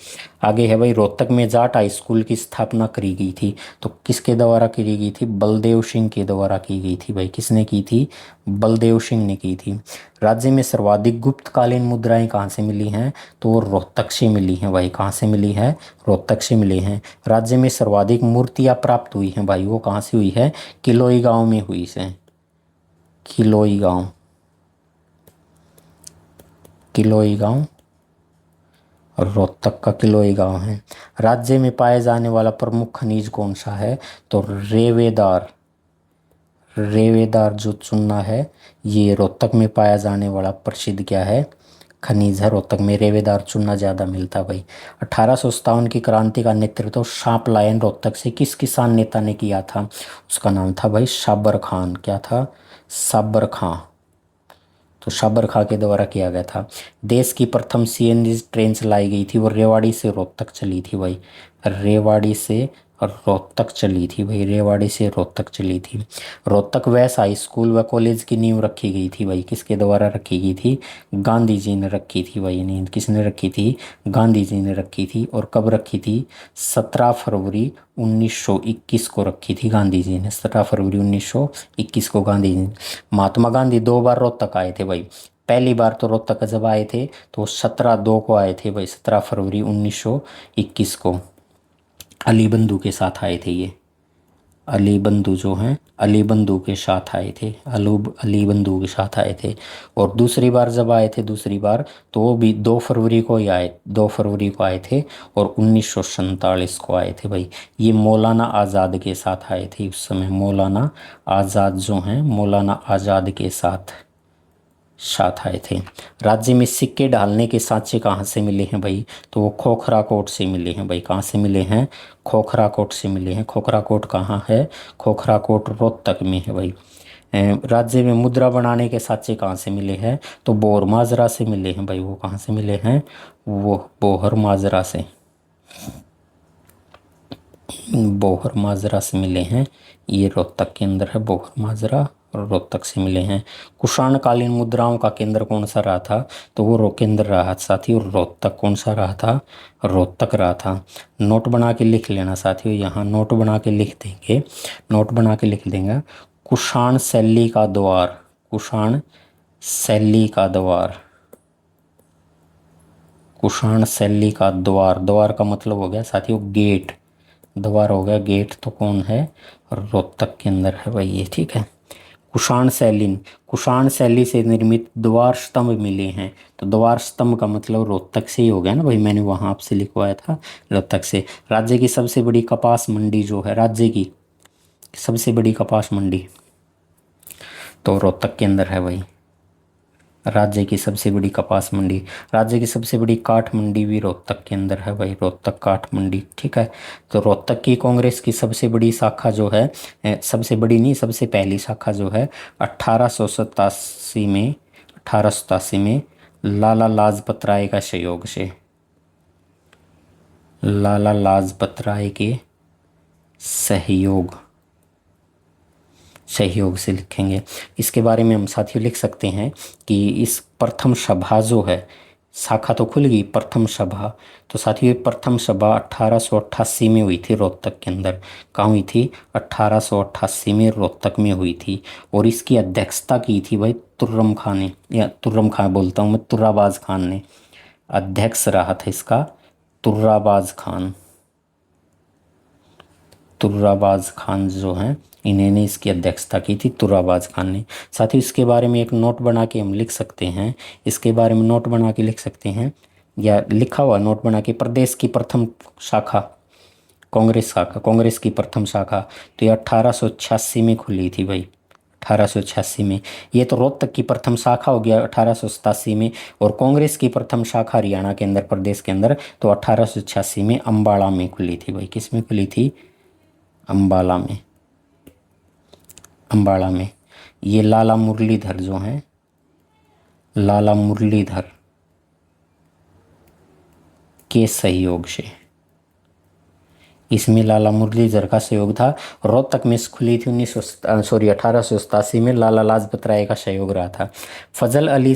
आगे है भाई, रोहतक में जाट हाई स्कूल की स्थापना करी गई थी। तो किसके द्वारा करी गई थी? बलदेव सिंह के द्वारा की गई थी भाई। किसने की थी? बलदेव सिंह ने की थी। राज्य में सर्वाधिक गुप्तकालीन मुद्राएं कहाँ से मिली हैं? तो वो रोहतक से मिली हैं भाई। कहाँ से मिली है? रोहतक से मिली हैं। राज्य में सर्वाधिक मूर्तियां प्राप्त हुई हैं भाई, वो कहाँ से हुई है? किलोई गांव में हुई से। किलोई गांव, किलोई गांव और रोहतक का किलोई गांव है। राज्य में पाए जाने वाला प्रमुख खनिज कौन सा है? तो रेवेदार। रेवेदार जो चूना है, ये रोहतक में पाया जाने वाला प्रसिद्ध क्या है? खनिज है। रोहतक में रेवेदार चूना ज़्यादा मिलता है भाई। 1857 की क्रांति का नेतृत्व शापलायन रोहतक से किस किसान नेता ने किया था? उसका नाम था भाई साबर खान। क्या था? साबर खां। तो साबर खां के द्वारा किया गया था। देश की प्रथम सीएनजी ट्रेन चलाई गई थी, वो रेवाड़ी से रोहतक चली थी भाई। रेवाड़ी से रोहतक चली थी भाई। रेवाड़ी से रोहतक चली थी। रोहतक वैस हाई स्कूल व कॉलेज की नींव रखी गई थी भाई। किसके द्वारा रखी गई थी? गांधी जी ने रखी थी भाई। नींव किसने रखी थी? गांधी जी ने रखी थी। और कब रखी थी? 17 फरवरी 1921 को रखी थी गांधी जी ने। 17 फरवरी 1921 को गांधी जी ने। महात्मा गांधी 2 बार रोहतक आए थे भाई। पहली बार तो रोहतक जब आए थे तो 17/2 को आए थे भाई। 17 फरवरी 1921 को अली बंधु के साथ आए थे ये। अली बंधु जो हैं, अली बंधु के साथ आए थे। अली बंधु के साथ आए थे। और दूसरी बार जब आए थे, दूसरी बार तो वो भी 2 फरवरी को ही आए। 2 फरवरी को आए थे और 1947 को आए थे भाई। ये मौलाना आज़ाद के साथ आए थे उस समय। मौलाना आज़ाद जो हैं, मौलाना आज़ाद के साथ साथ आए थे। राज्य में सिक्के ढालने के सांचे कहाँ से मिले हैं भाई? तो वो खोखरा कोट से मिले हैं भाई। कहाँ से मिले हैं? खोखरा कोट से मिले हैं। खोखरा कोट कहाँ है? खोखरा कोट रोहतक में है भाई। राज्य में मुद्रा बनाने के सांचे कहाँ से मिले हैं? तो बोहर माजरा से मिले हैं भाई। वो कहाँ से मिले हैं? वो बोहर माजरा से, बोहर माजरा से मिले हैं। ये रोहतक के अंदर है बोहर माजरा, और रोहतक से मिले हैं। कुषाण कालीन मुद्राओं का केंद्र कौन सा रहा था? तो वो केंद्र रहा साथियों रोहतक। कौन सा रहा था? रोहतक रहा था। नोट बना के लिख लेना साथियों, यहाँ नोट बना के लिख देंगे। नोट बना के लिख देंगे। कुषाण शैली का द्वार, कुषाण शैली का द्वार, कुषाण शैली का द्वार। द्वार का मतलब हो गया साथियों गेट। द्वार हो गया गेट। तो कौन है? रोहतक के अंदर है भाई ये। ठीक है। कुषाण शैली, कुषाण शैली से निर्मित द्वार स्तंभ मिले हैं। तो द्वार स्तंभ का मतलब रोहतक से ही हो गया ना भाई। मैंने वहां आपसे लिखवाया था रोहतक से। राज्य की सबसे बड़ी कपास मंडी जो है, राज्य की सबसे बड़ी कपास मंडी तो रोहतक के अंदर है भाई। राज्य की सबसे बड़ी कपास मंडी। राज्य की सबसे बड़ी काठ मंडी भी रोहतक के अंदर है भाई। रोहतक काठ मंडी। ठीक है। तो रोहतक की कांग्रेस की सबसे बड़ी शाखा जो है, सबसे बड़ी नहीं, सबसे पहली शाखा जो है 1887 में, 1887 में लाला लाजपत राय का सहयोग से, लाला लाजपत राय के सहयोग, सहयोग से लिखेंगे। इसके बारे में हम साथियों लिख सकते हैं कि इस प्रथम सभा जो है, शाखा तो खुल गई, प्रथम सभा। तो साथियों ये प्रथम सभा 1888 में हुई थी रोहतक के अंदर। कहाँ हुई थी? 1888 में रोहतक में हुई थी। और इसकी अध्यक्षता की थी भाई तुर्रम खान ने, या तुर्रम खान बोलता हूँ मैं, तुर्राबाज खान ने अध्यक्ष रहा था इसका। तुर्राबाज खान, तुर्राबाज खान जो हैं, इन्होंने इसकी अध्यक्षता की थी, तुर्राबाज खान ने। साथ ही इसके बारे में एक नोट बना के हम लिख सकते हैं। इसके बारे में नोट बना के लिख सकते हैं, या लिखा हुआ नोट बना के, प्रदेश की प्रथम शाखा कांग्रेस शाखा, कांग्रेस की प्रथम शाखा तो ये 1886 में खुली थी भाई। 1886 में। ये तो रोहतक की प्रथम शाखा हो गया 1887 में। और कांग्रेस की प्रथम शाखा हरियाणा के अंदर, प्रदेश के अंदर तो 1886 में अम्बाड़ा में खुली थी भाई। किस में खुली थी? अम्बाला में। अम्बाड़ा में। ये लाला मुरलीधर जो हैं, लाला मुरलीधर के सहयोग से, इसमें लाला मुरलीधर का सहयोग था। रोहतक में खुली थी 1887 में। लाला लाजपत राय का सहयोग रहा था। फजल अली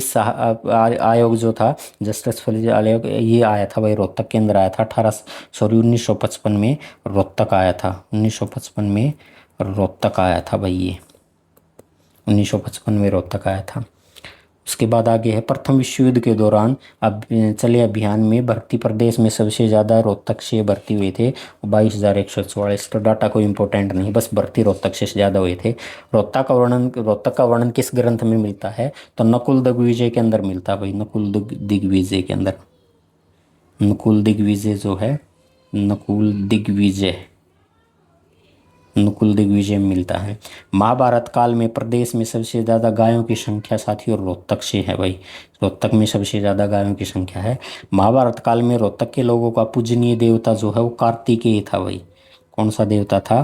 आयोग जो था, जस्टिस फजल आयोग, ये आया था भाई रोहतक के अंदर आया था। 1955 में रोहतक आया था। 1955 में रोहतक आया था भाई ये, 1955 में रोहतक आया था। उसके बाद आगे है प्रथम विश्व युद्ध के दौरान अब चले अभियान में भर्ती प्रदेश में सबसे ज़्यादा रोहतक से भर्ती हुए थे, 22,144। तो डाटा कोई इंपॉर्टेंट नहीं, बस भर्ती रोहतक से ज़्यादा हुए थे। रोहतक का वर्णन किस ग्रंथ में मिलता है? तो नकुल दिग्विजय के अंदर मिलता है भाई, नकुल दिग्विजय के अंदर। नकुल दिग्विजय जो है, नकुल दिग्विजय में मिलता है। महाभारत काल में प्रदेश में सबसे ज़्यादा गायों की संख्या साथियों रोहतक से है भाई। रोहतक में सबसे ज़्यादा गायों की संख्या है। महाभारत काल में रोहतक के लोगों का पूजनीय देवता जो है वो कार्तिकेय था भाई। कौन सा देवता था?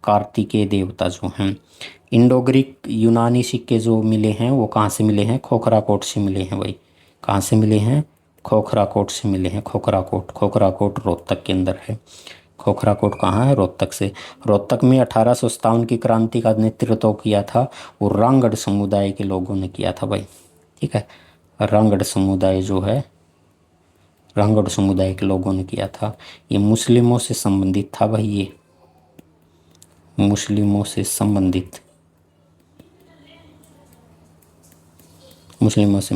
कार्तिकेय देवता जो हैं। इंडो ग्रीक यूनानी सिक्के जो मिले हैं वो कहाँ से मिले हैं? खोखराकोट से मिले हैं भाई। कहाँ से मिले हैं? खोखराकोट से मिले हैं। खोखराकोट रोहतक के अंदर है। खोखराकोट कहाँ है? रोहतक से। रोहतक में 1857 की क्रांति का नेतृत्व किया था वो रांगड़ समुदाय के लोगों ने किया था भाई। ठीक है, रांगड़ समुदाय जो है, रांगड़ समुदाय के लोगों ने किया था। ये मुस्लिमों से संबंधित था भाई, ये मुस्लिमों से संबंधित, मुस्लिमों से।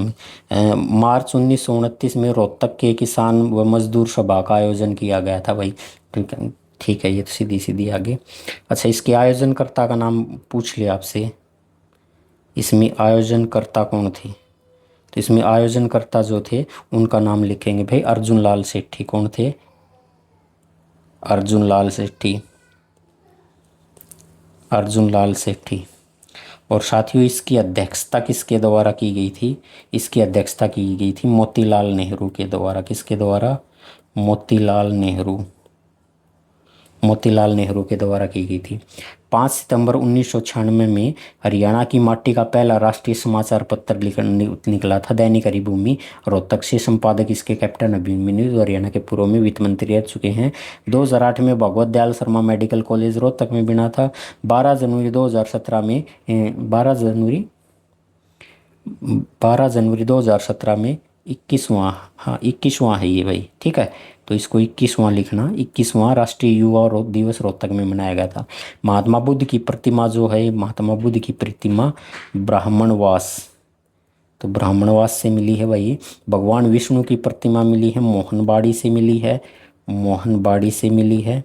मार्च 1929 में रोहतक के किसान व मजदूर सभा का आयोजन किया गया था भाई। ठीक है, ये तो सीधी सीधी आगे। अच्छा, इसके आयोजनकर्ता का नाम पूछ लिया आपसे, इसमें आयोजनकर्ता कौन थे? तो इसमें आयोजनकर्ता जो थे उनका नाम लिखेंगे भाई, अर्जुन लाल सेठी। कौन थे? अर्जुन लाल सेठी, अर्जुन लाल सेठी। और साथियों इसकी अध्यक्षता किसके द्वारा की गई थी? इसकी अध्यक्षता की गई थी मोतीलाल नेहरू के द्वारा। किसके द्वारा? मोतीलाल नेहरू, मोतीलाल नेहरू के द्वारा की गई थी। 5 सितंबर 1996 में हरियाणा की माटी का पहला राष्ट्रीय समाचार पत्र निकला था, दैनिक हरिभूमि। रोहतक से संपादक इसके कैप्टन अभिमन्यु, जो हरियाणा के पूर्व में वित्त मंत्री रह चुके हैं। 2008 में भगवत दयाल शर्मा मेडिकल कॉलेज रोहतक में बना था। 12 जनवरी 2017 में 12 जनवरी 2017 में 21वां, हाँ 21वां है ये भाई। ठीक है, तो इसको 21वां लिखना। 21वां राष्ट्रीय युवा दिवस रोहतक में मनाया गया था। महात्मा बुद्ध की प्रतिमा जो है, महात्मा बुद्ध की प्रतिमा ब्राह्मणवास, तो ब्राह्मणवास से मिली है भाई। भगवान विष्णु की प्रतिमा मिली है मोहनबाड़ी से मिली है, मोहनबाड़ी से मिली है,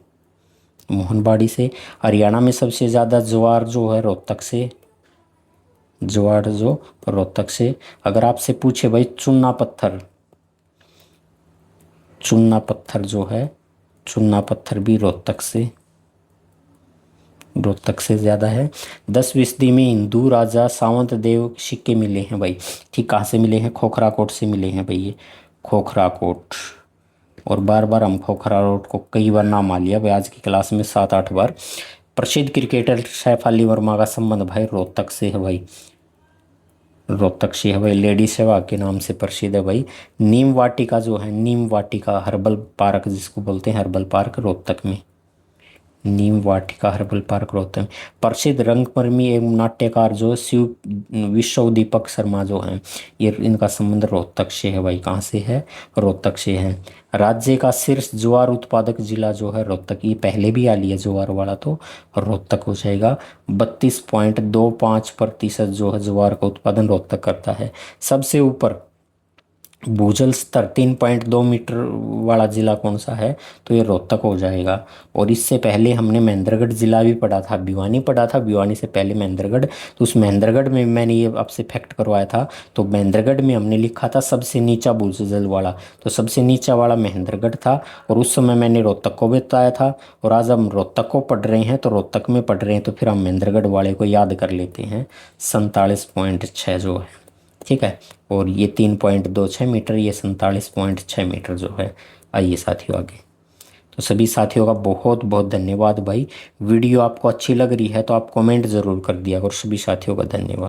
मोहनबाड़ी से। हरियाणा में सबसे ज़्यादा ज्वार जो है रोहतक से, ज्वार जो रोहतक से। अगर आपसे पूछे भाई चूना पत्थर, चूना पत्थर जो है, चूना पत्थर भी रोहतक से, रोहतक से ज़्यादा है। 10वीं सदी में हिंदू राजा सावंत देव सिक्के मिले हैं भाई। ठीक, कहाँ से मिले हैं? खोखराकोट से मिले हैं भाई ये, खोखराकोट। और बार बार हम खोखराकोट को कई बार नाम आ लिया भाई आज की क्लास में, 7-8 बार। प्रसिद्ध क्रिकेटर सैफ अली वर्मा का संबंध भाई रोहतक से है भाई, रोहतक से है भाई। लेडी सहवाग के नाम से प्रसिद्ध है भाई। नीम वाटिका जो है, नीम वाटिका हर्बल पार्क जिसको बोलते हैं, हर्बल पार्क रोहतक में, नीम वाटिका हर्बल पार्क रोहतक में। प्रसिद्ध रंगकर्मी एवं नाट्यकार जो शिव विश्व दीपक शर्मा जो हैं, ये इनका संबंध रोहतक से है भाई। कहाँ से है? रोहतक से है। राज्य का शीर्ष ज्वार उत्पादक जिला जो है रोहतक, ये पहले भी आ लिया ज्वार वाला, तो रोहतक हो जाएगा। 32.25% जो है ज्वार का उत्पादन रोहतक करता है। सबसे ऊपर भूजल स्तर 3.2 मीटर वाला जिला कौन सा है? तो ये रोहतक हो जाएगा। और इससे पहले हमने महेंद्रगढ़ जिला भी पढ़ा था, भिवानी पढ़ा था, भिवानी से पहले महेंद्रगढ़। तो उस महेंद्रगढ़ में मैंने ये आपसे फैक्ट करवाया था। तो महेंद्रगढ़ में हमने लिखा था सबसे नीचा भूजल वाला, तो सबसे नीचा वाला महेंद्रगढ़ था। और उस समय मैंने रोहतक को बताया था। और आज हम रोहतक को पढ़ रहे हैं, तो रोहतक में पढ़ रहे हैं, तो फिर हम महेंद्रगढ़ वाले को याद कर लेते हैं। 47.6 जो है, ठीक है। और ये 3.26 मीटर, ये 47.6 मीटर जो है। आइए साथियों आगे। तो सभी साथियों का बहुत बहुत धन्यवाद भाई। वीडियो आपको अच्छी लग रही है तो आप कमेंट ज़रूर कर दिया और सभी साथियों का धन्यवाद।